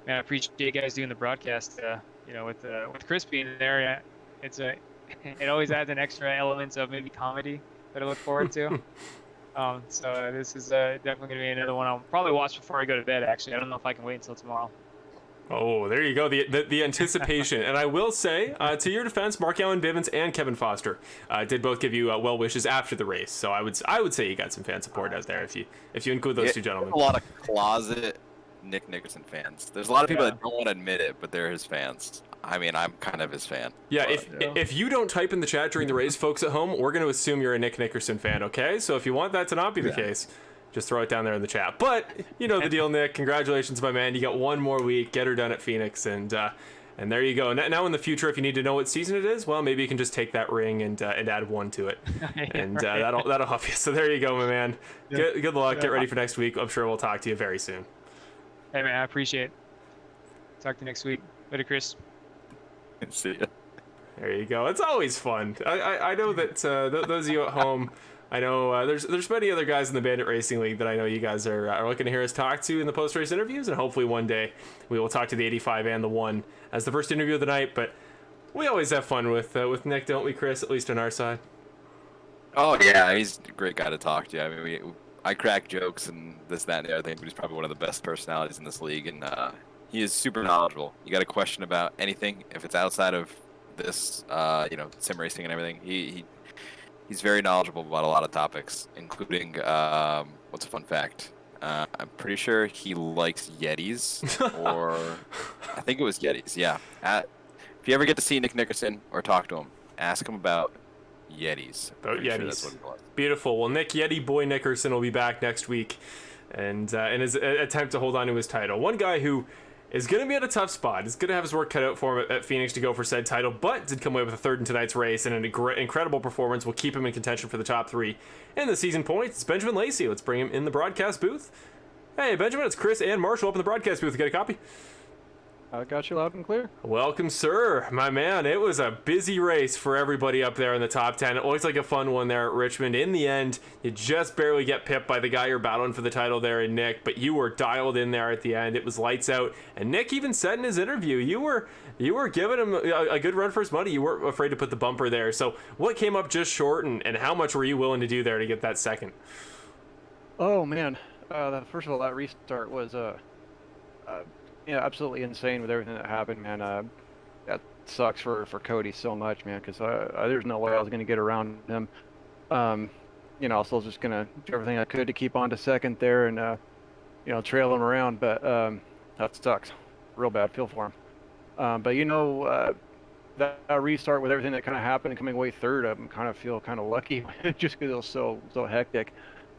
I appreciate you guys doing the broadcast. With Chris being there, it always adds an extra element of maybe comedy that I look forward to. So this is definitely going to be another one I'll probably watch before I go to bed, actually. I don't know if I can wait until tomorrow. Oh, there you go. The anticipation. And I will say, to your defense, Mark Allen Bivens and Kevin Foster did both give you well wishes after the race. So I would say you got some fan support out there if you include those two gentlemen. A lot of closet Nick Nickerson fans. There's a lot of people that don't want to admit it, but they're his fans. I mean, I'm kind of his fan. Yeah, if you don't type in the chat during the race, folks at home, we're going to assume you're a Nick Nickerson fan, okay? So if you want that to not be the case, just throw it down there in the chat. But you know the deal, Nick. Congratulations, my man. You got one more week. Get her done at Phoenix, and there you go. Now in the future, if you need to know what season it is, well, maybe you can just take that ring and add one to it, and that'll help you. So there you go, my man. Yeah. Good luck. Get ready for next week. I'm sure we'll talk to you very soon. Hey man, I appreciate it. Talk to you next week. Later, Chris. See ya. There you go. It's always fun. I know that those of you at home, I know there's many other guys in the Bandit Racing League that I know you guys are looking to hear us talk to in the post-race interviews, and hopefully one day we will talk to the 85 and the 1 as the first interview of the night. But We always have fun with Nick, don't we, Chris? At least on our side. Oh yeah, he's a great guy to talk to. I mean, I crack jokes and this, that, and the other thing, but he's probably one of the best personalities in this league, and he is super knowledgeable. You got a question about anything, if it's outside of this, sim racing and everything, he's very knowledgeable about a lot of topics, including what's a fun fact? I'm pretty sure he likes Yetis, or I think it was Yetis. Yeah. If you ever get to see Nick Nickerson or talk to him, ask him about Yetis. About Pretty Yetis. sure that's what he wants. Beautiful. Well, Nick Yeti Boy Nickerson will be back next week, and in his attempt to hold on to his title. One guy who is going to be at a tough spot. Is going to have his work cut out for him at Phoenix to go for said title, but did come away with a third in tonight's race, and an incredible performance will keep him in contention for the top 3 in the season points. It's Benjamin Lacey. Let's bring him in the broadcast booth. Hey, Benjamin, it's Chris and Marshall up in the broadcast booth. Get a copy? I got you loud and clear. Welcome, sir. My man, it was a busy race for everybody up there in the top 10. It looks like a fun one there at Richmond. In the end, you just barely get pipped by the guy you're battling for the title there in Nick, but you were dialed in there at the end. It was lights out. And Nick even said in his interview, you were giving him a good run for his money. You weren't afraid to put the bumper there. So what came up just short, and how much were you willing to do there to get that second? Oh, man. First of all, that restart was absolutely insane with everything that happened, man. That sucks for Cody so much, man, because there's no way I was going to get around him. So I was just going to do everything I could to keep on to second there and, trail him around. But that sucks real bad. Feel for him. But, that restart with everything that kind of happened and coming away third, I kind of feel kind of lucky just because it was so hectic.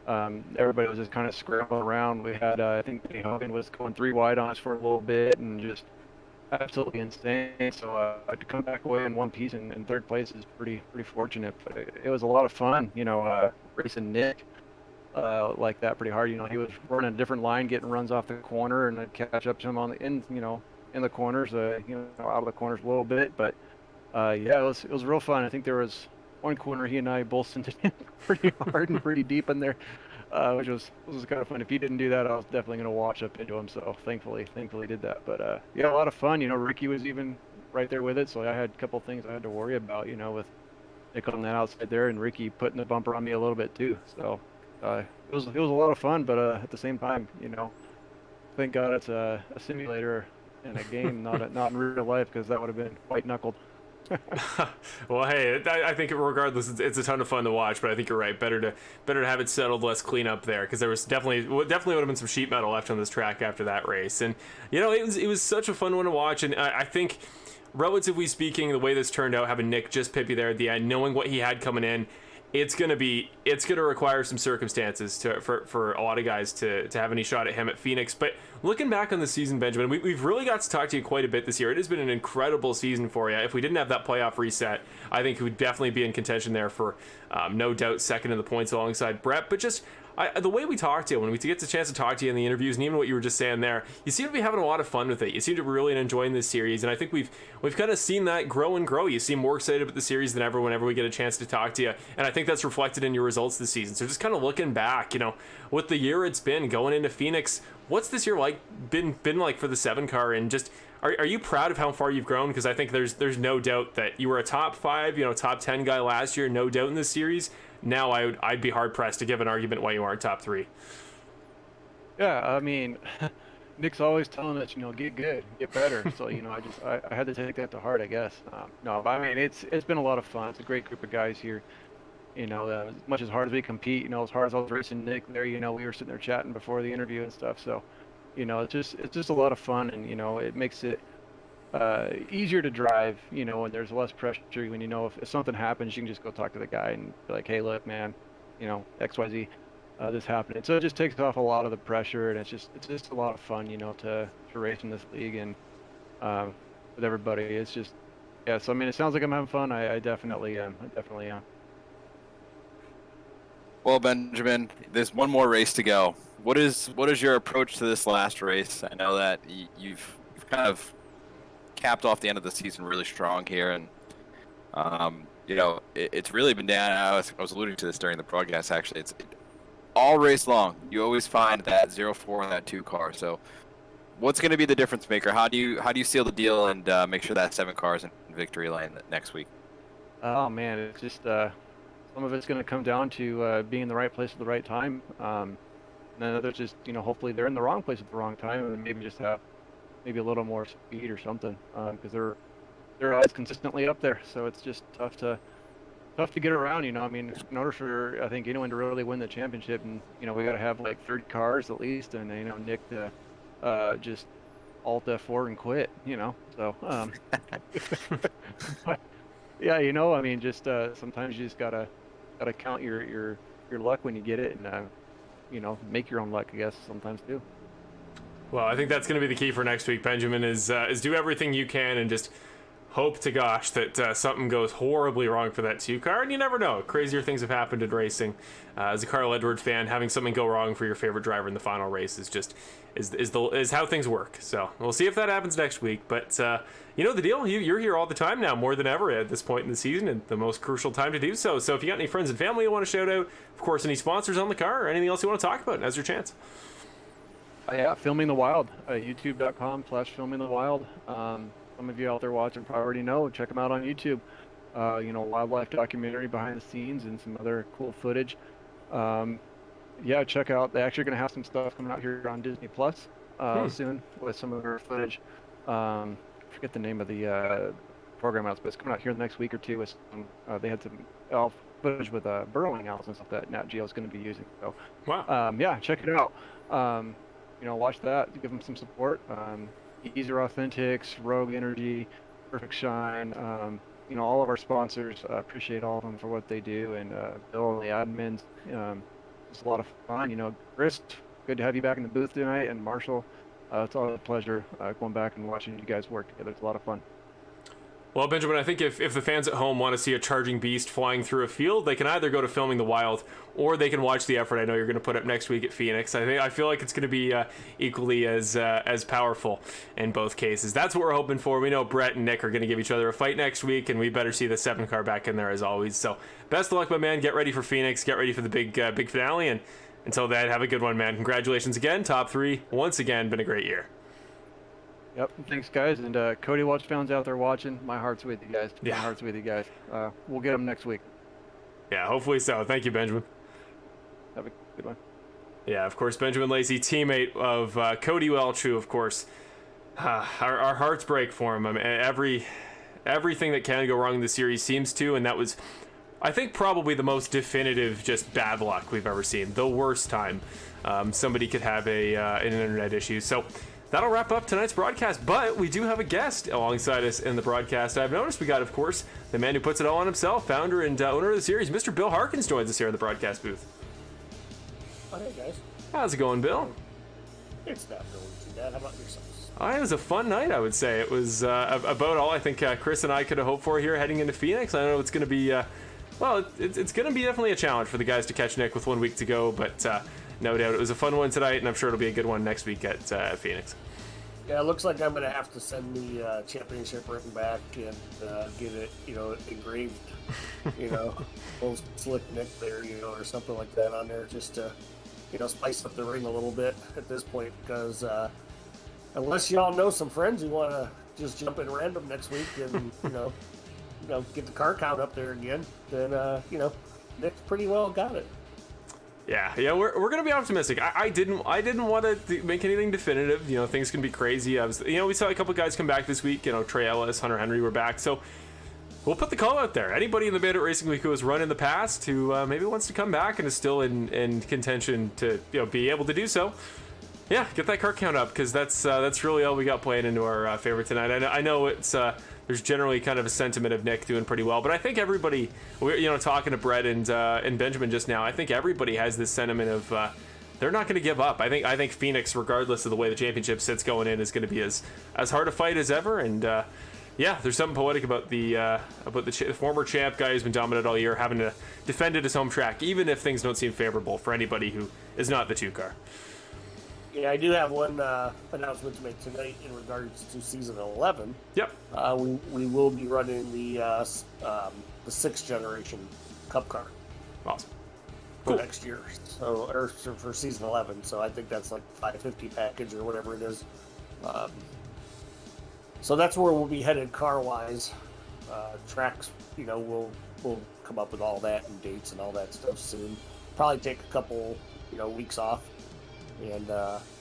Everybody was just kind of scrambling around. We had, I think Benny Hogan was going 3 wide on us for a little bit and just absolutely insane. So to come back away in one piece in third place is pretty fortunate. But it was a lot of fun, racing Nick like that pretty hard. He was running a different line, getting runs off the corner, and I'd catch up to him on the in the corners, out of the corners a little bit. But it was real fun. I think there was one corner he and I both sent it in pretty hard and pretty deep in there, which was kind of fun. If he didn't do that, I was definitely going to watch up into him. So thankfully did that. But a lot of fun. Ricky was even right there with it, so I had a couple things I had to worry about. With Nick on that outside there and Ricky putting the bumper on me a little bit too. So it was a lot of fun. But at the same time, thank God it's a simulator in a game, not in real life, because that would have been white knuckled. Well, hey, I think regardless, it's a ton of fun to watch. But I think you're right. Better to have it settled, less cleanup there, because there was definitely would have been some sheet metal left on this track after that race. And it was such a fun one to watch. And I think, relatively speaking, the way this turned out, having Nick just pip you there at the end, knowing what he had coming in, it's gonna require some circumstances for a lot of guys to have any shot at him at Phoenix. But looking back on the season, Benjamin, we've really got to talk to you quite a bit this year. It has been an incredible season for you. If we didn't have that playoff reset, I think we'd definitely be in contention there for no doubt second in the points alongside Brett. But just the way we talk to you, when we get the chance to talk to you in the interviews, and even what you were just saying there, you seem to be having a lot of fun with it. You seem to be really enjoying this series, and I think we've kind of seen that grow and grow. You seem more excited about the series than ever whenever we get a chance to talk to you, and I think that's reflected in your results this season. So just kind of looking back, with the year it's been going into Phoenix, what's this year been like for the 7 car, and just are you proud of how far you've grown? Because I think there's no doubt that you were a top 5, top 10 guy last year, no doubt in this series. Now I'd be hard pressed to give an argument why you aren't top 3. Yeah, I mean, Nick's always telling us, get good, get better. So I had to take that to heart, I guess. No, but I mean, it's been a lot of fun. It's a great group of guys here. As much as hard as we compete, as hard as I was racing Nick there, we were sitting there chatting before the interview and stuff. So, it's just a lot of fun, and it makes it easier to drive, and there's less pressure when if something happens, you can just go talk to the guy and be like, hey, look, man, XYZ, this happened. So it just takes off a lot of the pressure, and it's just a lot of fun, to race in this league and with everybody. It's just, yeah. So I mean, it sounds like I'm having fun. I definitely am. Well, Benjamin, there's one more race to go. What is your approach to this last race? I know that you've kind of capped off the end of the season really strong here, and it's really been down. I was alluding to this during the broadcast. Actually, it's all race long. You always find that 0-4 in that 2 car. So, what's going to be the difference maker? How do you seal the deal and make sure that 7 cars in victory lane next week? Oh man, it's just some of it's going to come down to being in the right place at the right time. And then others just, hopefully they're in the wrong place at the wrong time, and maybe just have maybe a little more speed or something, because they're always consistently up there. So it's just tough to get around. I mean, in order for I think anyone to really win the championship, and we got to have like 30 cars at least, and Nick to just alt F4 and quit. So but, yeah, I mean, just sometimes you just gotta count your luck when you get it, and make your own luck, I guess, sometimes too. Well, I think that's going to be the key for next week, Benjamin, is do everything you can and just hope to gosh that something goes horribly wrong for that 2 car, and you never know. Crazier things have happened in racing. As a Carl Edwards fan, having something go wrong for your favorite driver in the final race is just is how things work. So we'll see if that happens next week. But the deal. You're here all the time now, more than ever at this point in the season, and the most crucial time to do so. So if you got any friends and family you want to shout out, of course, any sponsors on the car, or anything else you want to talk about, now's your chance. Yeah, Filming the Wild, youtube.com/Filming the Wild. Some of you out there watching probably already know. Check them out on YouTube. Wildlife documentary behind the scenes and some other cool footage. Yeah, check out. They're actually going to have some stuff coming out here on Disney Plus soon with some of their footage. I forget the name of the program out, but it's coming out here the next week or two. With some, they had some footage with burrowing owls and stuff that Nat Geo is going to be using. So, wow. Yeah, check it out. Watch that. Give them some support. Easer Authentics, Rogue Energy, Perfect Shine, all of our sponsors. Appreciate all of them for what they do, and Bill and the admins. It's a lot of fun. Chris, good to have you back in the booth tonight, and Marshall, it's always a pleasure going back and watching you guys work together. It's a lot of fun. Well, Benjamin, I think if the fans at home want to see a charging beast flying through a field, they can either go to Filming the Wild, or they can watch the effort I know you're going to put up next week at Phoenix. I feel like it's going to be equally as powerful in both cases. That's what we're hoping for. We know Brett and Nick are going to give each other a fight next week, and we better see the 7 car back in there as always. So best of luck, my man. Get ready for Phoenix. Get ready for the big finale, and until then, have a good one, man. Congratulations again. Top 3 once again. Been a great year. Yep. Thanks, guys. And Cody Welch fans out there watching, my heart's with you guys. Yeah. My heart's with you guys. We'll get them next week. Yeah, hopefully so. Thank you, Benjamin. Have a good one. Yeah, of course, Benjamin Lacey, teammate of Cody Welch, who, of course, our hearts break for him. I mean, everything that can go wrong in the series seems to, and that was, I think, probably the most definitive just bad luck we've ever seen. The worst time somebody could have an internet issue. So that'll wrap up tonight's broadcast, but we do have a guest alongside us in the broadcast. I've noticed we got, of course, the man who puts it all on himself, founder and owner of the series, Mr. Bill Harkins joins us here in the broadcast booth. Oh, hey, guys. How's it going, Bill? It's not going too bad. How about yourselves? It was a fun night, I would say. It was about all I think Chris and I could have hoped for here heading into Phoenix. I know it's going to be, it's going to be definitely a challenge for the guys to catch Nick with 1 week to go, but no doubt it was a fun one tonight, and I'm sure it'll be a good one next week at Phoenix. Yeah, it looks like I'm going to have to send the championship ring back and get it, engraved, old slick Nick there, or something like that on there, just to, spice up the ring a little bit at this point, because unless y'all know some friends who want to just jump in random next week and, get the car count up there again, then, Nick's pretty well got it. Yeah, we're gonna be optimistic. I didn't want to make anything definitive. Things can be crazy. We saw a couple guys come back this week. Trey Ellis, Hunter Henry were back. So we'll put the call out there. Anybody in the Bandit Racing League who has run in the past who maybe wants to come back and is still in contention to be able to do so. Yeah, get that car count up, because that's really all we got playing into our favor tonight. I know it's. There's generally kind of a sentiment of Nick doing pretty well, but I think everybody, talking to Brett and Benjamin just now, I think everybody has this sentiment of they're not going to give up. I think Phoenix, regardless of the way the championship sits going in, is going to be as hard a fight as ever. And there's something poetic about the former champ guy who's been dominant all year having to defend at his home track, even if things don't seem favorable for anybody who is not the 2 car. Yeah, I do have one announcement to make tonight in regards to season 11. Yep. We will be running the 6th generation Cup car. Awesome. For next year, or for season 11. So I think that's like 550 package or whatever it is. So that's where we'll be headed car-wise. Tracks, we'll come up with all that and dates and all that stuff soon. Probably take a couple, weeks off and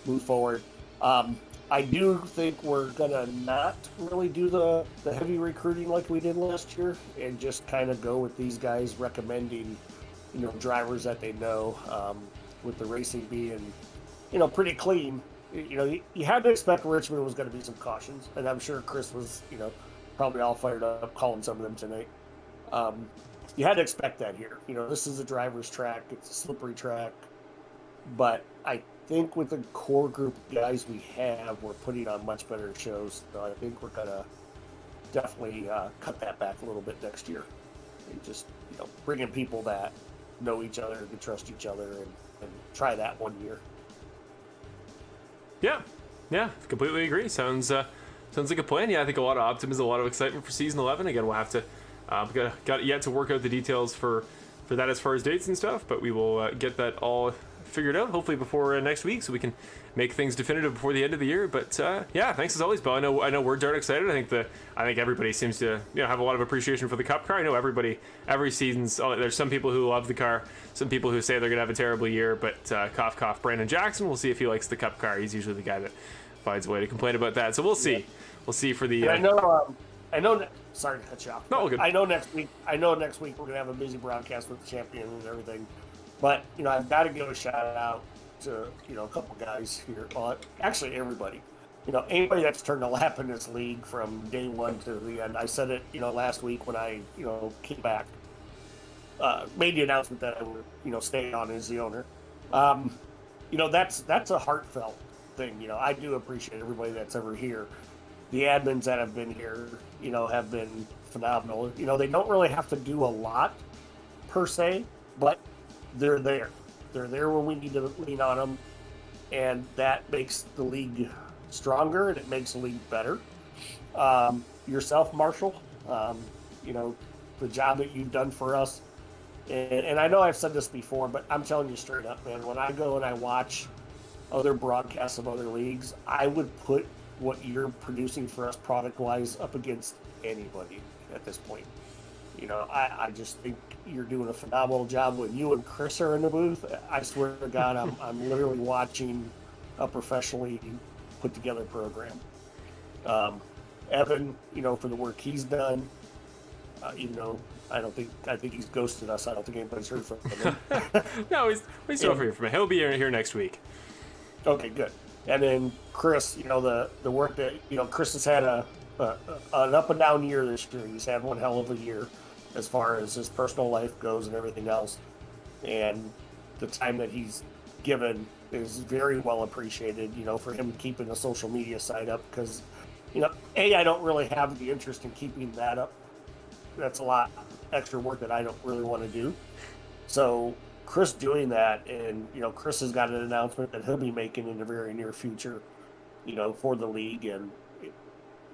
move forward. I do think we're gonna not really do the heavy recruiting like we did last year, and just kind of go with these guys recommending, drivers that they know. With the racing being, pretty clean, you had to expect Richmond was going to be some cautions, and I'm sure Chris was, probably all fired up calling some of them tonight. You had to expect that here. This is a driver's track; it's a slippery track, but I think with the core group of guys we have, we're putting on much better shows. So I think we're gonna definitely cut that back a little bit next year, and just bring in people that know each other, can trust each other, and try that one year. Yeah, completely agree. Sounds like a plan. Yeah, I think a lot of optimism, a lot of excitement for season 11. Again, we'll have to got yet to work out the details for that as far as dates and stuff, but we will get that all figured out hopefully before next week, so we can make things definitive before the end of the year. But yeah, thanks as always, Bill. I know we're darn excited. I think everybody seems to have a lot of appreciation for the Cup car. I know every season's there's some people who love the car, some people who say they're gonna have a terrible year, but cough cough, Brandon Jackson, we'll see if he likes the Cup car. He's usually the guy that finds a way to complain about that, so we'll see. Yeah. We'll see for the I know sorry to cut you off. No, good. I know next week we're gonna have a busy broadcast with the champion and everything. But, I've got to give a shout out to, a couple guys here. Well, actually, everybody. Anybody that's turned a lap in this league from day one to the end. I said it, last week when I, came back. Made the announcement that I would, stay on as the owner. That's a heartfelt thing. I do appreciate everybody that's ever here. The admins that have been here, have been phenomenal. They don't really have to do a lot, per se, but they're there. They're there when we need to lean on them, and that makes the league stronger and it makes the league better. Yourself, Marshall, the job that you've done for us, and I know I've said this before, but I'm telling you straight up, man, when I go and I watch other broadcasts of other leagues, I would put what you're producing for us product-wise up against anybody at this point. I just think you're doing a phenomenal job. When you and Chris are in the booth, I swear to God, I'm literally watching a professionally put together program. Evan, for the work he's done, I think he's ghosted us. I don't think anybody's heard from him. No, we still hear from him. He'll be here next week. Okay, good. And then Chris, the work that Chris has had an up and down year this year. He's had one hell of a year as far as his personal life goes and everything else. And the time that he's given is very well appreciated, for him keeping the social media side up, because, I don't really have the interest in keeping that up. That's a lot extra work that I don't really want to do. So Chris doing that, and, Chris has got an announcement that he'll be making in the very near future, for the league. And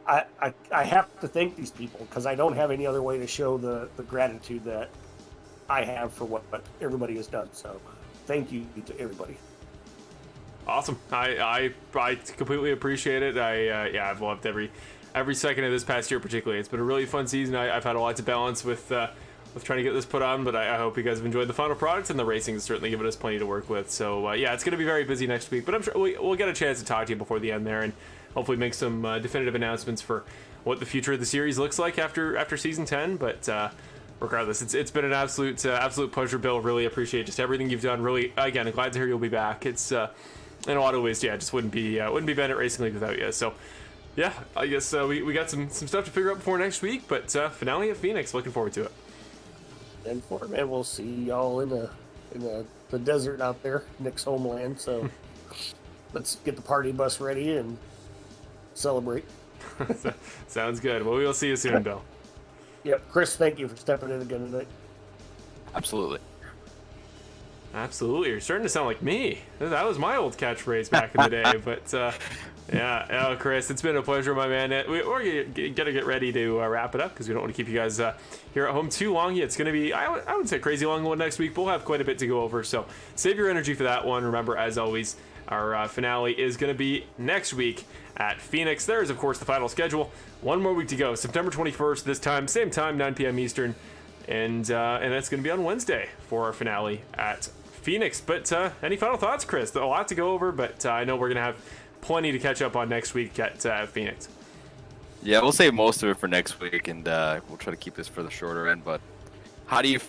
I have to thank these people, because I don't have any other way to show the gratitude that I have for what everybody has done. So thank you to everybody. Awesome. I completely appreciate it. I've loved every second of this past year particularly. It's been a really fun season. I've had a lot to balance with trying to get this put on, but I hope you guys have enjoyed the final product, and the racing has certainly given us plenty to work with. So it's going to be very busy next week, but I'm sure we'll get a chance to talk to you before the end there, and hopefully make some definitive announcements for what the future of the series looks like after season 10. But regardless, it's been an absolute pleasure, Bill. Really appreciate just everything you've done. Really, again, I'm glad to hear you'll be back. It's in a lot of ways, just wouldn't be Bandit Racing League without you. So yeah, I guess we got some stuff to figure out before next week, but finale at Phoenix, looking forward to it. And for man, we'll see y'all in the desert out there, Nick's homeland. So let's get the party bus ready and celebrate. Sounds good. Well, we'll see you soon, Bill. Yep, Chris, thank you for stepping in again tonight. Absolutely. Absolutely. You're starting to sound like me. That was my old catchphrase back in the day. But yeah, Chris, it's been a pleasure, my man. We're going to get ready to wrap it up, because we don't want to keep you guys here at home too long. It's going to be, I wouldn't say a crazy long one next week, but we'll have quite a bit to go over. So save your energy for that one. Remember, as always, Our finale is going to be next week at Phoenix. There is, of course, the final schedule. One more week to go. September 21st, this time, same time, 9 p.m. Eastern. And that's going to be on Wednesday for our finale at Phoenix. But any final thoughts, Chris? A lot to go over, but I know we're going to have plenty to catch up on next week at Phoenix. Yeah, we'll save most of it for next week, and we'll try to keep this for the shorter end. But how do you?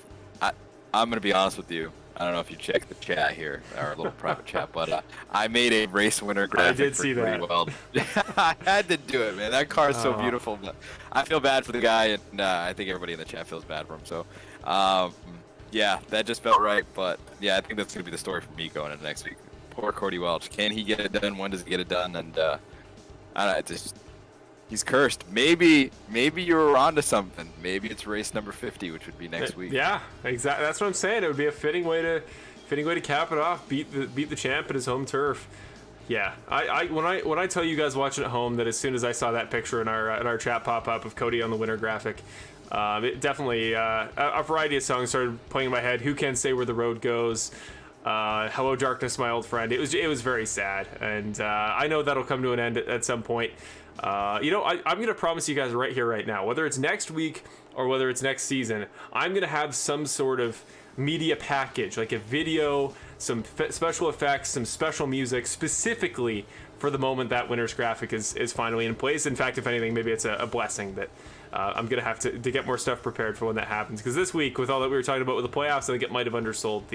I'm going to be honest with you. I don't know if you checked the chat here, our little private chat, but I made a race winner graphic. I did see that. Well. I had to do it, man. That car is so beautiful. But I feel bad for the guy, and I think everybody in the chat feels bad for him. So, yeah, that just felt right. But yeah, I think that's going to be the story for me going into next week. Poor Cody Welch. Can he get it done? When does he get it done? And I don't know. He's cursed. Maybe you were onto something. Maybe it's race number 50, which would be next week. Yeah, exactly. That's what I'm saying. It would be a fitting way to cap it off. Beat the champ at his home turf. Yeah, when I tell you guys watching at home that as soon as I saw that picture in our chat pop up of Cody on the winner graphic, it definitely a variety of songs started playing in my head. Who Can Say Where the Road Goes? Hello Darkness, My Old Friend. It was very sad, and I know that'll come to an end at some point. I'm going to promise you guys right here, right now, whether it's next week or whether it's next season, I'm going to have some sort of media package, like a video, some special effects, some special music, specifically for the moment that winner's graphic is finally in place. In fact, if anything, maybe it's a blessing that I'm going to have to get more stuff prepared for when that happens. Because this week, with all that we were talking about with the playoffs, I think it might have undersold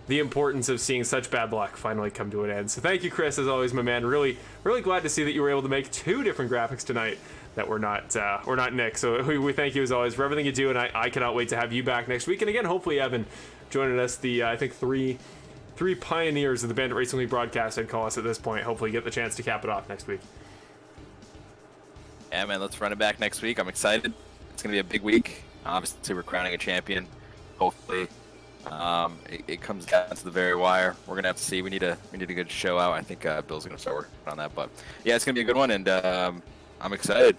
the importance of seeing such bad luck finally come to an end. So thank you, Chris, as always, my man. Really, really glad to see that you were able to make 2 different graphics tonight that were not Nick. So we thank you as always for everything you do, and I cannot wait to have you back next week. And again, hopefully Evan joining us, I think three pioneers of the Bandit Racing League broadcast, I'd call us at this point. Hopefully get the chance to cap it off next week. Yeah, man, let's run it back next week. I'm excited. It's going to be a big week. Obviously, we're crowning a champion. Hopefully. It comes down to the very wire. We're gonna have to see. We need a good show out. I think Bill's gonna start working on that. But yeah, it's gonna be a good one, and I'm excited.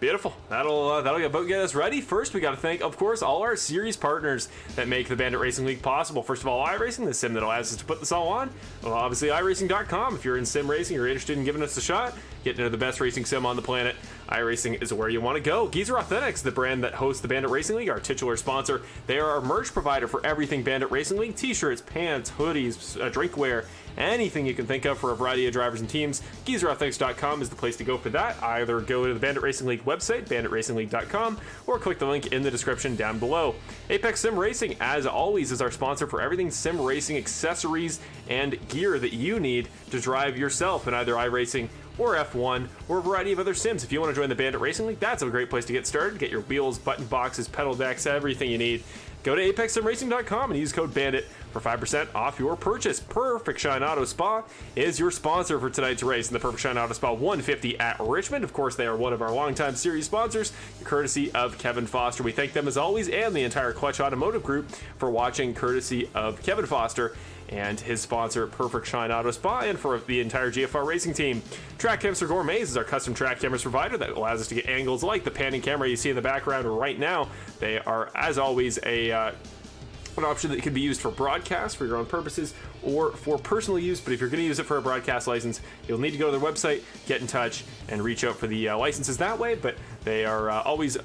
Beautiful. That'll get us ready. First, we got to thank, of course, all our series partners that make the Bandit Racing League possible. First of all, iRacing, the sim that allows us to put this all on. Well, obviously, iRacing.com. If you're in sim racing, you're interested in giving us a shot, getting into the best racing sim on the planet, iRacing is where you want to go. Geezer Authentics, the brand that hosts the Bandit Racing League, our titular sponsor. They are our merch provider for everything Bandit Racing League: t-shirts, pants, hoodies, drinkware, anything you can think of for a variety of drivers and teams. GeezerAuthentics.com is the place to go for that. Either go to the Bandit Racing League website, banditracingleague.com, or click the link in the description down below. Apex Sim Racing, as always, is our sponsor for everything sim racing accessories and gear that you need to drive yourself in either iRacing or F1 or a variety of other sims. If you want to join the Bandit Racing League, that's a great place to get started. Get your wheels, button boxes, pedal decks, everything you need. Go to apexsimracing.com and use code BANDIT for 5% off your purchase. Perfect Shine Auto Spa is your sponsor for tonight's race in the Perfect Shine Auto Spa 150 at Richmond. Of course, they are one of our longtime series sponsors, courtesy of Kevin Foster. We thank them as always, and the entire Clutch Automotive Group for watching, courtesy of Kevin Foster and his sponsor, Perfect Shine Auto Spa, and for the entire GFR Racing team. Track Cameras for Gourmets is our custom track cameras provider that allows us to get angles like the panning camera you see in the background right now. They are, as always, an option that can be used for broadcast for your own purposes or for personal use. But if you're going to use it for a broadcast license, you'll need to go to their website, get in touch, and reach out for the licenses that way. But they are always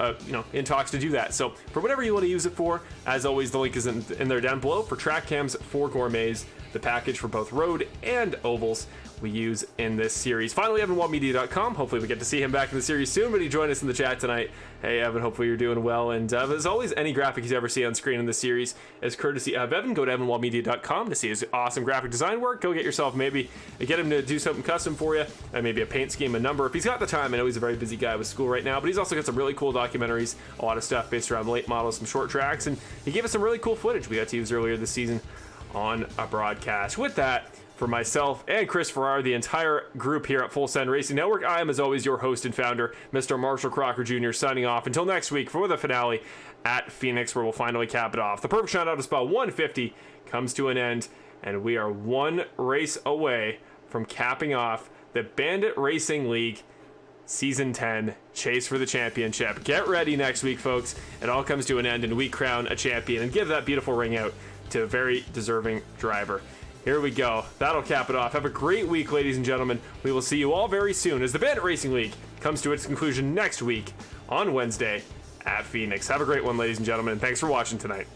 in talks to do that. So for whatever you want to use it for, as always, the link is in there down below. For Track Cams for Gourmets, the package for both road and ovals we use in this series. Finally, EvanWallMedia.com. Hopefully we get to see him back in the series soon, but he joined us in the chat tonight. Hey, Evan, hopefully you're doing well. And as always, any graphic you ever see on screen in the series is courtesy of Evan. Go to EvanWallMedia.com to see his awesome graphic design work. Go get yourself get him to do something custom for you, and maybe a paint scheme, a number. If he's got the time, I know he's a very busy guy with school right now, but he's also got some really cool documentaries, a lot of stuff based around late models, some short tracks, and he gave us some really cool footage we got to use earlier this season on a broadcast. With that, for myself and Chris Ferreira, the entire group here at Full Send Racing Network, I am, as always, your host and founder, Mr. Marshall Crocker Jr., signing off until next week for the finale at Phoenix, where we'll finally cap it off. The Perfect Shine Auto Spa 150 comes to an end, and we are one race away from capping off the Bandit Racing League Season 10 Chase for the Championship. Get ready next week, folks. It all comes to an end, and we crown a champion and give that beautiful ring out to a very deserving driver. Here we go. That'll cap it off. Have a great week, ladies and gentlemen. We will see you all very soon as the Bandit Racing League comes to its conclusion next week on Wednesday at Phoenix. Have a great one, ladies and gentlemen. Thanks for watching tonight.